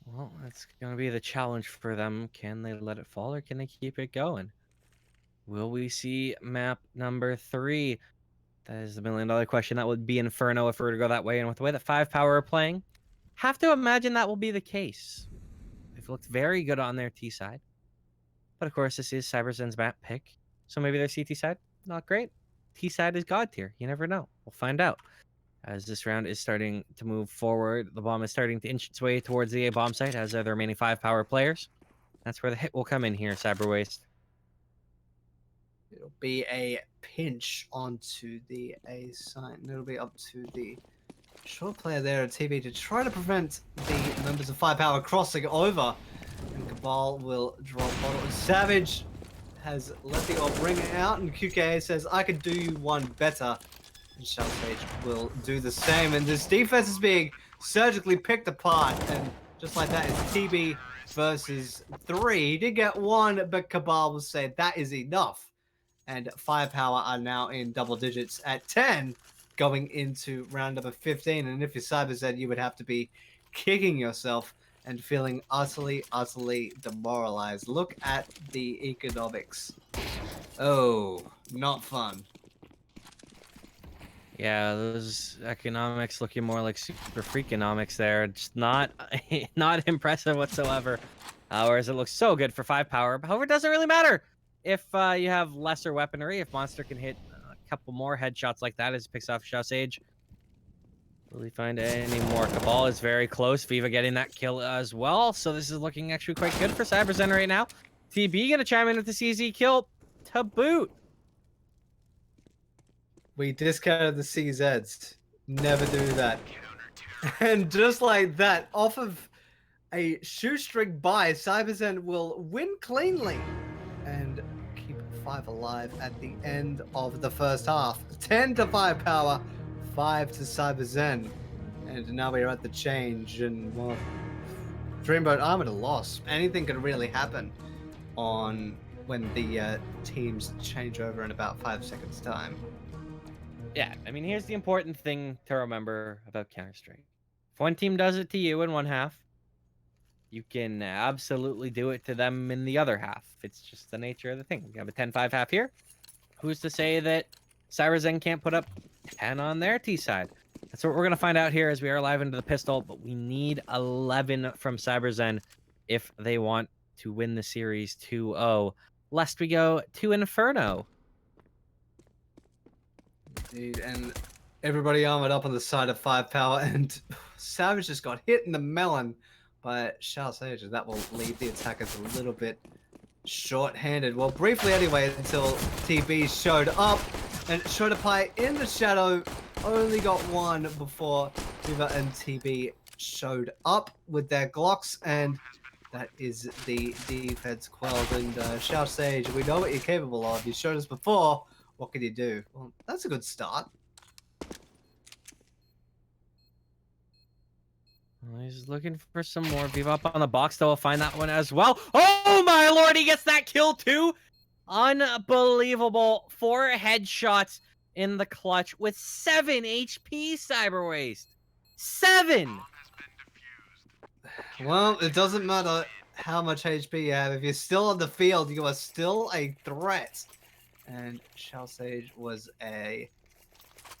Well, that's going to be the challenge for them. Can they let it fall, or can they keep it going? Will we see map number 3? That is the $1 million question. That would be Inferno if we were to go that way. And with the way that 5Power are playing, have to imagine that will be the case. They've looked very good on their T side. But, of course, this is CyberZen's map pick. So maybe their CT side, not great. T side is God tier. You never know. We'll find out. As this round is starting to move forward, the bomb is starting to inch its way towards the A bomb site, as are the remaining 5Power players. That's where the hit will come in here, CyberWaste. It'll be a pinch onto the A site, and it'll be up to the short player there at TV to try to prevent the members of 5Power crossing over. And Cabal will drop bottle. Savage has let the orb ring out, and QKA says, I could do you one better. And Shellstage will do the same, and this defense is being surgically picked apart, and just like that, it's TB versus 3. He did get 1, but Cabal will say that is enough. And 5Power are now in double digits at 10, going into round number 15. And if you're CyberZen, you would have to be kicking yourself and feeling utterly, utterly demoralized. Look at the economics. Oh, not fun. Yeah, those economics looking more like super freakonomics there. Just not impressive whatsoever. Whereas it looks so good for 5Power. However, it doesn't really matter. if you have lesser weaponry. If Monster can hit a couple more headshots like that as he picks off Shao Sage. Will he find any more? Cabal is very close. Viva getting that kill as well. So this is looking actually quite good for CyberZen right now. TB gonna chime in with the CZ kill to boot. We discounted the CZs. Never do that. And just like that, off of a shoestring buy, CyberZen will win cleanly and keep 5 alive at the end of the first half. 10 to 5 power, 5 to CyberZen. And now we're at the change, and well, Dreamboat I'm at a loss. Anything could really happen on when the teams change over in about 5 seconds time. Yeah, I mean, here's the important thing to remember about Counter-Strike. If one team does it to you in one half, you can absolutely do it to them in the other half. It's just the nature of the thing. We have a 10-5 half here. Who's to say that CyberZen can't put up 10 on their T side? That's what we're going to find out here as we are live into the pistol, but we need 11 from CyberZen if they want to win the series 2-0, lest we go to Inferno. Indeed, and everybody armored up on the side of 5 power, and Savage just got hit in the melon by Shao Sage, and that will leave the attackers a little bit short-handed. Well, briefly anyway, until TB showed up, and Shodapai in the shadow only got one before Viva and TB showed up with their Glocks, and that is the defense quelled. And Shao Sage, we know what you're capable of. You showed us before. What can you do? Well, that's a good start. Well, he's looking for some more. Viva up on the box, though. We'll find that one as well. Oh, my lord. He gets that kill, too. Unbelievable. 4 headshots in the clutch with 7 HP, Cyber Waste. 7! Well, it doesn't matter how much HP you have. If you're still on the field, you are still a threat. And Shao Sage was a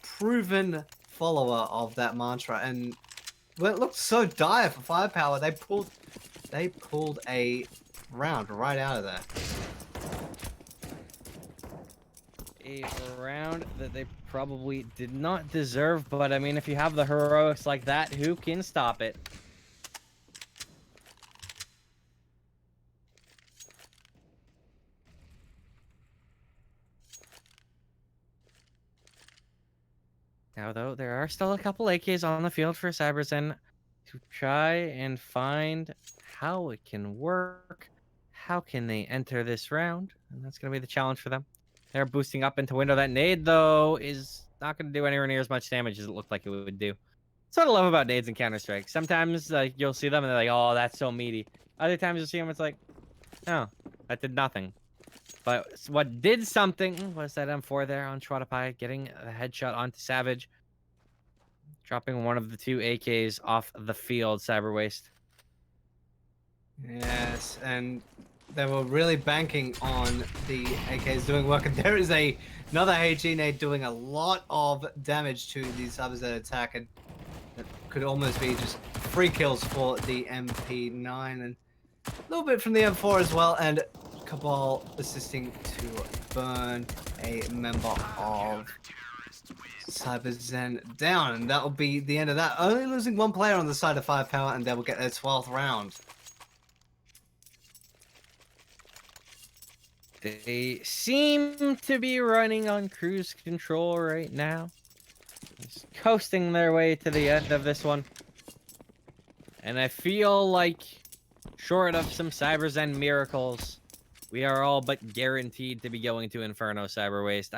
proven follower of that mantra. And well, it looked so dire for 5 power. They pulled a round right out of there. A round that they probably did not deserve, but I mean, if you have the heroics like that, who can stop it? Now, though, there are still a couple AKs on the field for CyberZen to try and find how it can work. How can they enter this round? And that's going to be the challenge for them. They're boosting up into window. That nade, though, is not going to do anywhere near as much damage as it looked like it would do. That's what I love about nades in Counter-Strike. Sometimes you'll see them and they're like, oh, that's so meaty. Other times you'll see them, it's like, oh, that did nothing. But what did something was that M4 there on Shwadapai, getting a headshot onto Savage. Dropping one of the 2 AKs off the field, Cyber Waste. Yes, and they were really banking on the AKs doing work. And there is another HE nade doing a lot of damage to the CyberZen attack. And that could almost be just free kills for the MP9. And a little bit from the M4 as well. And Cabal assisting to burn a member of CyberZen down, and that will be the end of that. Only losing 1 player on the side of 5 power, and they will get their 12th round. They seem to be running on cruise control right now. Just coasting their way to the end of this one. And I feel like, short of some CyberZen miracles, we are all but guaranteed to be going to Inferno, Cyber Waste.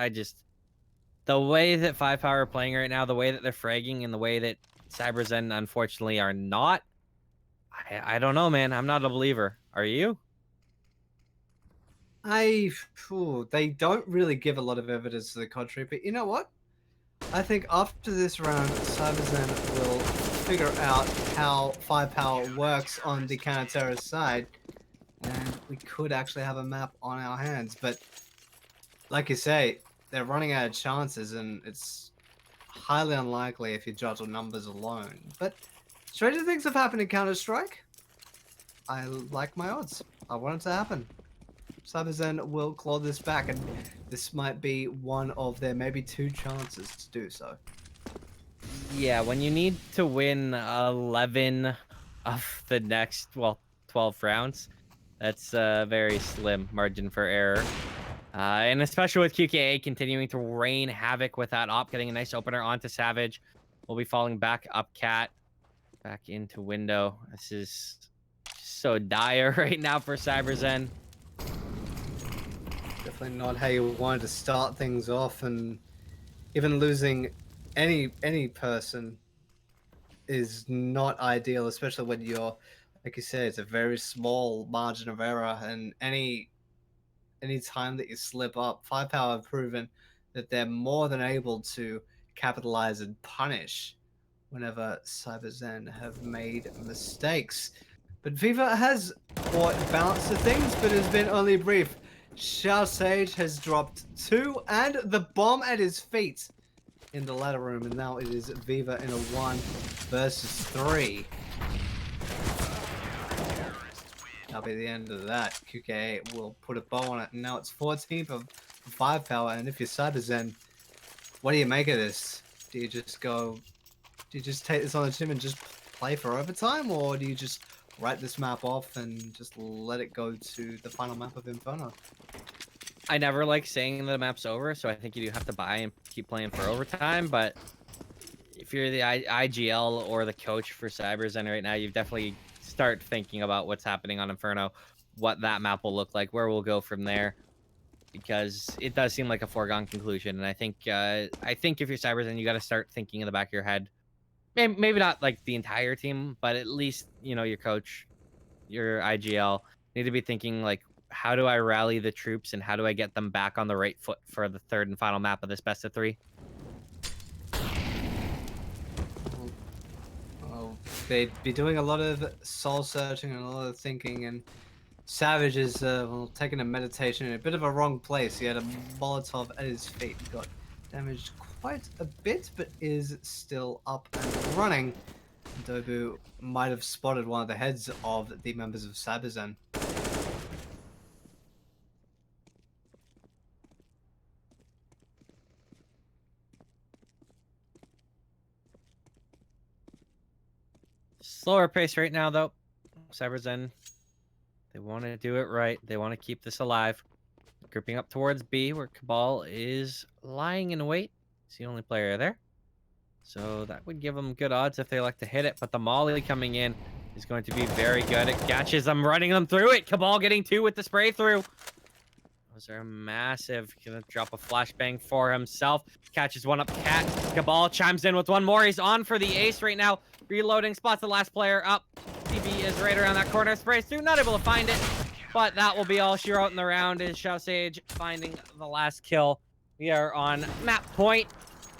The way that 5 power are playing right now, the way that they're fragging, and the way that CyberZen unfortunately are not, I don't know, man. I'm not a believer. Are you? They don't really give a lot of evidence to the contrary, but you know what? I think after this round, CyberZen will figure out how 5 power works on the counter-terrorist side, and we could actually have a map on our hands. But like you say, they're running out of chances, and it's highly unlikely if you judge on numbers alone. But stranger things have happened in Counter-Strike. I like my odds. I want it to happen. CyberZen will claw this back, and this might be one of their maybe 2 chances to do so. Yeah, when you need to win 11 of the next, well, 12 rounds, that's a very slim margin for error. And especially with QKA continuing to rain havoc with that op, getting a nice opener onto Savage. We'll be falling back up cat, back into window. This is so dire right now for CyberZen. Definitely not how you wanted to start things off, and even losing any person is not ideal, especially when you're, like you said, it's a very small margin of error, and any time that you slip up, 5Power have proven that they're more than able to capitalize and punish whenever CyberZen have made mistakes. But Viva has brought balance to things, but has been only brief. Shao Sage has dropped 2 and the bomb at his feet in the ladder room, and now it is Viva in a 1 versus 3. That'll be the end of that. QK will put a bow on it, and now it's 14 for 5Power. And if you're CyberZen, what do you make of this? Do you just go? Do you just take this on the chin and just play for overtime, or do you just write this map off and just let it go to the final map of Inferno? I never like saying the map's over, so I think you do have to buy and keep playing for overtime. But if you're the IGL or the coach for CyberZen right now, you've definitely start thinking about what's happening on Inferno, what that map will look like, where we'll go from there, because it does seem like a foregone conclusion. And I think if you're CyberZen, you got to start thinking in the back of your head, maybe not like the entire team, but at least your coach, your IGL need to be thinking like, how do I rally the troops and how do I get them back on the right foot for the third and final map of this best of 3? Well, they'd be doing a lot of soul searching and a lot of thinking, and Savage is well, taking a meditation in a bit of a wrong place. He had a Molotov at his feet, got damaged quite a bit, but is still up and running. Dobu might have spotted one of the heads of the members of CyberZen. Slower pace right now, though. CyberZen, they want to do it right. They want to keep this alive. Grouping up towards B, where Cabal is lying in wait. He's the only player there. So that would give them good odds if they like to hit it. But the Molly coming in is going to be very good. It catches them, running them through it. Cabal getting 2 with the spray through. Those are massive. Gonna drop a flashbang for himself. Catches one up. Cat. Cabal chimes in with one more. He's on for the ace right now. Reloading. Spots the last player up. TV is right around that corner. Sprays through. Not able to find it. But that will be all she wrote in the round. Is Shao Sage finding the last kill. We are on map point.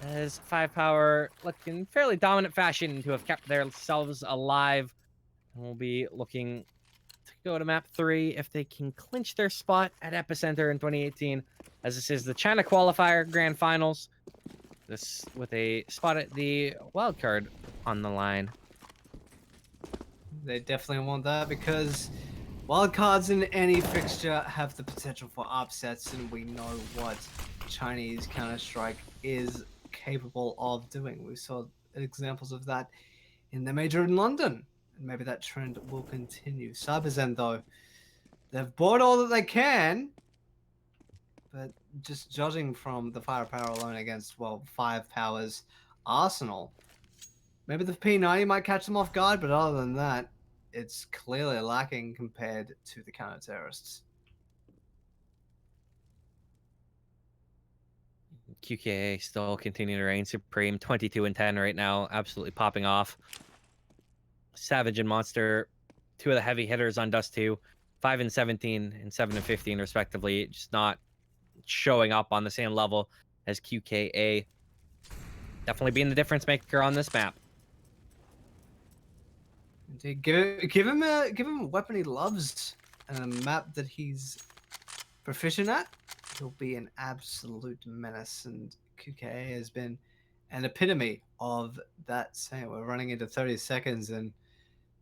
As 5Power looking fairly dominant fashion to have kept themselves alive. And we'll be looking to go to map 3 if they can clinch their spot at Epicenter in 2018, as this is the China Qualifier Grand Finals. This with a spot at the wildcard on the line. They definitely want that because wildcards in any fixture have the potential for upsets, and we know what Chinese Counter-Strike is capable of doing. We saw examples of that in the major in London, and maybe that trend will continue. CyberZen, though, they've bought all that they can, but just judging from the firepower alone against, well, 5Power's arsenal, maybe the P90 might catch them off guard, but other than that, it's clearly lacking compared to the counter-terrorists. QKA still continuing to reign supreme, 22 and 10 right now, absolutely popping off. Savage and Monster, 2 of the heavy hitters on Dust 2, 5 and 17 and 7 and 15 respectively, just not showing up on the same level as QKA. Definitely being the difference maker on this map. Indeed, give him a weapon he loves and a map that he's proficient at. He'll be an absolute menace, and QKA has been an epitome of that saying. We're running into 30 seconds, and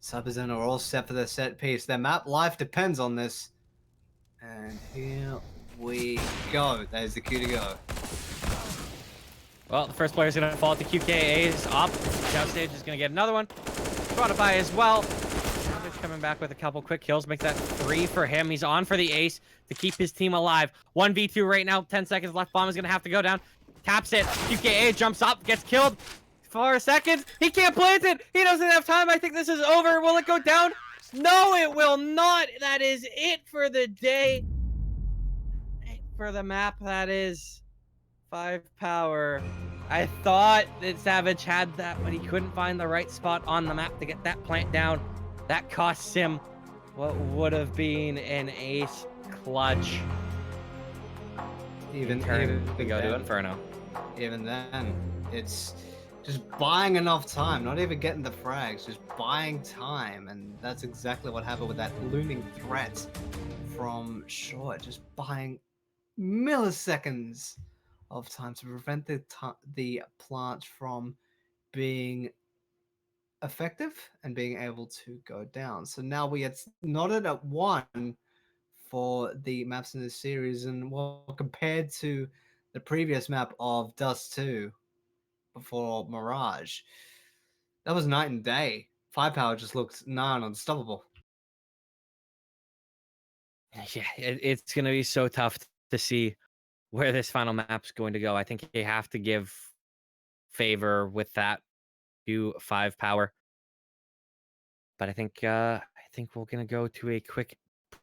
CyberZen are all set for their set piece. Their map life depends on this. And here we go. There's the cue to go. Well, the first player is going to fall at the QKA's off. Downstage is going to get another one. Brought it by as well. Savage coming back with a couple quick kills. Makes that 3 for him. He's on for the ace to keep his team alive. 1v2 right now. 10 seconds left. Bomb is going to have to go down. Taps it. QKA jumps up. Gets killed. 4 seconds. He can't plant it. He doesn't have time. I think this is over. Will it go down? No, it will not. That is it for the day. For the map, that is 5Power. I thought that Savage had that, but he couldn't find the right spot on the map to get that plant down. That costs him what would have been an ace clutch. Even we go to Inferno. Even then, it's just buying enough time, not even getting the frags, just buying time. And that's exactly what happened with that looming threat from Short, just buying milliseconds of time to prevent the plant from being effective and being able to go down. So now we are knotted at 1 for the maps in this series, and well, compared to the previous map of Dust 2 before Mirage, that was night and day. 5Power just looked unstoppable. Yeah, it's going to be so tough to see where this final map's going to go. I think you have to give favor with that to 5Power. But I think we're gonna go to a quick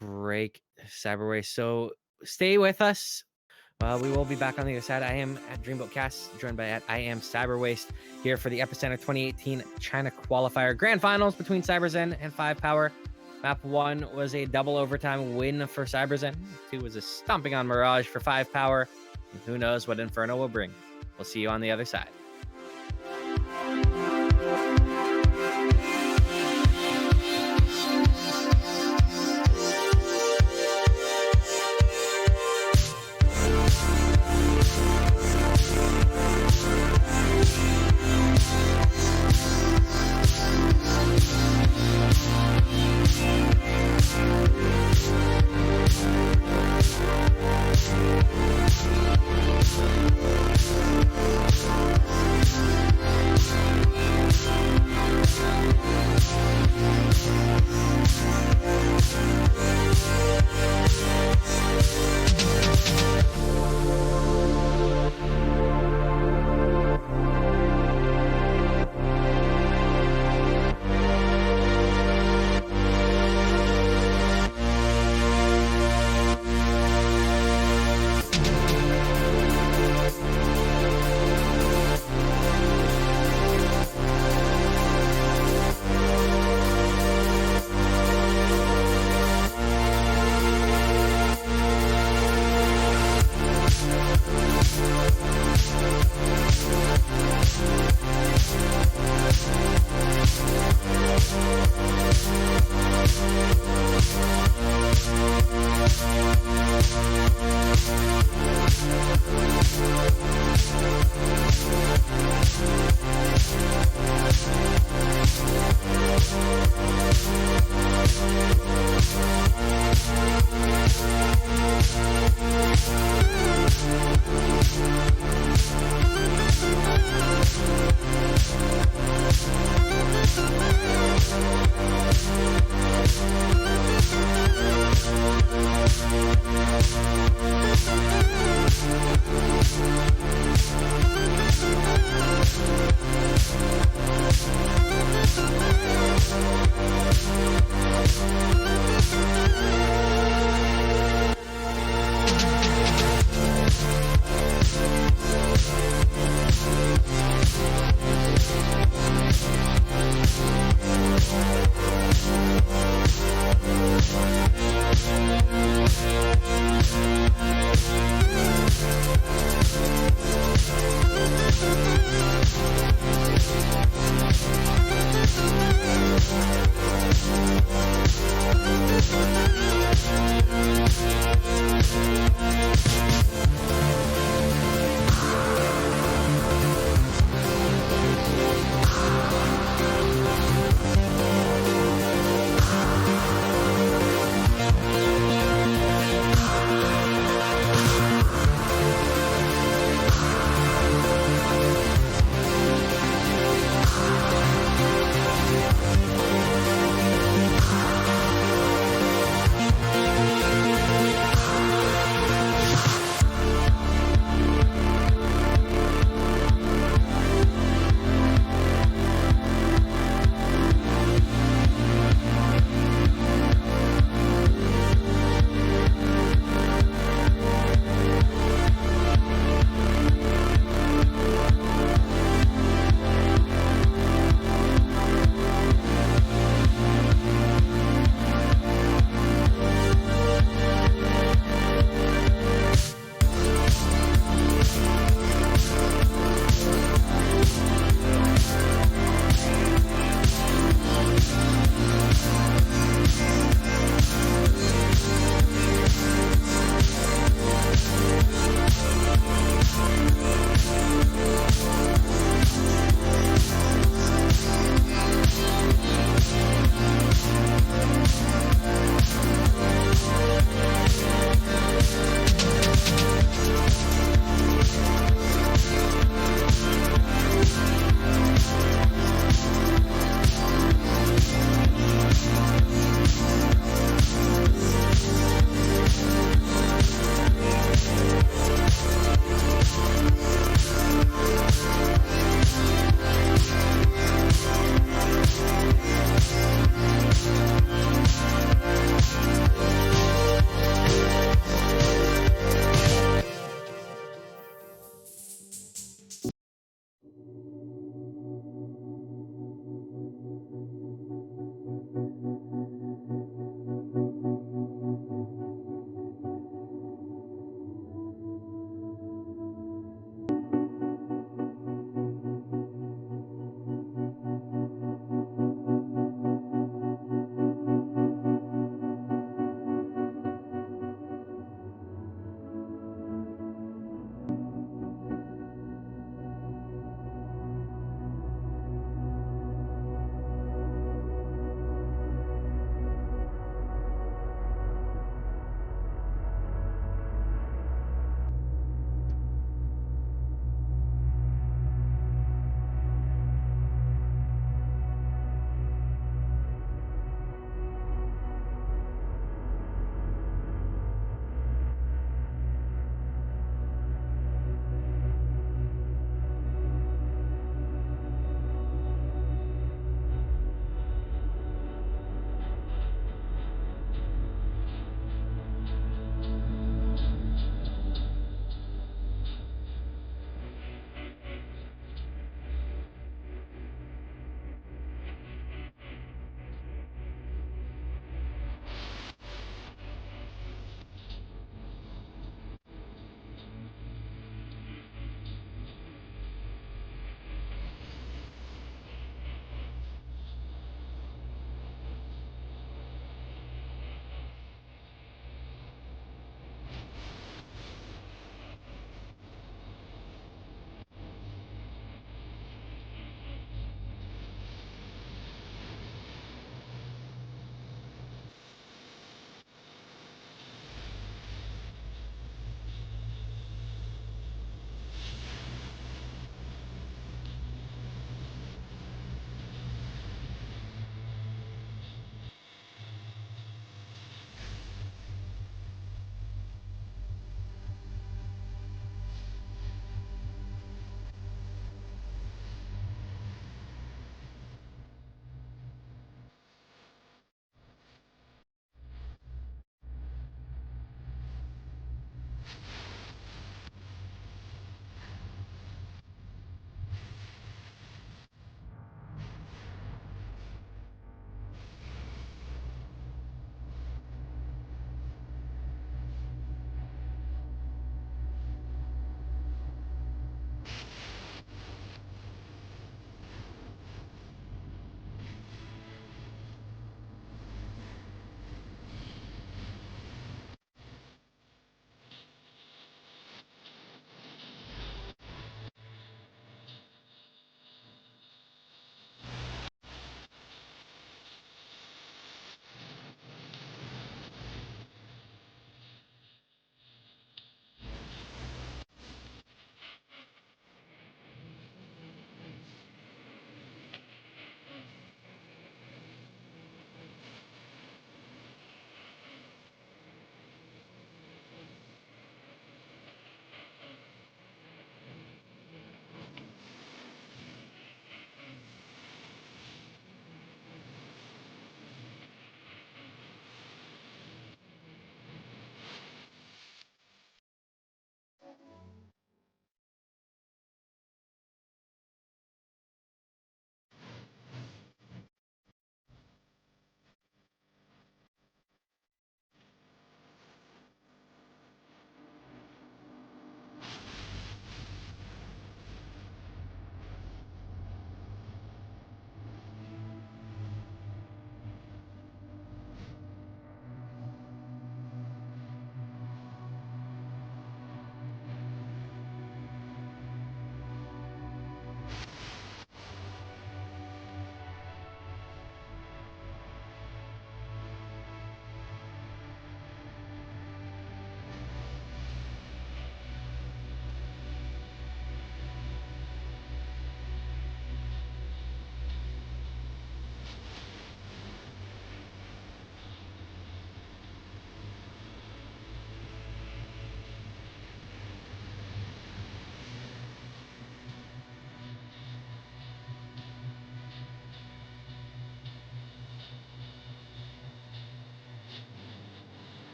break, Cyberway. So stay with us. We will be back on the other side. I am at Dreamboat Cast, joined by I am CyberWaste here for the Epicenter 2018 China Qualifier Grand Finals between CyberZen and 5Power. Map 1 was a double overtime win for CyberZen. 2 was a stomping on Mirage for 5Power. And who knows what Inferno will bring. We'll see you on the other side.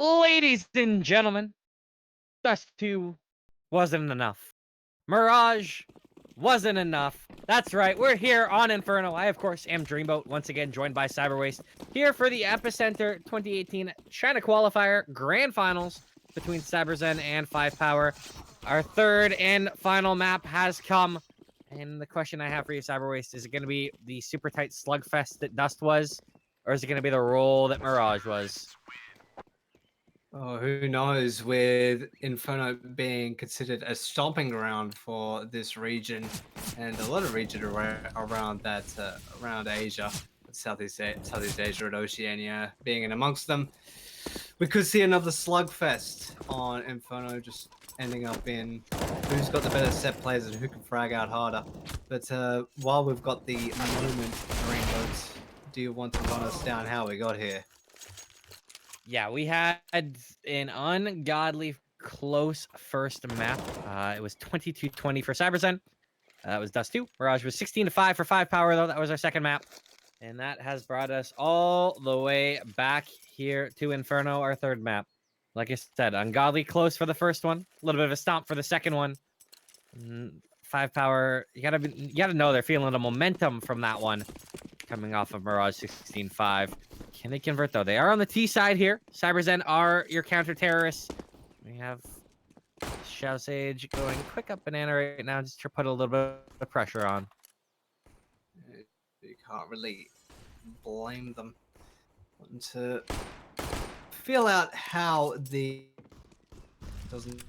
Ladies and gentlemen, Dust 2 wasn't enough. Mirage wasn't enough. That's right, we're here on Inferno. I, of course, am Dreamboat, once again joined by CyberWaste, here for the EPICENTER 2018 China Qualifier Grand Finals between CyberZen and 5Power. Our third and final map has come. And the question I have for you, CyberWaste, is it going to be the super tight slugfest that Dust was? Or is it going to be the roll that Mirage was? Oh, who knows? With Inferno being considered a stomping ground for this region, and a lot of region around that, around Asia, Southeast Asia and Oceania being in amongst them, we could see another slugfest on Inferno, just ending up in who's got the better set plays and who can frag out harder. But while we've got the moment, Dreamboats, do you want to run us down how we got here? Yeah, we had an ungodly close first map. It was 22-20 for CyberZen. That was Dust 2. Mirage was 16-5 for 5Power, though. That was our second map. And that has brought us all the way back here to Inferno, our third map. Like I said, ungodly close for the first one. A little bit of a stomp for the second one. 5Power, you gotta know they're feeling the momentum from that one, coming off of Mirage 16-5. Can they convert, though? They are on the T side here. CyberZen are your counter-terrorists. We have Shao Sage going quick up banana right now just to put a little bit of pressure on. You can't really blame them. Wanting to feel out how the doesn't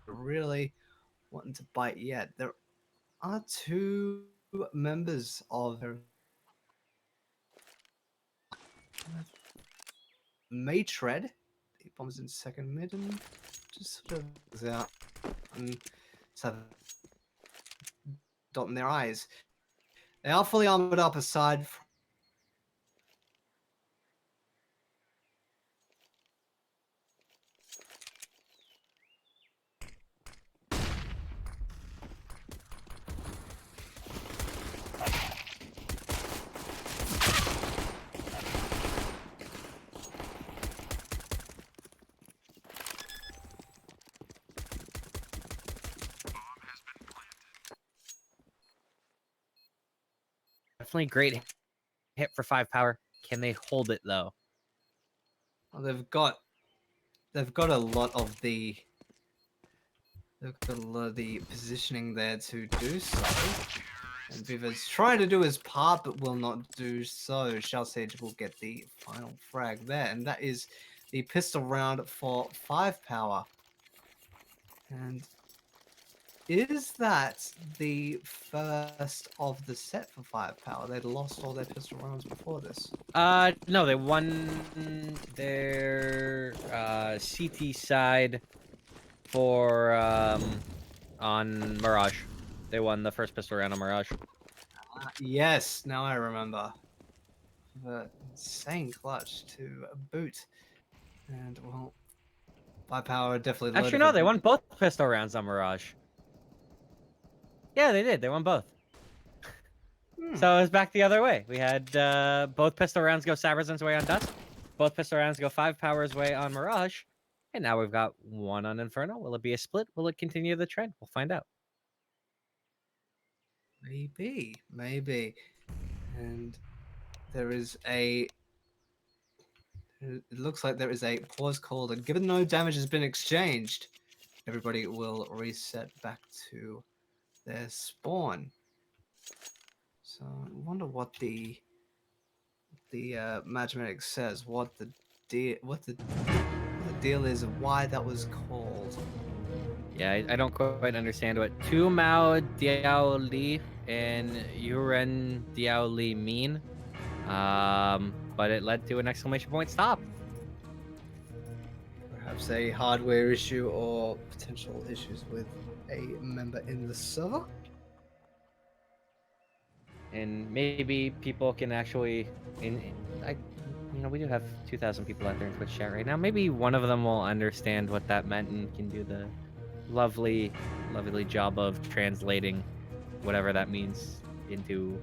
really wanting to bite yet. There are two members of may tread. The bombs in second mid and just sort of out and have dot in their eyes. They are fully armored up aside from Definitely great hit for 5Power. Can they hold it, though? well, they've got a lot of the positioning there to do so. And Viva's trying to do his part, but will not do so. Shao Sage will get the final frag there, and that is the pistol round for 5Power. And is that the first of the set for 5Power? They'd lost all their pistol rounds before this. No, they won their CT side for on Mirage. They won the first pistol round on Mirage. Yes, now I remember. The insane clutch to boot. And, well, 5Power definitely Actually, no, they won both pistol rounds on Mirage. Yeah, they did. They won both. So it was back the other way. We had both pistol rounds go CyberZen's way on Dust. Both pistol rounds go 5Power's way on Mirage. And now we've got one on Inferno. Will it be a split? Will it continue the trend? We'll find out. Maybe. And there is a... It looks like there is a pause called, and given no damage has been exchanged, everybody will reset back to their spawn. So I wonder what the matchmatic says, what the deal is, and why that was called. Yeah, I don't quite understand what Tu Mao Diao Li and Yuren Diao Li mean. But it led to an exclamation point stop. Perhaps a hardware issue or potential issues with a member in the server. And maybe people can actually, we do have 2,000 people out there in Twitch chat right now. Maybe one of them will understand what that meant and can do the lovely job of translating whatever that means into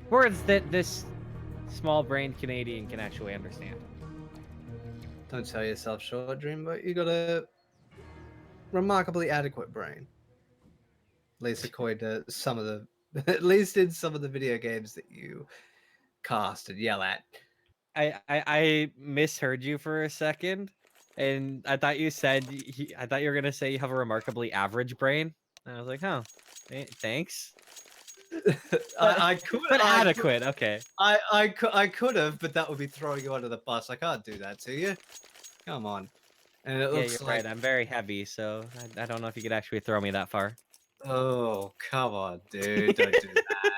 words that this small-brained Canadian can actually understand. Don't sell yourself short, Dreamboat. You got a remarkably adequate brain. At least according to some of the, at least in some of the video games that you cast and yell at. I misheard you for a second, and I thought you said I thought you were gonna say you have a remarkably average brain. And I was like, huh, thanks. But I could, but I could, adequate. Okay. I could have, but that would be throwing you under the bus. I can't do that to you. Come on. And it Yeah, you're looks like, right. I'm very heavy, so I don't know if you could actually throw me that far. oh, come on, dude. Don't do that.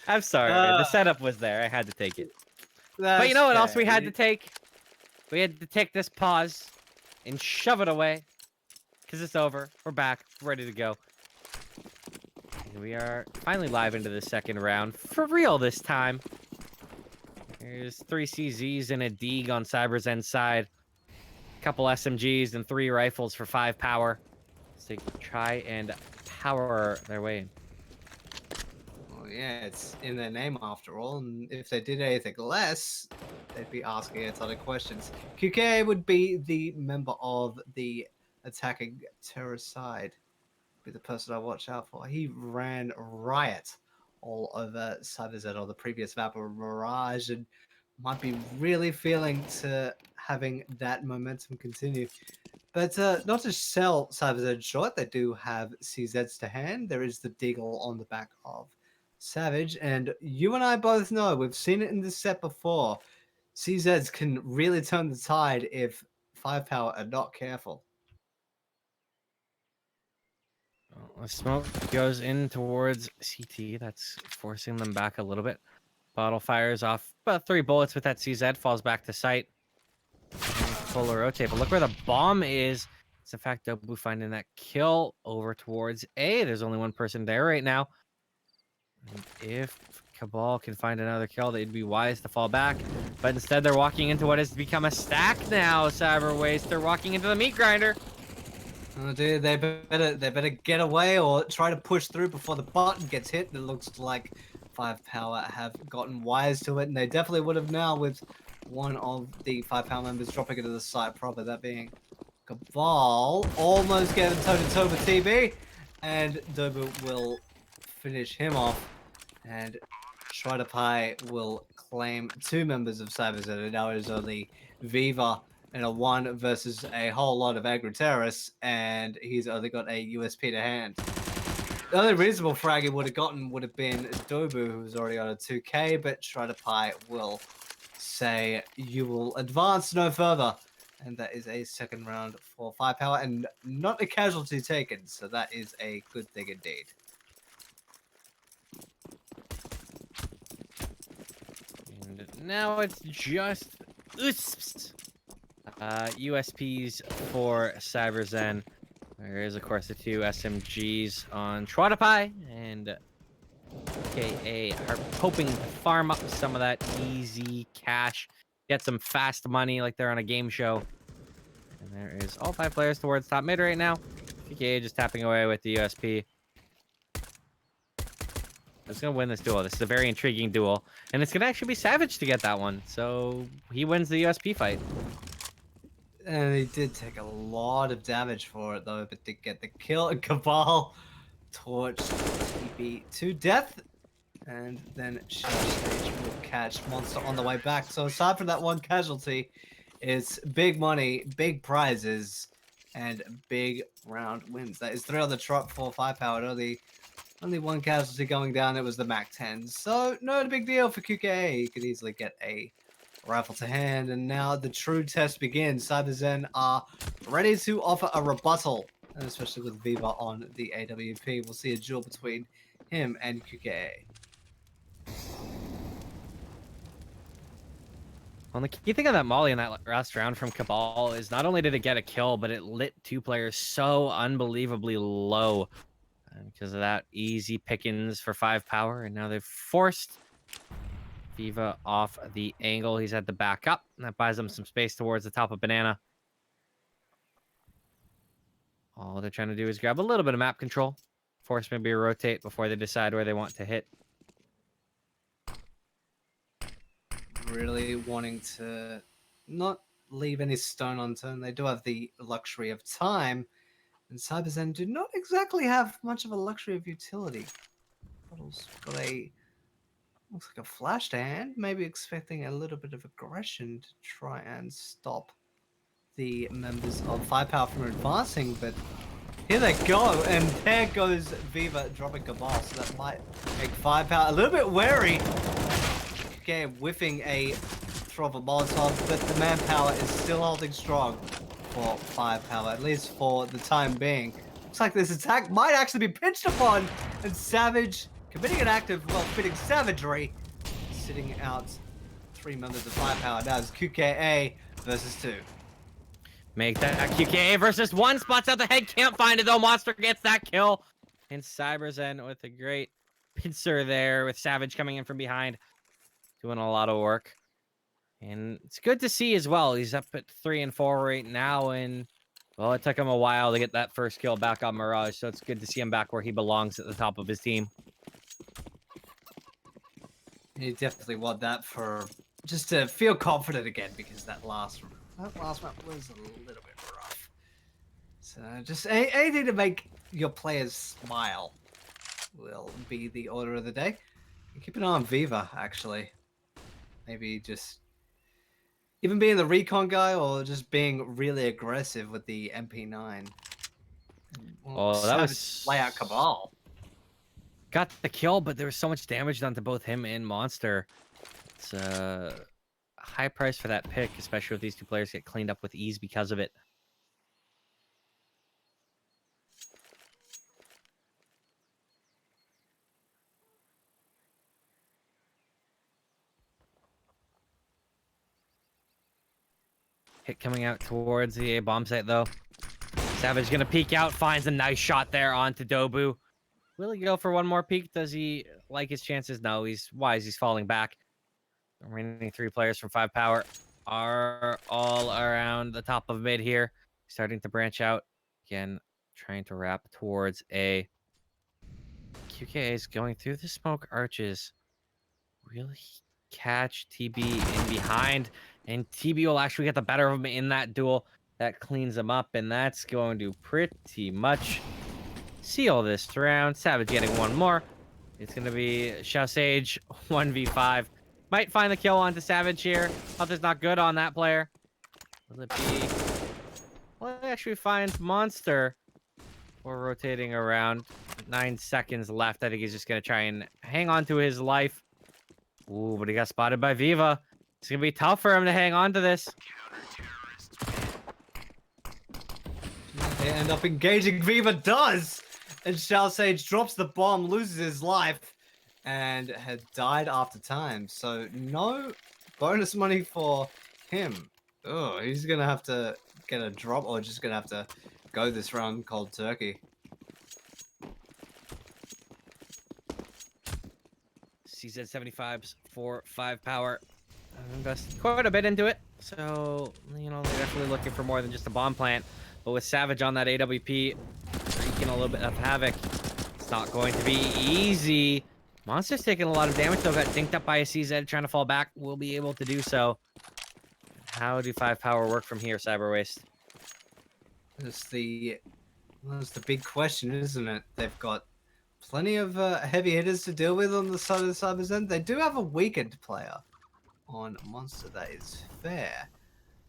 I'm sorry. The Uh, setup was there. I had to take it. But you that's know what else we fair. had to take? We had to take this pause and shove it away because it's over. We're back, ready to go. And we are finally live into the second round for real this time. There's 3 CZs and a Deeg on CyberZen's side. A couple SMGs and 3 rifles for 5 power. So try and power their way in. Well, yeah, it's in their name after all, and if they did anything less, they'd be asking a ton of questions. QK would be the member of the attacking terrorist side, be the person I watch out for. He ran riot all over CyberZen on the previous map of Mirage, and might be really feeling to having that momentum continue. But not to sell CyberZen short, they do have CZs to hand. There is the Deagle on the back of Savage, and you and I both know, we've seen it in this set before, CZs can really turn the tide if 5-power are not careful. Well, smoke goes in towards CT. That's forcing them back a little bit. Bottle fires off about 3 bullets with that CZ. Falls back to sight. Full rotate. But look where the bomb is. It's in fact Dobu finding that kill over towards A. There's only one person there right now. And if Cabal can find another kill, they'd be wise to fall back. But instead, they're walking into what has become a stack now, Cyber Waste. They're walking into the meat grinder. Oh, dude, they better get away or try to push through before the button gets hit. It looks like 5-power have gotten wise to it, and they definitely would have now with one of the 5-power members dropping into the site proper, that being Cabal. Almost getting toe-to-toe with TB, and Dobu will finish him off, and Shredder Pie will claim 2 members of CyberZen, and now it is only Viva in a 1 versus a whole lot of agri-terrorists, and he's only got a USP to hand. The only reasonable frag he would have gotten would have been Dobu, who's already on a 2k, but Shredder Pie will say, you will advance no further. And that is a second round for 5-power, and not a casualty taken, so that is a good thing indeed. And now it's just USPs for CyberZen. There is, of course, the 2 SMGs on Shwadapai, and KA are hoping to farm up some of that easy cash, get some fast money like they're on a game show. And there is all 5 players towards top mid right now. PKA just tapping away with the USP. It's going to win this duel. This is a very intriguing duel. And it's going to actually be Savage to get that one. So he wins the USP fight. And he did take a lot of damage for it, though, but did get the kill. And Cabal torched TB to death. And then Stage will catch Monster on the way back. So aside from that one casualty, it's big money, big prizes, and big round wins. That is 3 on the trot for 5-power. Only one casualty going down. It was the Mac 10. So not a big deal for QKA. He could easily get a rifle to hand. And now the true test begins. CyberZen are ready to offer a rebuttal, and especially with Viva on the AWP. We'll see a duel between him and QKA. Well, the key thing on that Molly in that last round from Cabal is not only did it get a kill, but it lit 2 players so unbelievably low. Because of that, easy pickings for 5-power. And now they've forced Viva off the angle. He's had to back up. And that buys them some space towards the top of Banana. All they're trying to do is grab a little bit of map control. Force maybe a rotate before they decide where they want to hit. Really wanting to not leave any stone unturned. They do have the luxury of time, and CyberZen do not exactly have much of a luxury of utility. Bottle's got a looks like a flashed hand, maybe expecting a little bit of aggression to try and stop the members of 5Power from advancing, but here they go, and there goes Viva dropping Cabal, so that might make 5Power a little bit wary. Okay, whiffing a throw of a Molotov, but the manpower is still holding strong for 5Power, at least for the time being. Looks like this attack might actually be pitched upon, and Savage committing an act of, well, fitting savagery, sitting out 3 members of 5Power. Now it's QKA versus 2. Make that QKA versus 1. Spots out the head. Can't find it though. Monster gets that kill. And CyberZen with a great pincer there with Savage coming in from behind. Doing a lot of work. And it's good to see as well. He's up at 3 and 4 right now. And, well, it took him a while to get that first kill back on Mirage. So it's good to see him back where he belongs at the top of his team. You definitely want that for just to feel confident again, because that last map was a little bit rough. So just anything to make your players smile will be the order of the day. And keep an eye on Viva, actually. Maybe just even being the recon guy, or just being really aggressive with the MP9. Oh, that was lay out Cabal. Got the kill, but there was so much damage done to both him and Monster. It's a high price for that pick, especially if these two players get cleaned up with ease because of it. Hit coming out towards the A bomb site, though. Savage gonna peek out, finds a nice shot there onto Dobu. Will he go for one more peek? Does he like his chances? No, he's wise. He's falling back. The remaining 3 players from 5Power are all around the top of mid here. Starting to branch out. Again, trying to wrap towards A. QK is going through the smoke arches. Really catch TB in behind. And TB will actually get the better of him in that duel. That cleans him up. And that's going to pretty much seal this round. Savage getting one more. It's going to be Sage 1v5. Might find the kill onto Savage here. Health is not good on that player. Will it be? Well, actually find Monster. We're rotating around. 9 seconds left. I think he's just going to try and hang on to his life. Ooh, but he got spotted by Viva. It's going to be tough for him to hang on to this. They end up engaging. Viva does! And Sage drops the bomb, loses his life, and had died after time. So no bonus money for him. Oh, he's going to have to get a drop, or just going to have to go this round cold turkey. CZ75s for 5Power. Invest quite a bit into it. So, you know, they're definitely looking for more than just a bomb plant. But with Savage on that AWP, wreaking a little bit of havoc, it's not going to be easy. Monster's taking a lot of damage, though. Got dinked up by a CZ, trying to fall back. Will be able to do so. How do 5Power work from here, Cyberwaste? That's the big question, isn't it? They've got plenty of heavy hitters to deal with on the side of the CyberZen. They do have a weakened player on Monster, that is fair.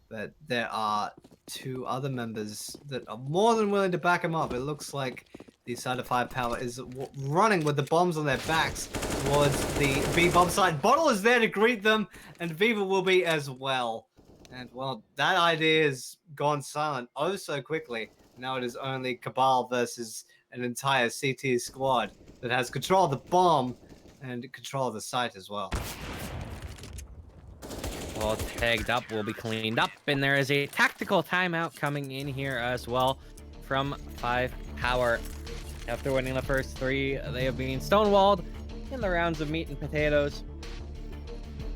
But there are 2 other members that are more than willing to back him up. It looks like the side of 5Power is running with the bombs on their backs towards the B bomb site. Bottle is there to greet them, and Viva will be as well. And, well, that idea has gone silent oh so quickly. Now it is only Cabal versus an entire CT squad that has control of the bomb and control of the site as well. All tagged up, will be cleaned up, and there is a tactical timeout coming in here as well from 5Power. After winning the first 3, they have been stonewalled in the rounds of meat and potatoes.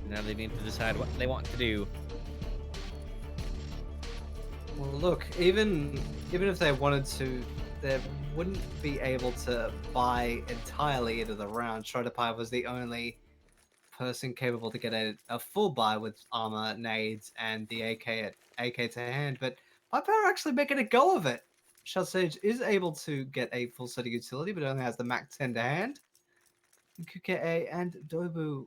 Now they need to decide what they want to do. Well, look, even if they wanted to, they wouldn't be able to buy entirely into the round. Schroeder was the only person capable to get a full buy with armor, nades, and the AK at AK to hand, but 5Power actually making a go of it. Sage is able to get a full set of utility, but only has the Mac 10 to hand. QKA and Dobu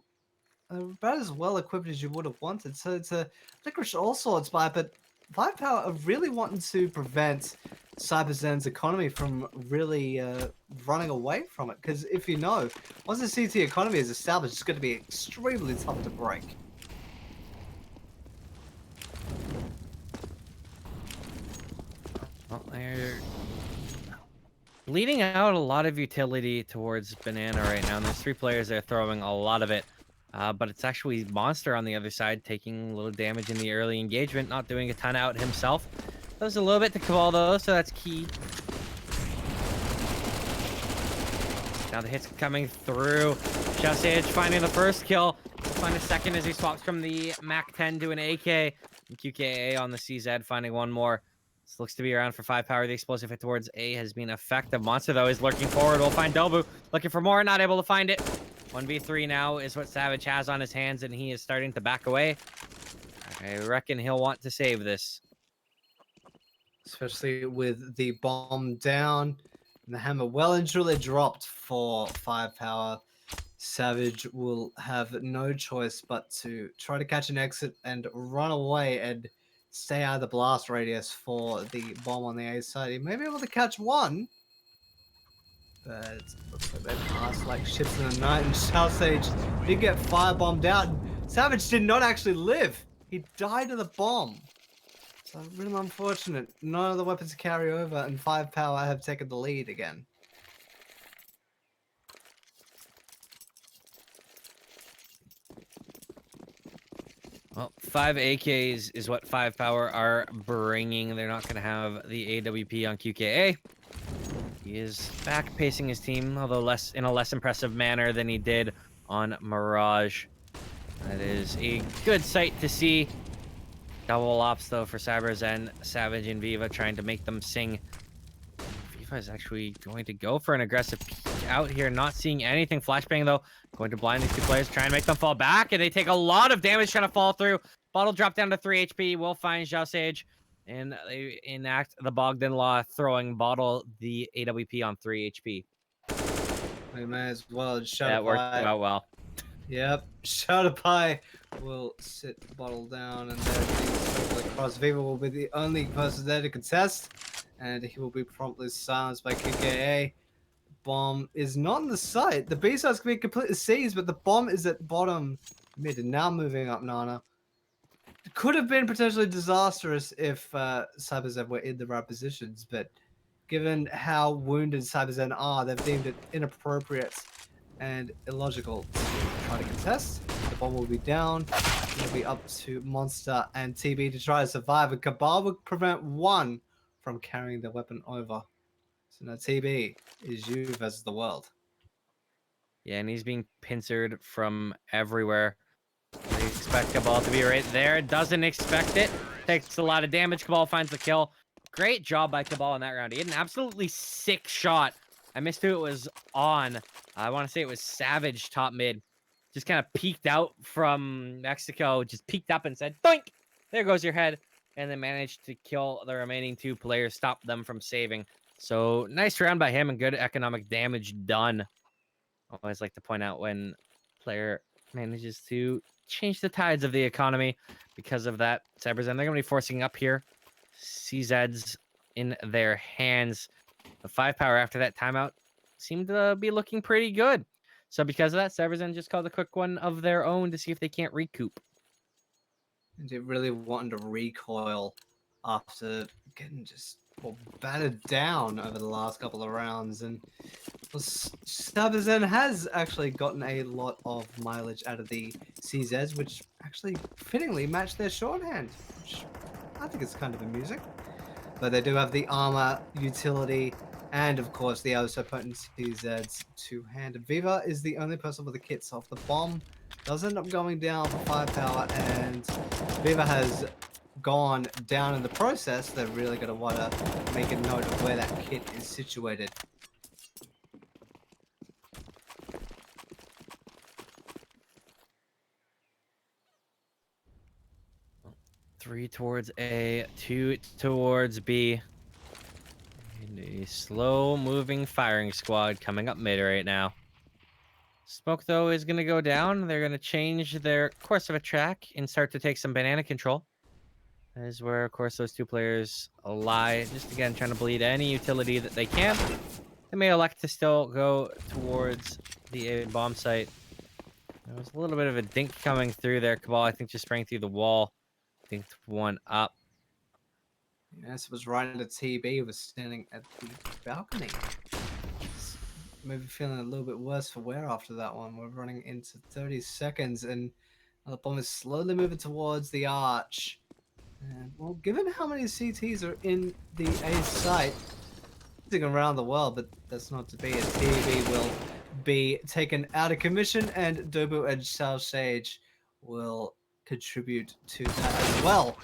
are about as well equipped as you would have wanted. So it's a licorice all sorts buy, but 5Power are really wanting to prevent CyberZen's economy from really running away from it. Because if you know, once the CT economy is established, it's going to be extremely tough to break. Well, they're bleeding out a lot of utility towards Banana right now. And there's 3 players there throwing a lot of it. But it's actually Monster on the other side taking a little damage in the early engagement, not doing a ton out himself. Does a little bit to Cabal though, so that's key. Now the hits coming through. Sage finding the first kill. He'll find a second as he swaps from the Mac 10 to an AK. And QKA on the CZ finding one more. This looks to be around for 5Power. The explosive hit towards A has been effective. Monster, though, is lurking forward. We'll find Dobu. Looking for more. Not able to find it. 1v3 now is what Savage has on his hands, and he is starting to back away. I reckon he'll want to save this. Especially with the bomb down. And the hammer well and truly dropped for 5Power. Savage will have no choice but to try to catch an exit and run away and stay out of the blast radius for the bomb on the A side. He may be able to catch one, but looks like they pass like ships in the night. And Sage did get firebombed out. And Savage did not actually live. He died to the bomb. So really unfortunate. None of the weapons carry over, and 5Power have taken the lead again. Well, 5 AKs is what 5Power are bringing. They're not going to have the AWP on QKA. He is back pacing his team, although in a less impressive manner than he did on Mirage. That is a good sight to see. Double ops, though, for CyberZen, Savage, and Viva trying to make them sing. Viva is actually going to go for an aggressive peek out here, not seeing anything. Flashbang, though, going to blind these 2 players, try and make them fall back, and they take a lot of damage trying to fall through. Bottle drop down to 3 HP. We'll find Sage, and they enact the Bogdan Law, throwing Bottle the AWP on 3 HP. We may as well shut That worked out well. Yep, Shadowpie will sit Bottle down, and there across. Viva will be the only person there to contest, and he will be promptly silenced by QKA. Bomb is not in the site. The B side's going to be completely seized, but the bomb is at bottom mid, and now moving up Nana. It could have been potentially disastrous if CyberZen were in the right positions, but given how wounded CyberZen are, they've deemed it inappropriate and illogical to try to contest. The bomb will be down. It'll be up to Monster and TB to try to survive. And Cabal will prevent one from carrying the weapon over. So now TB is you versus the world. Yeah, and he's being pincered from everywhere. They expect Cabal to be right there. Doesn't expect it. Takes a lot of damage. Cabal finds the kill. Great job by Cabal in that round. He had an absolutely sick shot. I missed who it was on. I want to say it was Savage top mid. Just kind of peeked out from Mexico. Just peeked up and said, doink! There goes your head. And then managed to kill the remaining 2 players. Stop them from saving. So nice round by him and good economic damage done. I always like to point out when player manages to change the tides of the economy because of that. CyberZen, they're going to be forcing up here. CZ's in their hands. The 5Power after that timeout seemed to be looking pretty good. So because of that, CyberZen just called a quick one of their own to see if they can't recoup. And they really wanting to recoil after getting just battered down over the last couple of rounds. And CyberZen has actually gotten a lot of mileage out of the CZs, which actually fittingly matched their shorthand, which I think is kind of amusing. But they do have the armor, utility, and of course the also potent CZs to hand. Viva is the only person with the kits off the bomb. Does end up going down for 5Power, and Viva has gone down in the process. They're really going to want to make a note of where that kit is situated. 3 towards A, 2 towards B. And a slow-moving firing squad coming up mid right now. Smoke, though, is going to go down. They're going to change their course of attack and start to take some banana control. That is where, of course, those two players lie. Just, again, trying to bleed any utility that they can. They may elect to still go towards the A bomb site. There was a little bit of a dink coming through there. Cabal, I think, just sprang through the wall. Dinked one up. Yes, it was right into TB, was standing at the balcony. Maybe feeling a little bit worse for wear after that one. We're running into 30 seconds, and the bomb is slowly moving towards the arch. And, well, given how many CTs are in the A site, around the world, but that's not to be. A TB will be taken out of commission, and Dobu and South Sage will contribute to that as well.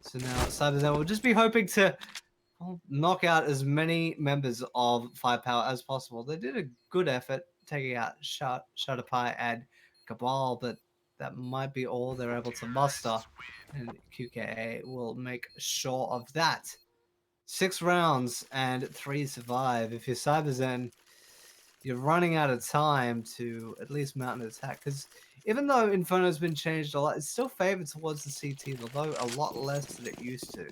So now CyberZen will just be hoping to knock out as many members of 5Power as possible. They did a good effort taking out Shutterpie and Cabal, but that might be all they're able to muster, and QKA will make sure of that. 6 rounds and 3 survive. If you're CyberZen, you're running out of time to at least mount an attack, because even though Inferno's been changed a lot, it's still favored towards the CT, although a lot less than it used to.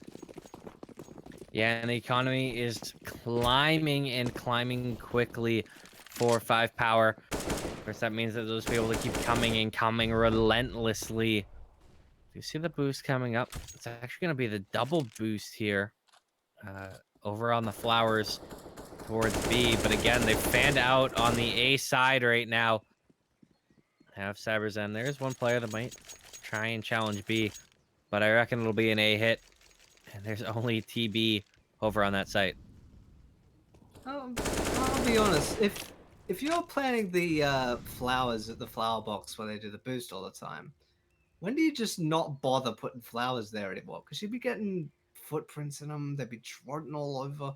Yeah, and the economy is climbing and climbing quickly for 5Power. Of course, that means that those people to keep coming and coming relentlessly. Do you see the boost coming up? It's actually going to be the double boost here. Over on the flowers towards B, but again, they've fanned out on the A side right now. Have CyberZen. There's one player that might try and challenge B, but I reckon it'll be an A hit. And there's only TB over on that site. I'll be honest. If you're planting the flowers at the flower box where they do the boost all the time, when do you just not bother putting flowers there anymore? Because you'd be getting footprints in them. They'd be trotting all over.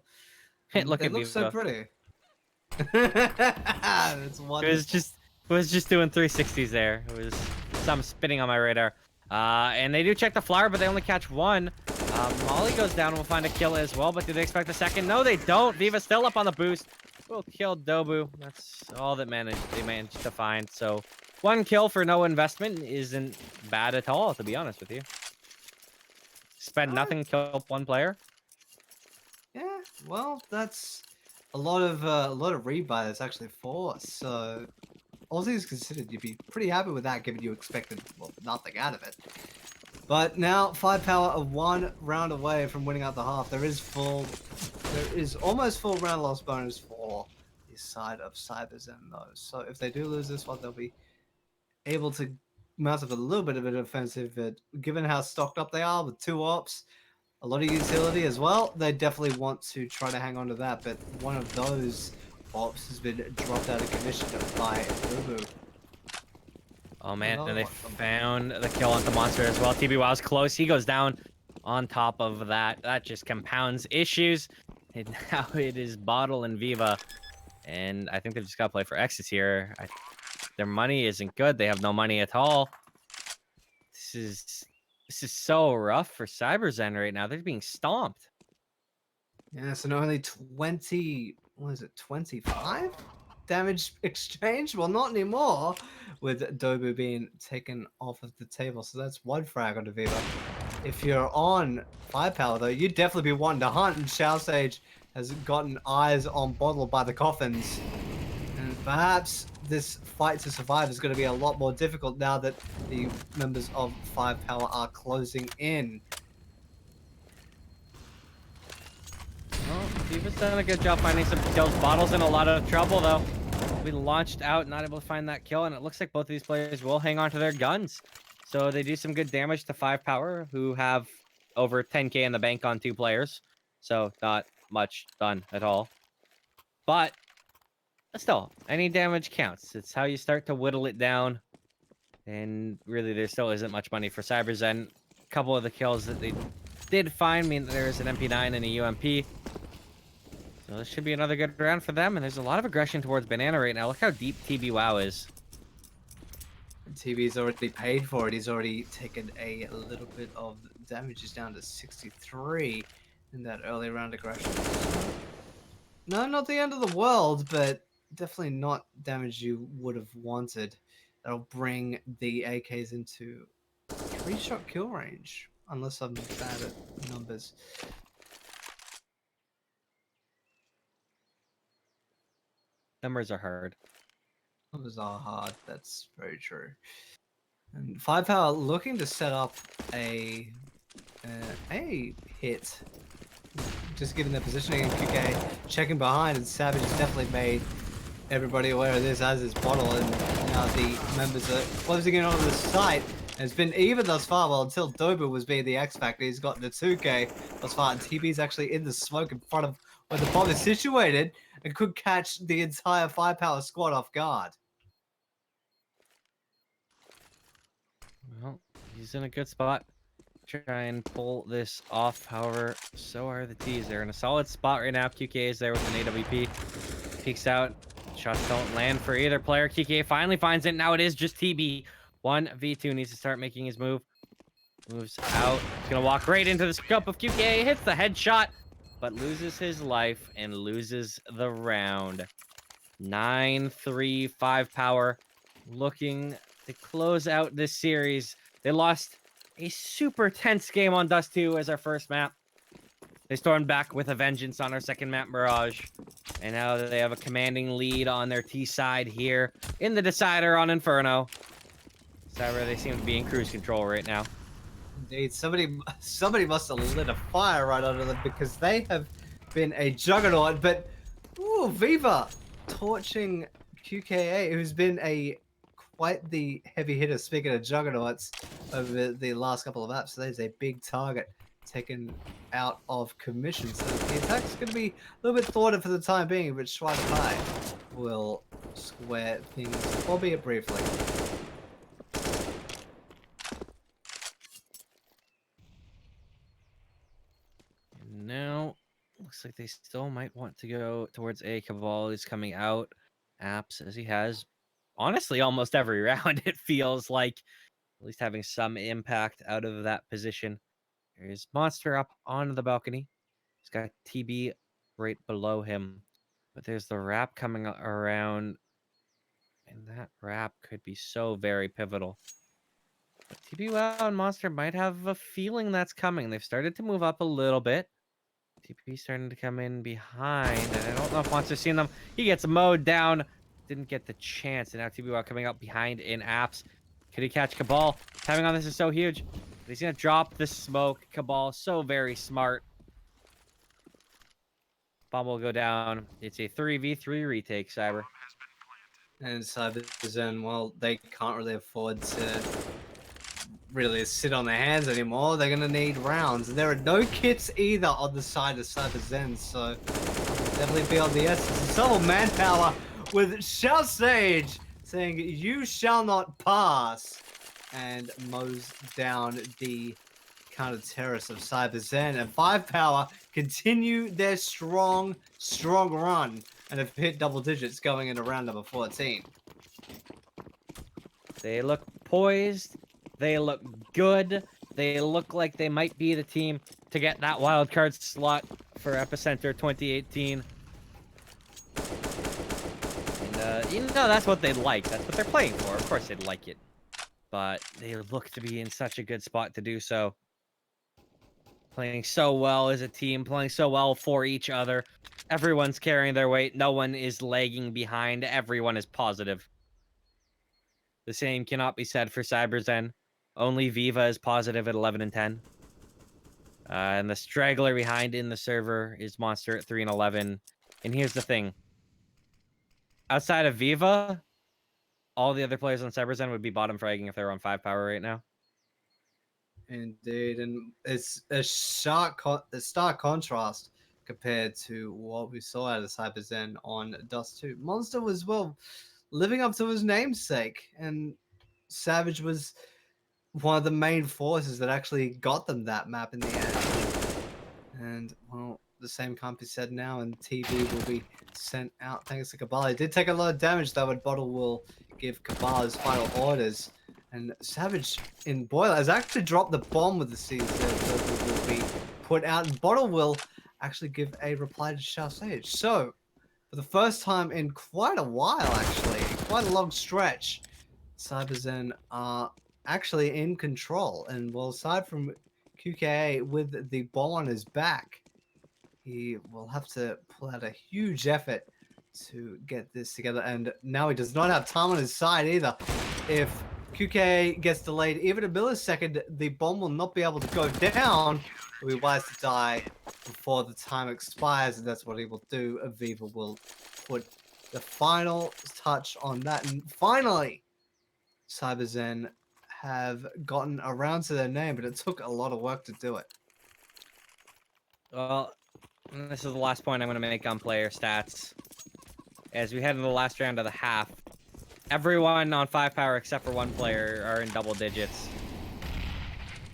Hey, And look they at look so Viva. pretty. That's It wonderful. was just doing 360s there. It was some spinning on my radar. And they do check the flower, but they only catch one. Molly goes down and will find a kill as well, but do they expect the second? No, they don't. Viva's still up on the boost. Will kill Dobu. That's all that they managed to find. So 1 kill for no investment isn't bad at all, to be honest with you. Spend nothing, kill 1 player. Yeah, well, that's a lot of rebuy that's actually forced. So all things considered, you'd be pretty happy with that, given you expected, well, nothing out of it. But now 5Power are 1 round away from winning out the half. There is almost full round loss bonus for the side of CyberZen though. So if they do lose this one, they'll be able to mount up a little bit of an offensive. But given how stocked up they are with 2 ops, a lot of utility as well, they definitely want to try to hang on to that. But one of those ops has been dropped out of commission by Ubu. Oh man, and they found the kill on the monster as well. TB Wow's close. He goes down on top of that. That just compounds issues. And now it is Bottle and Viva. And I think they've just got to play for X's here. Their money isn't good. They have no money at all. This is so rough for CyberZen right now. They're being stomped. Yeah, so not only 20, what is it, 25 damage exchange? Well, not anymore, with Dobu being taken off of the table. So that's 1 frag onto Viva. If you're on 5Power, though, you'd definitely be wanting to hunt, and Shao Sage has gotten eyes on Bottle by the coffins. And perhaps this fight to survive is going to be a lot more difficult now that the members of 5Power are closing in. Well, Viva's done a good job finding some kills. Bottle's in a lot of trouble, though. We launched out, not able to find that kill, and it looks like both of these players will hang on to their guns. So they do some good damage to 5Power, who have over 10k in the bank on 2 players. So not much done at all. But still, any damage counts. It's how you start to whittle it down. And really, there still isn't much money for CyberZen. A couple of the kills that they did find mean that there's an MP9 and a UMP. So this should be another good round for them. And there's a lot of aggression towards Banana right now. Look how deep TB Wow is. TV's already paid for it. He's already taken a little bit of damage. He's down to 63 in that early round aggression. No, not the end of the world, but definitely not damage you would have wanted. That'll bring the AKs into 3-shot kill range, unless I'm bad at numbers. Numbers are hard. Numbers are hard. That's very true. And 5Power looking to set up a hit. Just given their positioning, and QK checking behind, and Savage has definitely made everybody aware of this as his bottle, and now the members are closing in on the site. And it's been even thus far, well, until Dobu was being the X Factor. He's got the 2K thus far, and TB's actually in the smoke in front of where the bomb is situated and could catch the entire 5Power squad off guard. Well, he's in a good spot. Try and pull this off. However, so are the T's. They're in a solid spot right now. QK is there with an AWP. Peeks out. Shots don't land for either player. QK finally finds it. Now it is just TB. 1v2 needs to start making his move. Moves out. He's going to walk right into the scope of QK. Hits the headshot, but loses his life and loses the round. 9-3, 5Power. Looking to close out this series. They lost a super tense game on Dust 2 as our first map. They stormed back with a vengeance on our second map, Mirage. And now they have a commanding lead on their T side here in the decider on Inferno. Cyber, they seem to be in cruise control right now. Indeed, somebody must have lit a fire right under them, because they have been a juggernaut. But ooh, Viva torching QKA, who's been quite the heavy hitter. Speaking of juggernauts, over the last couple of maps, so there's a big target taken out of commission. So the attack's going to be a little bit thwarted for the time being, but Schweizer will square things, albeit briefly. Now, looks like they still might want to go towards A. Cabal is coming out. Apps, as he has, honestly, almost every round, it feels like. At least having some impact out of that position. There's Monster up on the balcony. He's got TB right below him. But there's the wrap coming around. And that wrap could be so very pivotal. But TB Wow and Monster might have a feeling that's coming. They've started to move up a little bit. TP starting to come in behind, and I don't know if Monster's seen them. He gets mowed down. Didn't get the chance, and now TP Wow coming out behind in apps. Could he catch Cabal? Timing on this is so huge. He's gonna drop the smoke. Cabal, so very smart. Bomb will go down. It's a 3v3 retake, Cyber. And CyberZen, well, they can't really afford to really sit on their hands anymore. They're gonna need rounds. There are no kits either on the side of CyberZen, so definitely be on the essence. Some manpower with Shell Sage saying, "You shall not pass," and mows down the counter terrorists of CyberZen. And 5Power continue their strong run and have hit double digits going into round number 14. They look poised. They look good. They look like they might be the team to get that wildcard slot for EPICENTER 2018. And, that's what they'd like. That's what they're playing for. Of course they'd like it. But they look to be in such a good spot to do so. Playing so well as a team. Playing so well for each other. Everyone's carrying their weight. No one is lagging behind. Everyone is positive. The same cannot be said for CyberZen. Only Viva is positive at 11 and 10. And the straggler behind in the server is Monster at 3 and 11. And here's the thing. Outside of Viva, all the other players on CyberZen would be bottom fragging if they were on 5Power right now. Indeed, and it's a stark contrast compared to what we saw out of CyberZen on Dust 2. Monster was, well, living up to his namesake, and Savage was one of the main forces that actually got them that map in the end. And, well, the same can't be said now, and TV will be sent out thanks to Kabbalah. It did take a lot of damage, though, but Bottle will give Kabbalah's final orders. And Savage in Boiler has actually dropped the bomb with the Caesar that will be put out, and Bottle will actually give a reply to Sage. So, for the first time in quite a while, actually, quite a long stretch, CyberZen are actually in control. And well, aside from QKA with the bomb on his back, he will have to pull out a huge effort to get this together. And now he does not have time on his side either. If QK gets delayed even a millisecond, the bomb will not be able to go down. He'll be wise to die before the time expires, and that's what he will do. Aviva will put the final touch on that. And finally, CyberZen have gotten around to their name, but it took a lot of work to do it. Well, this is the last point I'm going to make on player stats. As we head into the last round of the half, everyone on 5Power except for one player are in double digits.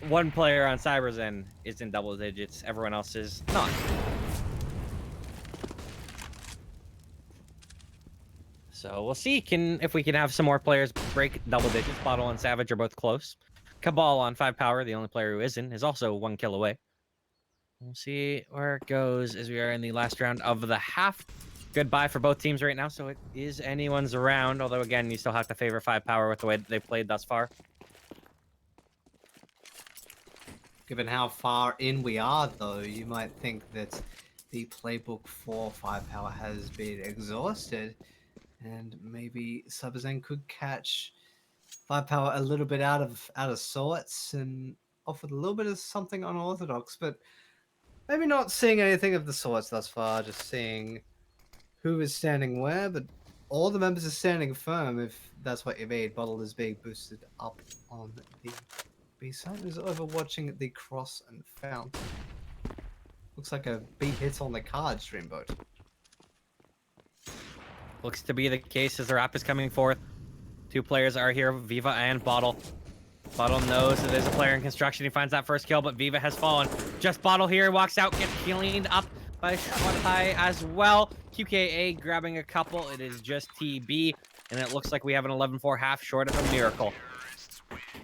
One player on CyberZen is in double digits. Everyone else is not. So we'll see if we can have some more players break double digits. Bottle and Savage are both close. Cabal on 5Power, the only player who isn't, is also 1 kill away. We'll see where it goes as we are in the last round of the half. Goodbye for both teams right now, so it is anyone's round. Although, again, you still have to favor 5Power with the way that they've played thus far. Given how far in we are, though, you might think that the playbook for 5Power has been exhausted, and maybe CyberZen could catch 5Power a little bit out of sorts and offer a little bit of something unorthodox, but maybe not seeing anything of the sorts thus far, just seeing who is standing where, but all the members are standing firm if that's what you mean. Bottle is being boosted up on the B-side, is overwatching the cross and fountain. Looks like a B hit on the card, Streamboat. Looks to be the case as the wrap is coming forth. Two players are here, Viva and Bottle. Bottle knows that there's a player in construction. He finds that first kill, but Viva has fallen. Just Bottle here, walks out, gets cleaned up by Qualifier as well. QKA grabbing a couple. It is just TB, and it looks like we have an 11-4 half short of a miracle.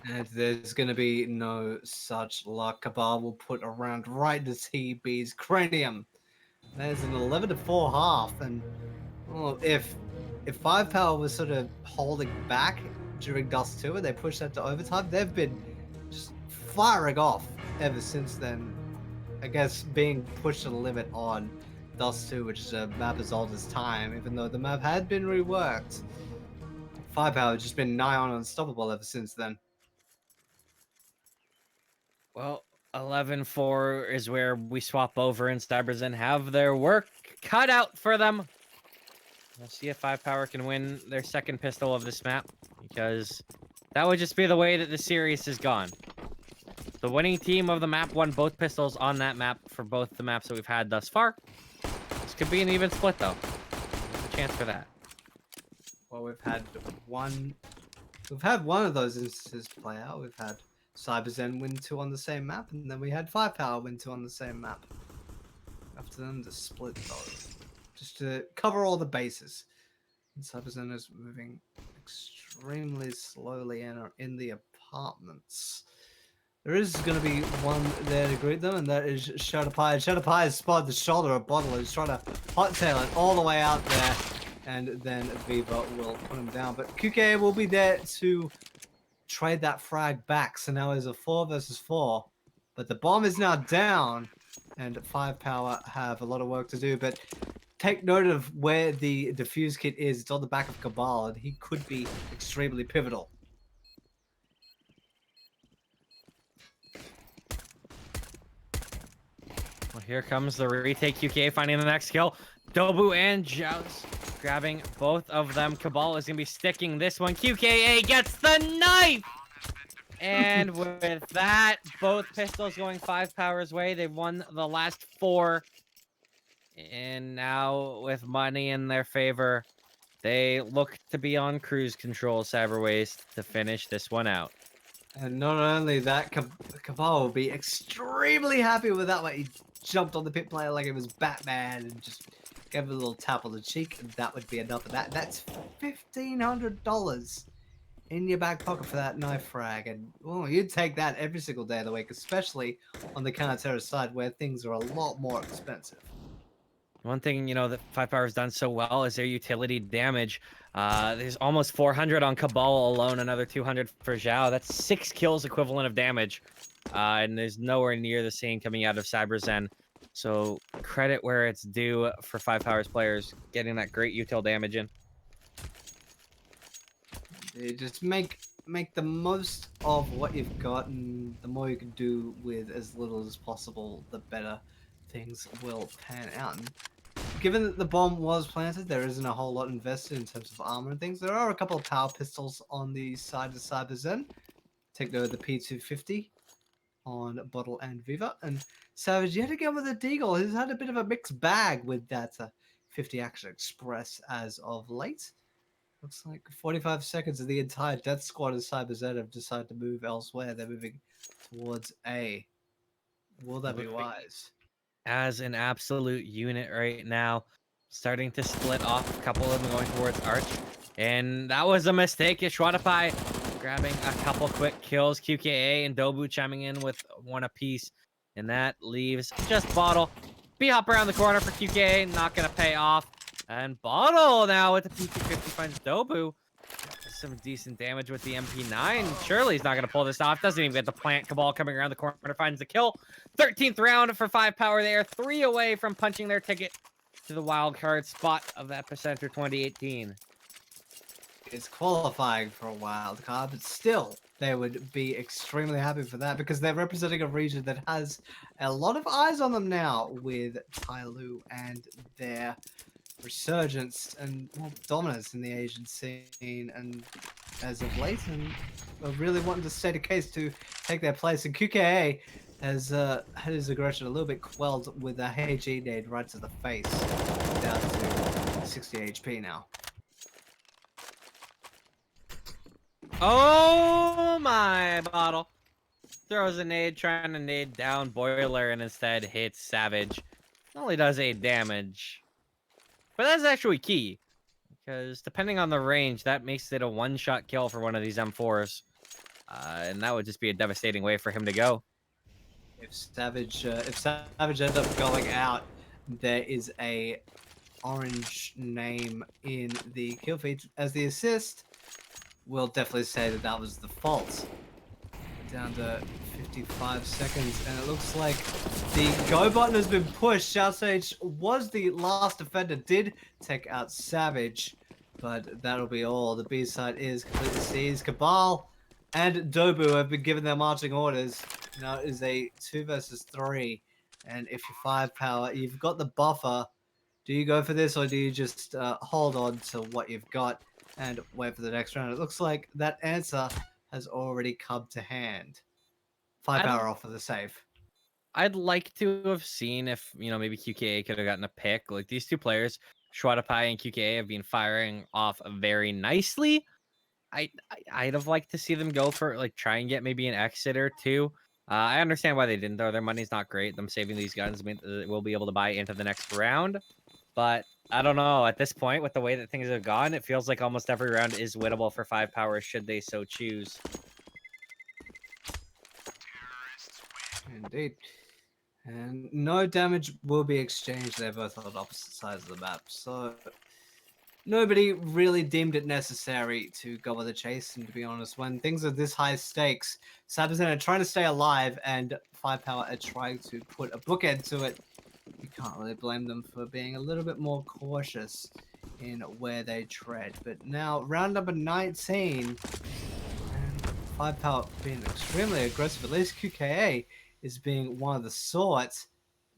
And there's going to be no such luck. Cabal will put a round right to TB's cranium. There's an 11-4 half, and well, if 5Power was sort of holding back during Dust 2 and they pushed that to overtime, they've been just firing off ever since then. I guess being pushed to the limit on Dust 2, which is a map as old as time, even though the map had been reworked. 5Power has just been nigh on unstoppable ever since then. Well, 11-4 is where we swap over, and CyberZen have their work cut out for them. We'll see if 5Power can win their second pistol of this map, because that would just be the way that the series has gone. The winning team of the map won both pistols on that map for both the maps that we've had thus far. This could be an even split, though. There's a chance for that. Well, we've had one of those instances play out. We've had CyberZen win 2 on the same map, and then we had 5Power win 2 on the same map. After them to split those, just to cover all the bases. And CyberZen is moving extremely slowly and are in the apartments. There is going to be one there to greet them, and that is Shadowpie. Shadowpie has spotted the shoulder of Bottle. He's trying to hot-tail it all the way out there, and then Viva will put him down. But QK will be there to trade that frag back. So now there's a 4 versus 4. But the bomb is now down, and 5Power have a lot of work to do. But take note of where the defuse kit is. It's on the back of Cabal, and he could be extremely pivotal. Well, here comes the retake. QK finding the next kill. Dobu and Joust grabbing both of them. Cabal is going to be sticking this one. QKA gets the knife! And with that, both pistols going 5Power's way. They've won the last 4. And now, with money in their favor, they look to be on cruise control, Cyberways, to finish this one out. And not only that, Cabal will be extremely happy with that one. He jumped on the pit player like it was Batman and just gave him a little tap on the cheek, and that would be enough of that. That's $1,500 in your back pocket for that knife frag. And you'd take that every single day of the week, especially on the counter-terror side where things are a lot more expensive. One thing, that 5 Power has done so well is their utility damage. There's almost 400 on Cabal alone, another 200 for Zhao. That's 6 kills equivalent of damage. And there's nowhere near the same coming out of CyberZen. So credit where it's due for 5 Power's players getting that great util damage in. You just make the most of what you've got, and the more you can do with as little as possible, the better things will pan out. And given that the bomb was planted, there isn't a whole lot invested in terms of armor and things. There are a couple of power pistols on the side of CyberZen. Take note of the P250 on Bottle and Viva. And Savage yet again with a Deagle. He's had a bit of a mixed bag with that 50 Action Express as of late. Looks like 45 seconds of the entire death squad of CyberZen have decided to move elsewhere. They're moving towards A. Will that be wise? As an absolute unit right now, starting to split off. A couple of them going towards Arch. And that was a mistake. Ishwatapai grabbing a couple quick kills. QKA and Dobu chiming in with one apiece. And that leaves just Bottle. B-hop around the corner for QKA. Not going to pay off. And Bottle now with the P250 finds Dobu. Some decent damage with the MP9. Surely he's not going to pull this off. Doesn't even get the plant. Cabal coming around the corner, finds the kill. 13th round for 5 Power there. 3 away from punching their ticket to the wild card spot of Epicenter 2018. It's qualifying for a wild card, but still, they would be extremely happy for that because they're representing a region that has a lot of eyes on them now with Tyloo and their resurgence and dominance in the Asian scene, and as of late, and are really wanting to state a case to take their place. And QKA has had his aggression a little bit quelled with a HE nade right to the face, down to 60 HP now. Oh my, Bottle. Throws a nade, trying to nade down Boiler, and instead hits Savage. Only does 8 damage. But that's actually key, because depending on the range, that makes it a one-shot kill for one of these M4s. And that would just be a devastating way for him to go. If Savage ends up going out, there is a orange name in the kill feed as the assist. We'll definitely say that that was the fault. Down to 55 seconds, and it looks like the go button has been pushed. Sage was the last defender, did take out Savage, but that'll be all. The B side is completely seized. Cabal and Dobu have been given their marching orders. Now it is a 2 versus 3, and if you're 5 Power, you've got the buffer. Do you go for this, or do you just hold on to what you've got and wait for the next round? It looks like that answer has already come to hand. 5 Power off of the save. I'd like to have seen if, maybe QKA could have gotten a pick. Like, these two players, Shwatapai and QKA, have been firing off very nicely. I'd have liked to see them go for, try and get maybe an exit or two. I understand why they didn't, though. Their money's not great. Them saving these guns means we'll be able to buy into the next round. But I don't know. At this point, with the way that things have gone, it feels like almost every round is winnable for 5 Power should they so choose. Indeed. And no damage will be exchanged. They're both on opposite sides of the map. So nobody really deemed it necessary to go with the chase. And to be honest, when things are this high stakes, CyberZen are trying to stay alive and 5 Power are trying to put a bookend to it. You can't really blame them for being a little bit more cautious in where they tread. But now, round number 19, and 5 Power being extremely aggressive. At least QKA is being one of the sorts.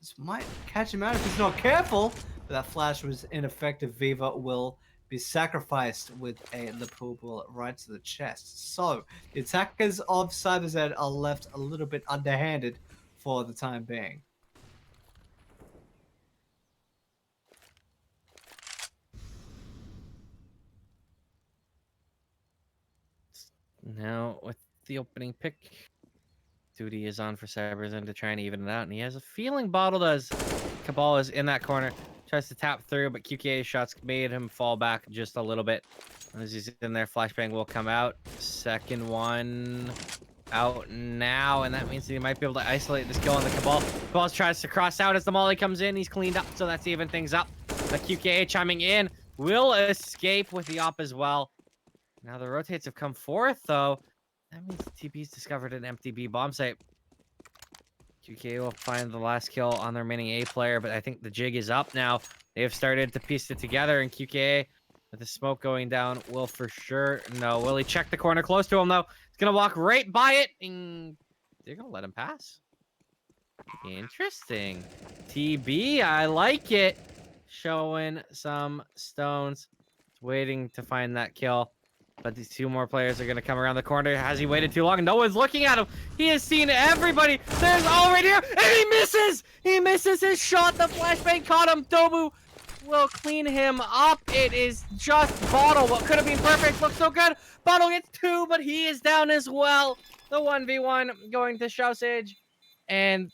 This might catch him out if he's not careful. But that flash was ineffective. Viva will be sacrificed with a lapel bullet right to the chest. So the attackers of CyberZen are left a little bit underhanded for the time being. Now, with the opening pick, duty is on for CyberZen to try and even it out, and he has a feeling Bottle does. Cabal is in that corner, tries to tap through, but QKA shots made him fall back just a little bit. As he's in there, flashbang will come out. Second one out now, and that means that he might be able to isolate this kill on the Cabal. Cabal tries to cross out as the molly comes in. He's cleaned up, so that's even things up. The QKA chiming in will escape with the op as well. Now the rotates have come forth, though. That means TP's discovered an empty B bomb site. QKA will find the last kill on the remaining A player, but I think the jig is up now. They have started to piece it together, and QKA, with the smoke going down, will for sure... No, will he check the corner close to him, though? He's going to walk right by it, and they're going to let him pass. Interesting. TB, I like it. Showing some stones. Waiting to find that kill. But these two more players are going to come around the corner. Has he waited too long? No one's looking at him. He has seen everybody. There's all right here. And he misses. He misses his shot. The flashbang caught him. Dobu will clean him up. It is just Bottle. What could have been perfect. Looks so good. Bottle gets 2, but he is down as well. The 1v1 going to Sage. And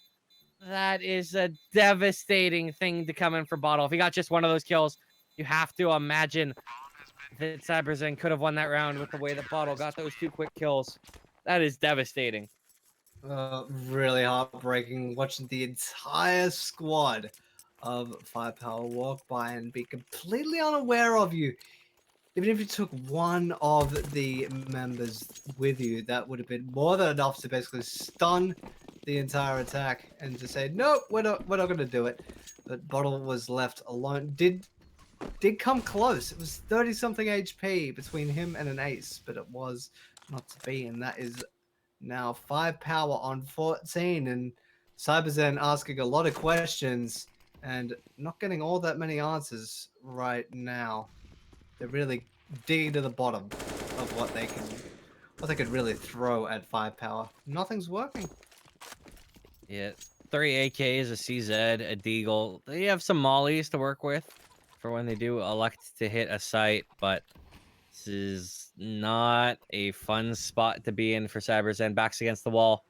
that is a devastating thing to come in for Bottle. If he got just one of those kills, you have to imagine that CyberZen could have won that round with the way that Bottle got those 2 quick kills. That is devastating. Really heartbreaking watching the entire squad of 5Power walk by and be completely unaware of you. Even if you took one of the members with you, that would have been more than enough to basically stun the entire attack and to say, nope, we're not going to do it. But Bottle was left alone. Did come close. It was 30-something HP between him and an ace, but it was not to be. And that is now 5Power on 14. And CyberZen asking a lot of questions and not getting all that many answers right now. They're really digging to the bottom of what they could really throw at 5Power. Nothing's working. Yeah, 3 AKs, a CZ, a Deagle. They have some mollies to work with for when they do elect to hit a site, but this is not a fun spot to be in for CyberZen. Backs against the wall.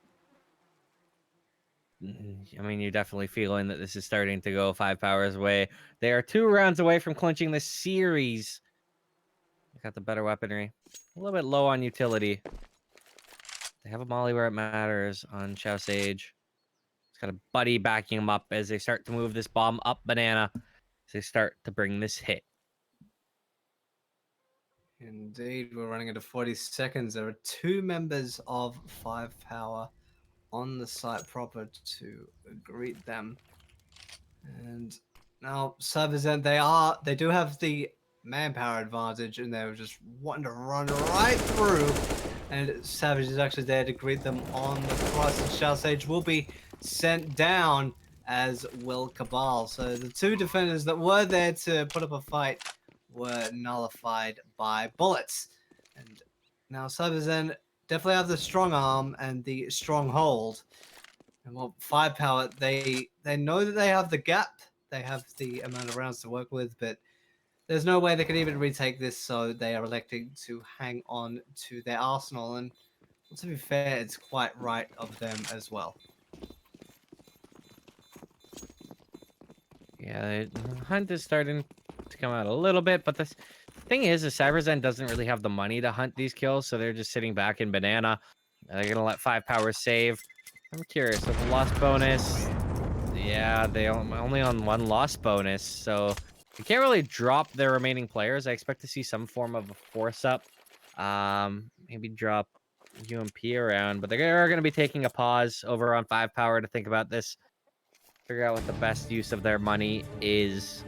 I mean, you're definitely feeling that this is starting to go 5Power's way. They are 2 rounds away from clinching the series. They got the better weaponry. A little bit low on utility. They have a molly where it matters on Sage. He's got a buddy backing him up as they start to move this bomb up banana. As they start to bring this hit. Indeed, we're running into 40 seconds. There are 2 members of 5Power on the site proper to greet them. And now CyberZen, they do have the manpower advantage, and they're just wanting to run right through. And Savage is actually there to greet them on the cross. And Sage will be sent down, as will Cabal. So the 2 defenders that were there to put up a fight were nullified by bullets. And now CyberZen definitely have the strong arm and the strong hold. And well, 5Power, they know that they have the gap. They have the amount of rounds to work with, but there's no way they can even retake this, so they are electing to hang on to their arsenal. And well, to be fair, it's quite right of them as well. Yeah, the hunt is starting to come out a little bit, but the thing is CyberZen doesn't really have the money to hunt these kills, so they're just sitting back in banana. They're going to let 5Power save. I'm curious, with the loss bonus, yeah, they only on 1 loss bonus, so you can't really drop their remaining players. I expect to see some form of a force up. Maybe drop UMP around, but they are going to be taking a pause over on 5Power to think about this. Figure out what the best use of their money is.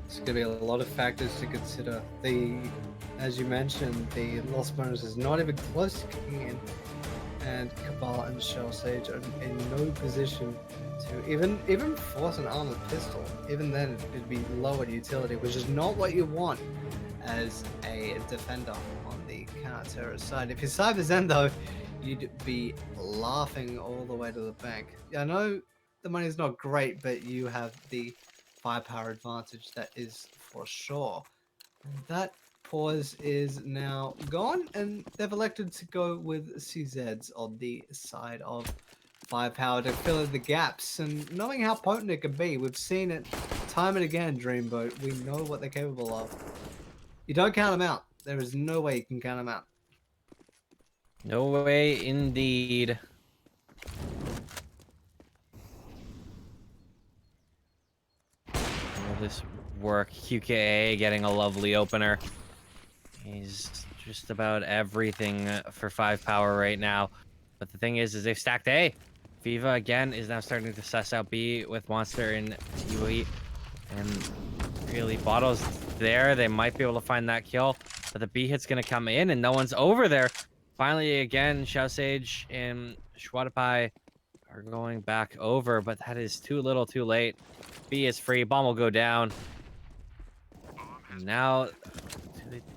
It's going to be a lot of factors to consider. As you mentioned, the loss bonus is not even close to kicking in. And Cabal and Sage are in no position to even force an armored pistol. Even then, it'd be low in utility, which is not what you want as a defender on the counter-terrorist side. If you're CyberZen, though, you'd be laughing all the way to the bank. Yeah, I know the money's not great, but you have the 5Power advantage, that is for sure. And that pause is now gone, and they've elected to go with CZs on the side of 5Power to fill in the gaps. And knowing how potent it can be, we've seen it time and again, Dreamboat. We know what they're capable of. You don't count them out. There is no way you can count them out. No way, indeed. Will this work? QKA getting a lovely opener. He's just about everything for 5Power right now. But the thing is they've stacked A. Viva, again, is now starting to suss out B with Monster and Tiwi. And really, Bottle's there. They might be able to find that kill. But the B hit's going to come in, and no one's over there. Finally, again, Sage and Schwadapai are going back over, but that is too little too late. B is free. Bomb will go down. And now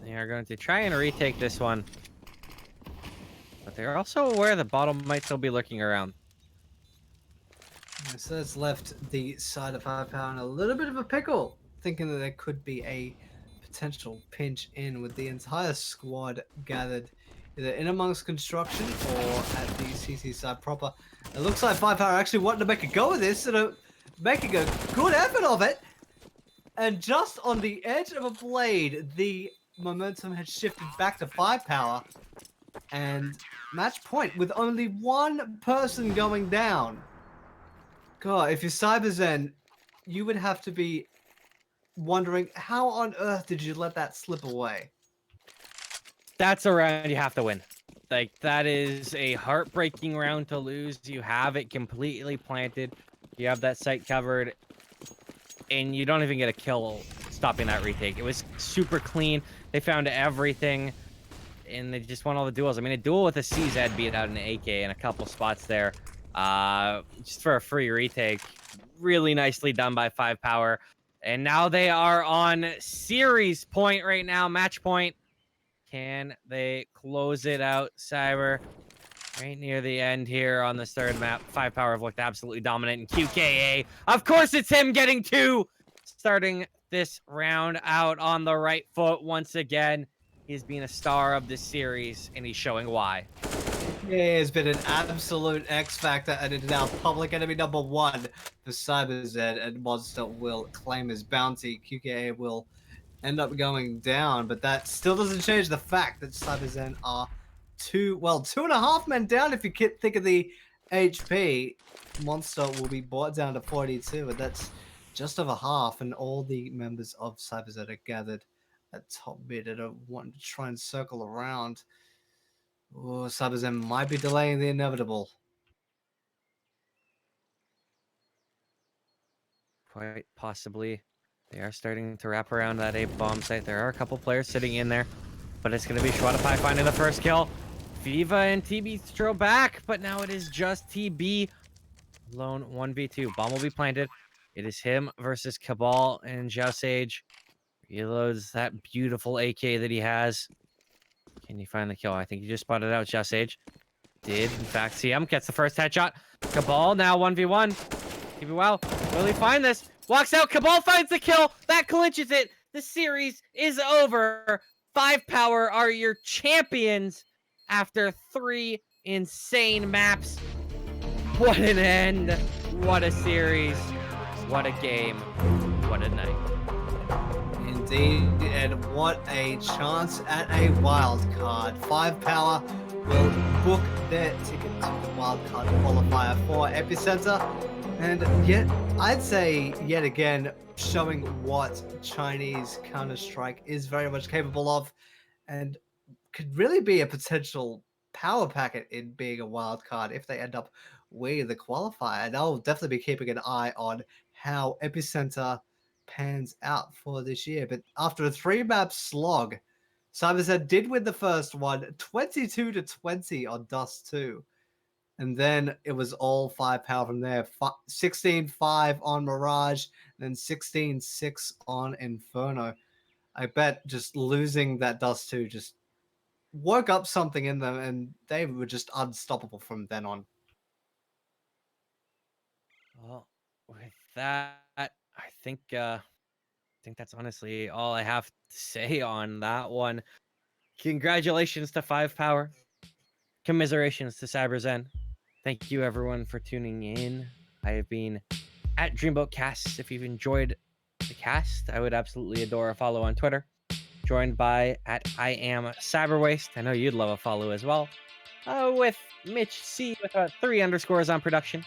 they are going to try and retake this one. But they're also aware the Bottle might still be lurking around. So that's left the side of 5Power in a little bit of a pickle, thinking that there could be a potential pinch in with the entire squad gathered either in amongst construction or at the CC side proper. It looks like 5Power actually wanting to make a go of this and making a good effort of it. And just on the edge of a blade, the momentum had shifted back to 5Power. And match point with only one person going down. God, if you're CyberZen, you would have to be wondering, how on earth did you let that slip away? That's a round you have to win. Like, that is a heartbreaking round to lose. You have it completely planted. You have that site covered. And you don't even get a kill stopping that retake. It was super clean. They found everything. And they just won all the duels. I mean, a duel with a CZ beat out an AK in a couple spots there. Just for a free retake. Really nicely done by 5Power. And now they are on series point right now, match point. Can they close it out, Cyber? Right near the end here on this third map. 5Power have looked absolutely dominant in QKA. Of course, it's him getting two. Starting this round out on the right foot once again. He's been a star of this series, and he's showing why. He has been an absolute X factor, and it is now public enemy number one for CyberZen, and Monster will claim his bounty. QKA will end up going down, but that still doesn't change the fact that CyberZen are 2.5 men down. If you think of the HP, Monster will be brought down to 42, and that's just over half, and all the members of CyberZen are gathered at top mid and are wanting to try and circle around. Oh, CyberZen might be delaying the inevitable. Quite possibly. They are starting to wrap around that A bomb site. There are a couple players sitting in there, but it's going to be Schwadapai finding the first kill. Viva and TB throw back, but now it is just TB alone 1v2. Bomb will be planted. It is him versus Cabal and Sage. Reloads that beautiful AK that he has. Can you find the kill? I think you just spotted out Sage. Did, in fact, see him. Gets the first headshot. Cabal now 1v1. TB, wow. Will he find this? Walks out. Cabal finds the kill. That clinches it. The series is over. 5Power are your champions after 3 insane maps. What an end. What a series. What a game. What a night. Indeed, and what a chance at a wild card. 5Power will book their ticket to the wild card qualifier for EPICENTER. And yet, I'd say, yet again, showing what Chinese Counter-Strike is very much capable of and could really be a potential power packet in being a wild card if they end up winning the qualifier. And I'll definitely be keeping an eye on how EPICENTER pans out for this year. But after a 3-map slog, CyberZen did win the first one, 22-20 on Dust 2. And then it was all 5Power from there. 16-5 on Mirage, then 16-6 on Inferno. I bet just losing that Dust 2 just woke up something in them, and they were just unstoppable from then on. Well, with that, I think that's honestly all I have to say on that one. Congratulations to 5Power. Commiserations to CyberZen. Thank you everyone for tuning in. I have been at Dreamboat Casts. If you've enjoyed the cast, I would absolutely adore a follow on Twitter. joined by at I am CyberWaste. I know you'd love a follow as well. With Mitch C with 3 underscores on production.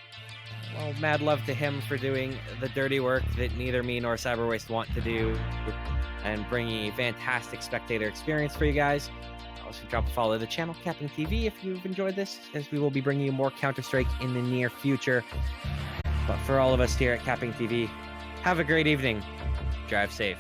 Well, mad love to him for doing the dirty work that neither me nor CyberWaste want to do and bringing a fantastic spectator experience for you guys. Also, drop a follow to the channel, CappingTV, if you've enjoyed this, as we will be bringing you more Counter-Strike in the near future. But for all of us here at CappingTV, have a great evening. Drive safe.